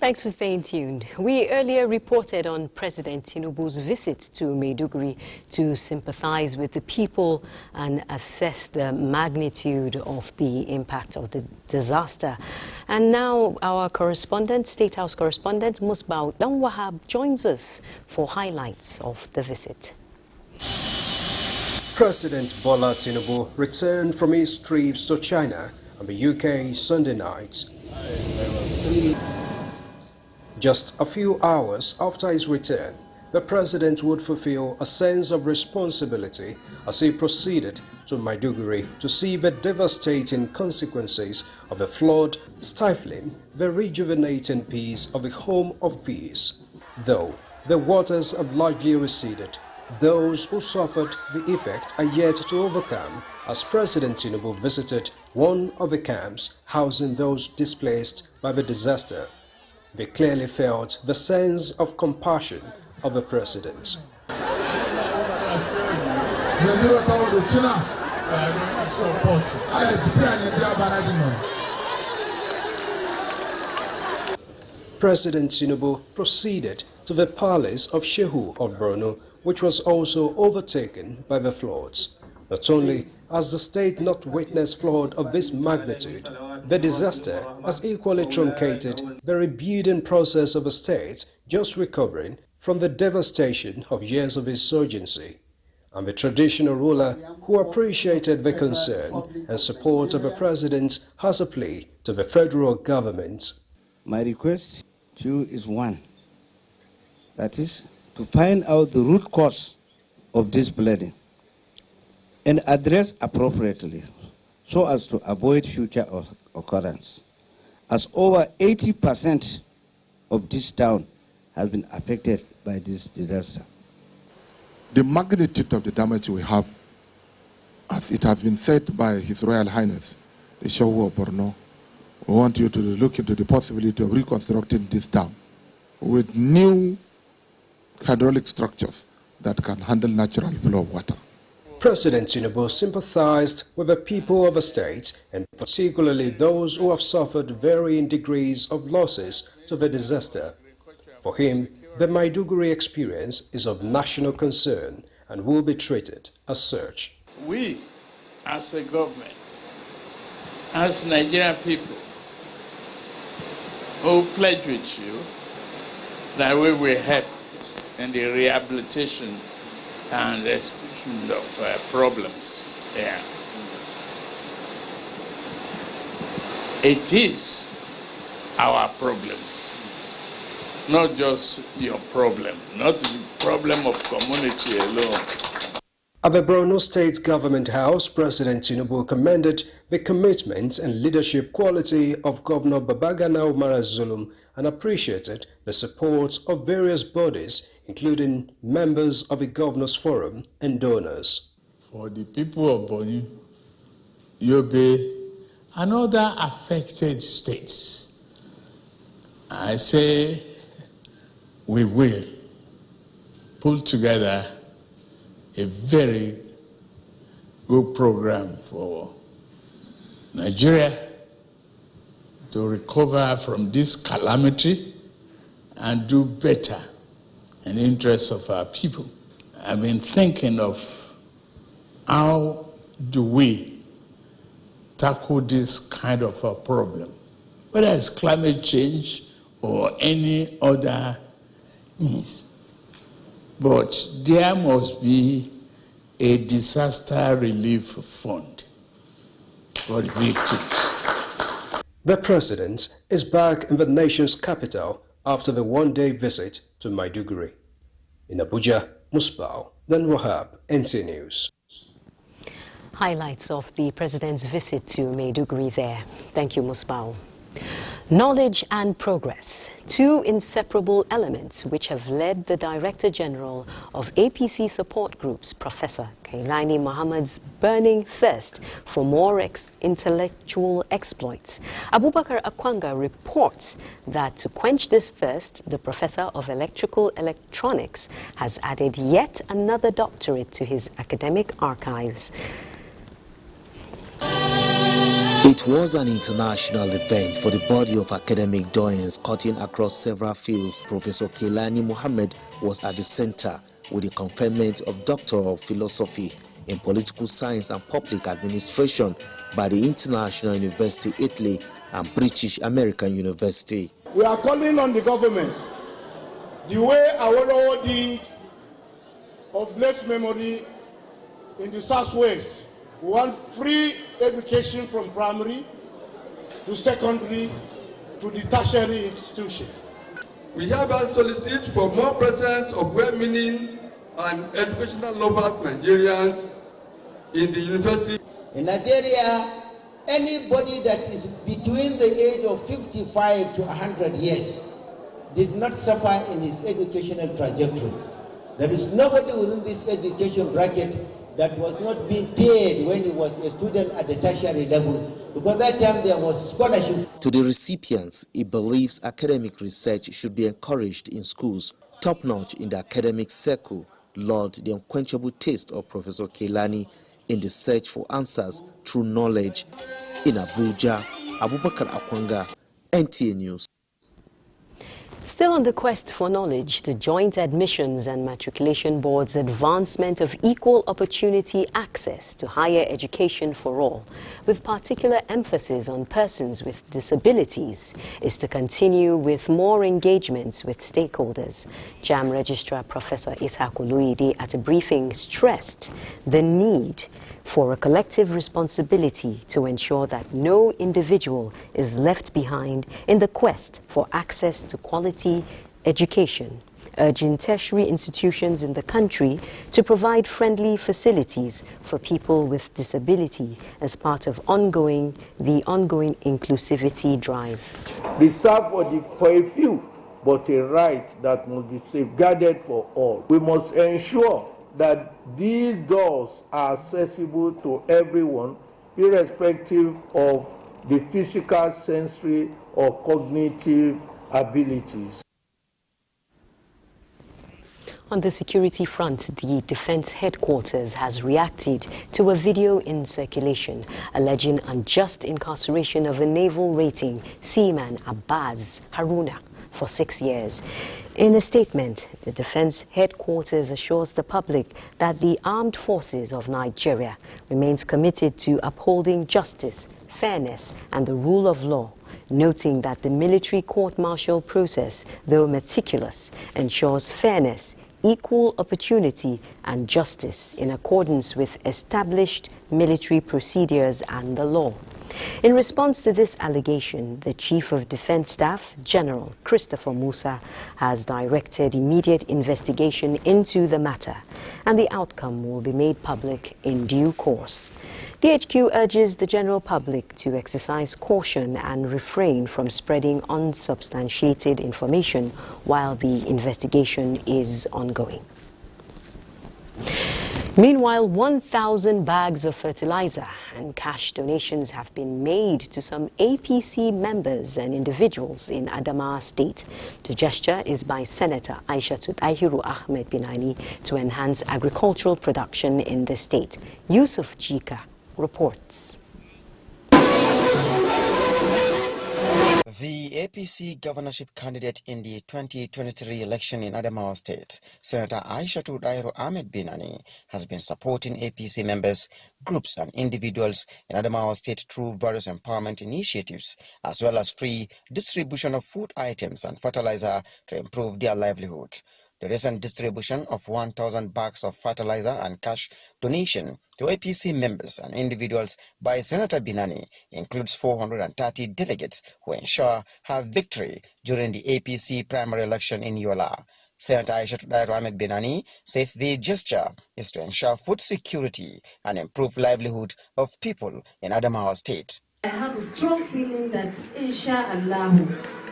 Thanks for staying tuned. We earlier reported on President Tinubu's visit to Maiduguri to sympathize with the people and assess the magnitude of the impact of the disaster. And now our correspondent, State House correspondent Musbah Danwahab joins us for highlights of the visit. President Bola Tinubu returned from his trips to China and the UK Sunday night. Just a few hours after his return, the president would fulfill a sense of responsibility as he proceeded to Maiduguri to see the devastating consequences of a flood stifling the rejuvenating peace of the home of peace. Though the waters have largely receded, those who suffered the effect are yet to overcome, as President Tinubu visited one of the camps housing those displaced by the disaster. They clearly felt the sense of compassion of the president. President Tinubu proceeded to the palace of Shehu of Borno, which was also overtaken by the floods. Not only has the state not witnessed flood of this magnitude, the disaster has equally truncated the rebuilding process of a state just recovering from the devastation of years of insurgency. And the traditional ruler, who appreciated the concern and support of the president, has a plea to the federal government. My request to you is one, that is, to find out the root cause of this bleeding and address appropriately so as to avoid future occurrence, as over 80% of this town has been affected by this disaster. The magnitude of the damage we have, as it has been said by His Royal Highness, the Shehu of Borno, we want you to look into the possibility of reconstructing this dam with new hydraulic structures that can handle natural flow of water. President Tinubu sympathized with the people of the state, and particularly those who have suffered varying degrees of losses to the disaster. For him, the Maiduguri experience is of national concern and will be treated as such. We, as a government, as Nigerian people, who pledge with you that we will help in the rehabilitation and resolution of problems there. It is our problem, not just your problem, not the problem of community alone. At the Borno State Government House, President Tinubu commended the commitment and leadership quality of Governor Babagana Umar Zulum and appreciated the support of various bodies, including members of the Governors Forum and donors. For the people of Borno, Yobe, and other affected states, I say we will pull together a very good program for Nigeria to recover from this calamity and do better in the interest of our people. I've been thinking of how do we tackle this kind of a problem, whether it's climate change or any other means. But there must be a disaster relief fund for the victims. The president is back in the nation's capital after the one-day visit to Maiduguri. In Abuja, Musbao, then Wahab, NTA News. Highlights of the president's visit to Maiduguri there. Thank you, Musbao. Knowledge and progress, two inseparable elements which have led the Director General of APC support groups, Professor Kailani Muhammad's burning thirst for more intellectual exploits. Abubakar Akwanga reports that to quench this thirst, the Professor of Electrical Electronics has added yet another doctorate to his academic archives. It was an international event for the body of academic doyens cutting across several fields. Professor Kailani Muhammad was at the center with the conferment of Doctor of Philosophy in Political Science and Public Administration by the International University Italy and British American University. We are calling on the government, the way Awolowo did of blessed memory in the Southwest. We want free education from primary to secondary to the tertiary institution. We hereby solicit for more presence of well-meaning and educational lovers Nigerians in the university. In Nigeria, anybody that is between the age of 55 to 100 years did not suffer in his educational trajectory. There is nobody within this education bracket that was not being paid when he was a student at the tertiary level, because that time there was scholarship. To the recipients, he believes academic research should be encouraged in schools. Top-notch in the academic circle, laud the unquenchable taste of Professor Keilani in the search for answers through knowledge. In Abuja, Abubakar Akwanga, NTA News. Still on the quest for knowledge, the Joint Admissions and Matriculation Board's advancement of equal opportunity access to higher education for all, with particular emphasis on persons with disabilities, is to continue with more engagements with stakeholders. JAMB Registrar Professor Ishaq Oluide at a briefing stressed the need for a collective responsibility to ensure that no individual is left behind in the quest for access to quality education, urging tertiary institutions in the country to provide friendly facilities for people with disability as part of the ongoing inclusivity drive. Reserved for a few, but a right that must be safeguarded for all. We must ensure that these doors are accessible to everyone, irrespective of the physical, sensory, or cognitive abilities. On the security front, the Defense Headquarters has reacted to a video in circulation alleging unjust incarceration of a naval rating seaman Abbas Haruna for 6 years. In a statement, the Defense Headquarters assures the public that the Armed Forces of Nigeria remains committed to upholding justice, fairness, and the rule of law, noting that the military court-martial process, though meticulous, ensures fairness, equal opportunity, and justice in accordance with established military procedures and the law. In response to this allegation, the Chief of Defense Staff, General Christopher Musa, has directed immediate investigation into the matter, and the outcome will be made public in due course. DHQ urges the general public to exercise caution and refrain from spreading unsubstantiated information while the investigation is ongoing. Meanwhile, 1,000 bags of fertilizer and cash donations have been made to some APC members and individuals in Adamawa State. The gesture is by Senator Aishatud Ahiru Ahmed Binani to enhance agricultural production in the state. Yusuf Jika reports. The APC governorship candidate in the 2023 election in Adamawa State, Senator Aishatud Ahiru Ahmed Binani, has been supporting APC members, groups and individuals in Adamawa State through various empowerment initiatives, as well as free distribution of food items and fertilizer to improve their livelihood. The recent distribution of 1,000 bags of fertilizer and cash donation to APC members and individuals by Senator Binani includes 430 delegates who ensure her victory during the APC primary election in Yola. Senator Aishatud Ahmed Binani says the gesture is to ensure food security and improve livelihood of people in Adamawa State. I have a strong feeling that, inshallah,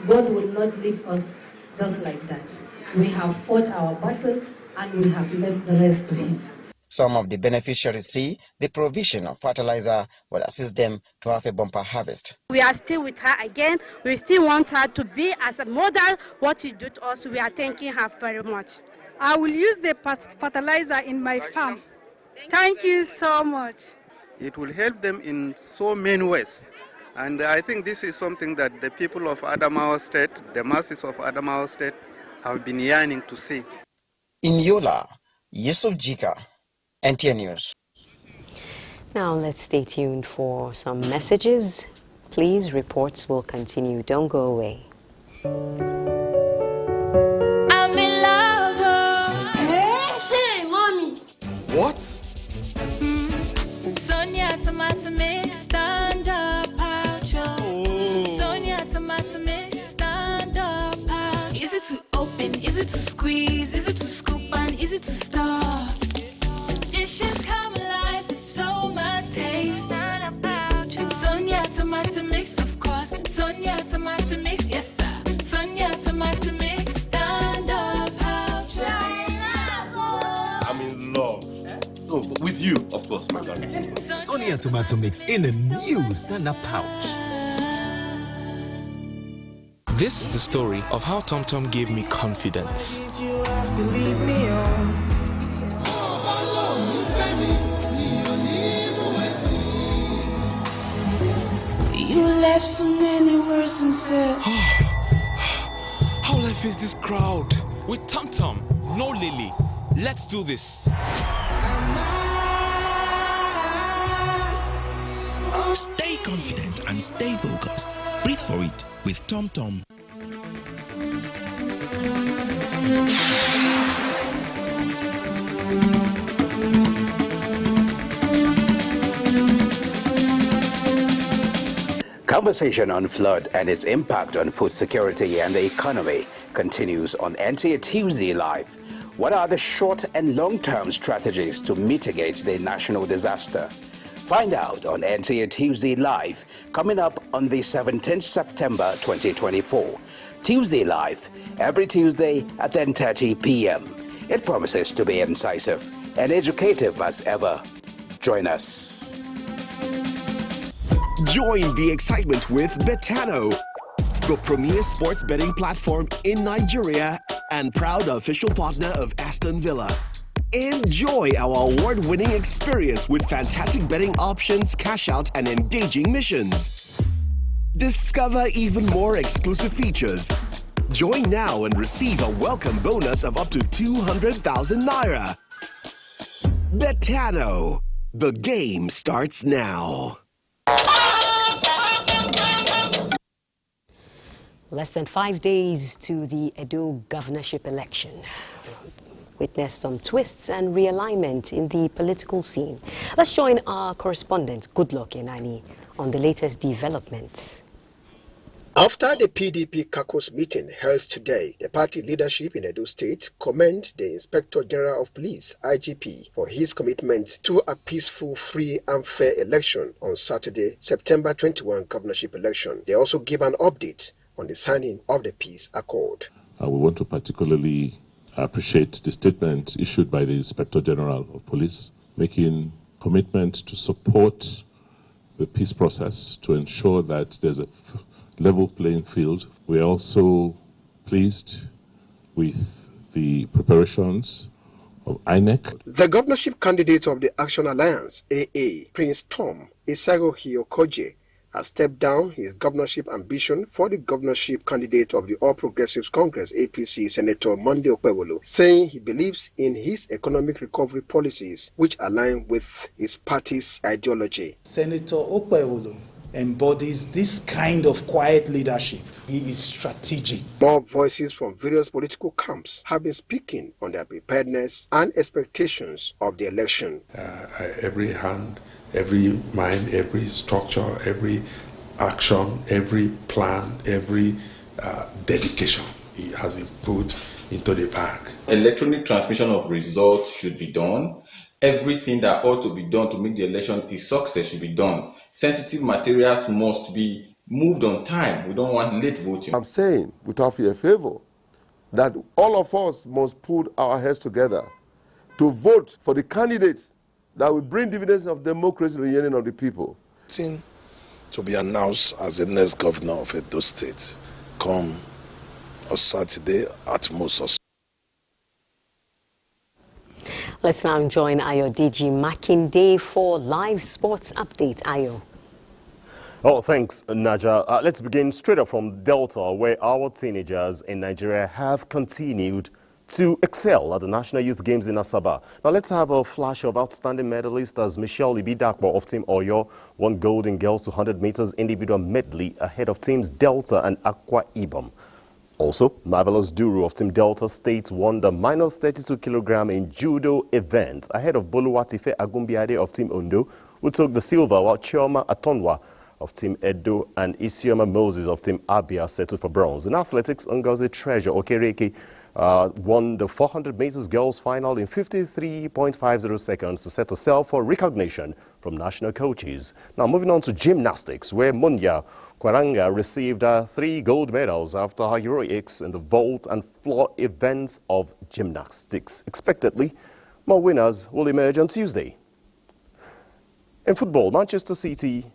God will not leave us just like that. We have fought our battle and we have left the rest to Him. Some of the beneficiaries see the provision of fertilizer will assist them to have a bumper harvest. We are still with her again. We still want her to be as a model what she did to us. We are thanking her very much. I will use the fertilizer in my farm. Thank you so much. It will help them in so many ways. And I think this is something that the people of Adamawa State, the masses of Adamawa State, have been yearning to see. In Yola, Yusuf Jika, NTA News. Now let's stay tuned for some messages. Please, reports will continue. Don't go away. I'm in love. Hey, mommy. What? Sonia tomato mix, stand up, Sonia tomato mix, stand up. Easy to No, but with you, of course, my darling. Sonia tomato mix in a new stand-up pouch. This is the story of how Tom Tom gave me confidence. You left so many words and said, How will I face this crowd? With Tom Tom, no Lily. Let's do this. Stay confident and stay focused. Breathe for it with Tom Tom. Conversation on flood and its impact on food security and the economy continues on NTA Tuesday Live. What are the short and long-term strategies to mitigate the national disaster? Find out on NTA Tuesday Live, coming up on the 17th September 2024. Tuesday Live, every Tuesday at 10:30 p.m. It promises to be incisive and educative as ever. Join us. Join the excitement with Betano, the premier sports betting platform in Nigeria and proud official partner of Aston Villa. Enjoy our award-winning experience with fantastic betting options, cash out, and engaging missions. Discover even more exclusive features. Join now and receive a welcome bonus of up to 200,000 naira. Betano, the game starts now. Less than 5 days to the Edo governorship election. Witnessed some twists and realignment in the political scene. Let's join our correspondent, Goodluck Enani, on the latest developments. After the PDP caucus meeting held today, the party leadership in Edo State commended the Inspector General of Police, IGP, for his commitment to a peaceful, free and fair election on Saturday, September 21 governorship election. They also gave an update on the signing of the peace accord. We want to particularly appreciate the statement issued by the Inspector General of Police, making commitment to support the peace process to ensure that there's a level playing field. We are also pleased with the preparations of INEC. The governorship candidate of the Action Alliance, AA, Prince Tom Isagohi Okoje, has stepped down his governorship ambition for the governorship candidate of the All Progressives Congress, APC, Senator Monday Okpebholo, saying he believes in his economic recovery policies, which align with his party's ideology. Senator Okpebholo embodies this kind of quiet leadership. He is strategic. More voices from various political camps have been speaking on their preparedness and expectations of the election. Every hand, every mind, every structure, every action, every plan, every dedication has been put into the bag. Electronic transmission of results should be done. Everything that ought to be done to make the election a success should be done. Sensitive materials must be moved on time. We don't want late voting. I'm saying, without fear favor, that all of us must put our heads together to vote for the candidates that will bring dividends of democracy to the union of the people. To be announced as the next governor of Edo State come on Saturday at most. Let's now join Ayo DG Makinde for live sports update. Ayo. Oh, thanks, Naja. Let's begin straight up from Delta, where our teenagers in Nigeria have continued to excel at the National Youth Games in Asaba. Now, let's have a flash of outstanding medalists as Michelle Ibidakbo of Team Oyo won gold in girls 200 meters individual medley ahead of teams Delta and Akwa Ibom. Also, Marvelous Duru of Team Delta State won the minus 32 kilogram in judo event ahead of Boluwatife Agumbiade of Team Ondo, who took the silver, while Chioma Atonwa of Team Edo and Isioma Moses of Team Abia settled for bronze. In athletics, Ngozi Treasure Okereke won the 400 meters girls final in 53.50 seconds to set herself for recognition from national coaches. Now, moving on to gymnastics, where Munya Kwaranga received 3 gold medals after her heroics in the vault and floor events of gymnastics. Expectedly, More winners will emerge on Tuesday. In football, Manchester City,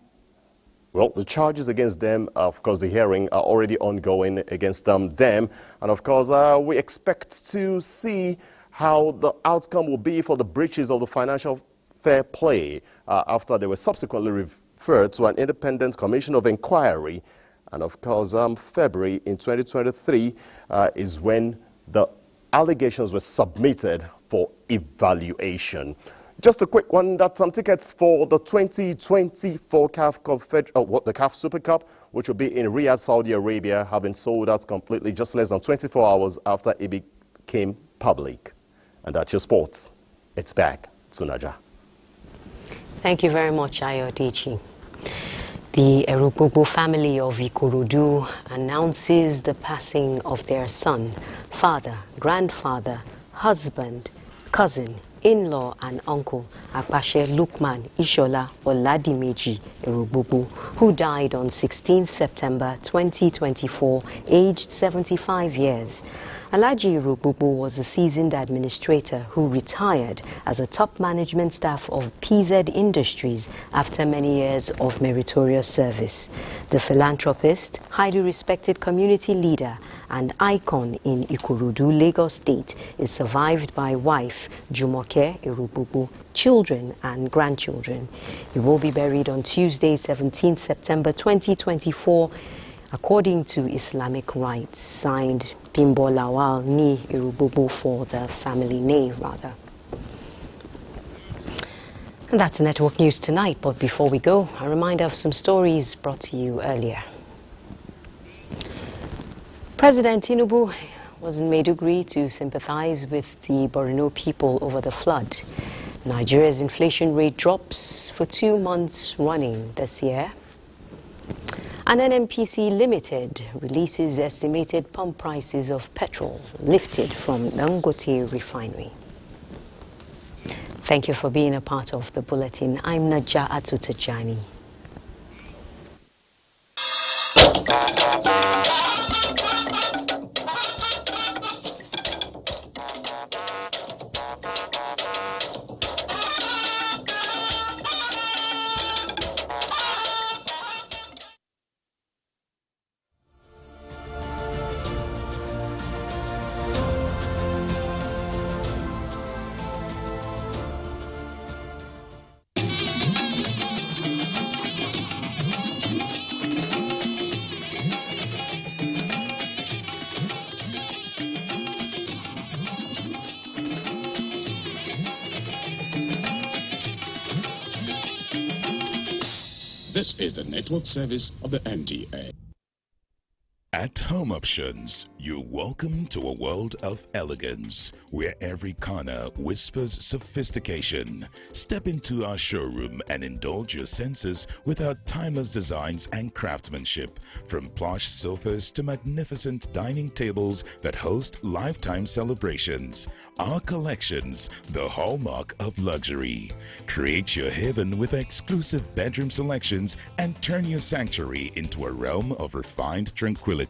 well, the charges against them, of course, the hearing are already ongoing against them. And of course, we expect to see how the outcome will be for the breaches of the financial fair play after they were subsequently referred to an independent commission of inquiry. And of course, February in 2023 is when the allegations were submitted for evaluation. Just a quick one, that some tickets for the 2024 the CAF Super Cup, which will be in Riyadh, Saudi Arabia, have been sold out completely just less than 24 hours after it became public. And that's your sports. It's back to Naja. Thank you very much, Ayodichi. The Erububu family of Ikorodu announces the passing of their son, father, grandfather, husband, cousin, in-law and uncle, Apashe Lukman Ishola Oladimeji Erububu, who died on 16 September 2024, aged 75 years. Alhaji Erububu was a seasoned administrator who retired as a top management staff of PZ Industries after many years of meritorious service. The philanthropist, highly respected community leader, and icon in Ikorodu, Lagos State, is survived by wife Jumoke Erububu, children and grandchildren. He will be buried on Tuesday, 17 September 2024, according to Islamic rites. Signed, Bimbo Lawal Ni Erububu, for the family name, rather. And that's Network News tonight. But before we go, a reminder of some stories brought to you earlier. President Tinubu was in Maiduguri to sympathize with the Borno people over the flood. Nigeria's inflation rate drops for 2 months running this year. And NNPC Limited releases estimated pump prices of petrol lifted from Dangote refinery. Thank you for being a part of the bulletin. I'm Naja Atutajani. This is the network service of the NTA. At Home Options, you're welcome to a world of elegance where every corner whispers sophistication. Step into our showroom and indulge your senses with our timeless designs and craftsmanship, from plush sofas to magnificent dining tables that host lifetime celebrations. Our collections, the hallmark of luxury. Create your haven with exclusive bedroom selections and turn your sanctuary into a realm of refined tranquility.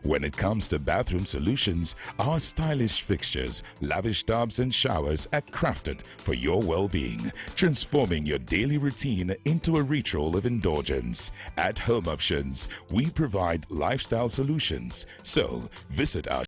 When it comes to bathroom solutions, our stylish fixtures, lavish tubs and showers are crafted for your well-being, transforming your daily routine into a ritual of indulgence. At Home Options, we provide lifestyle solutions. So visit our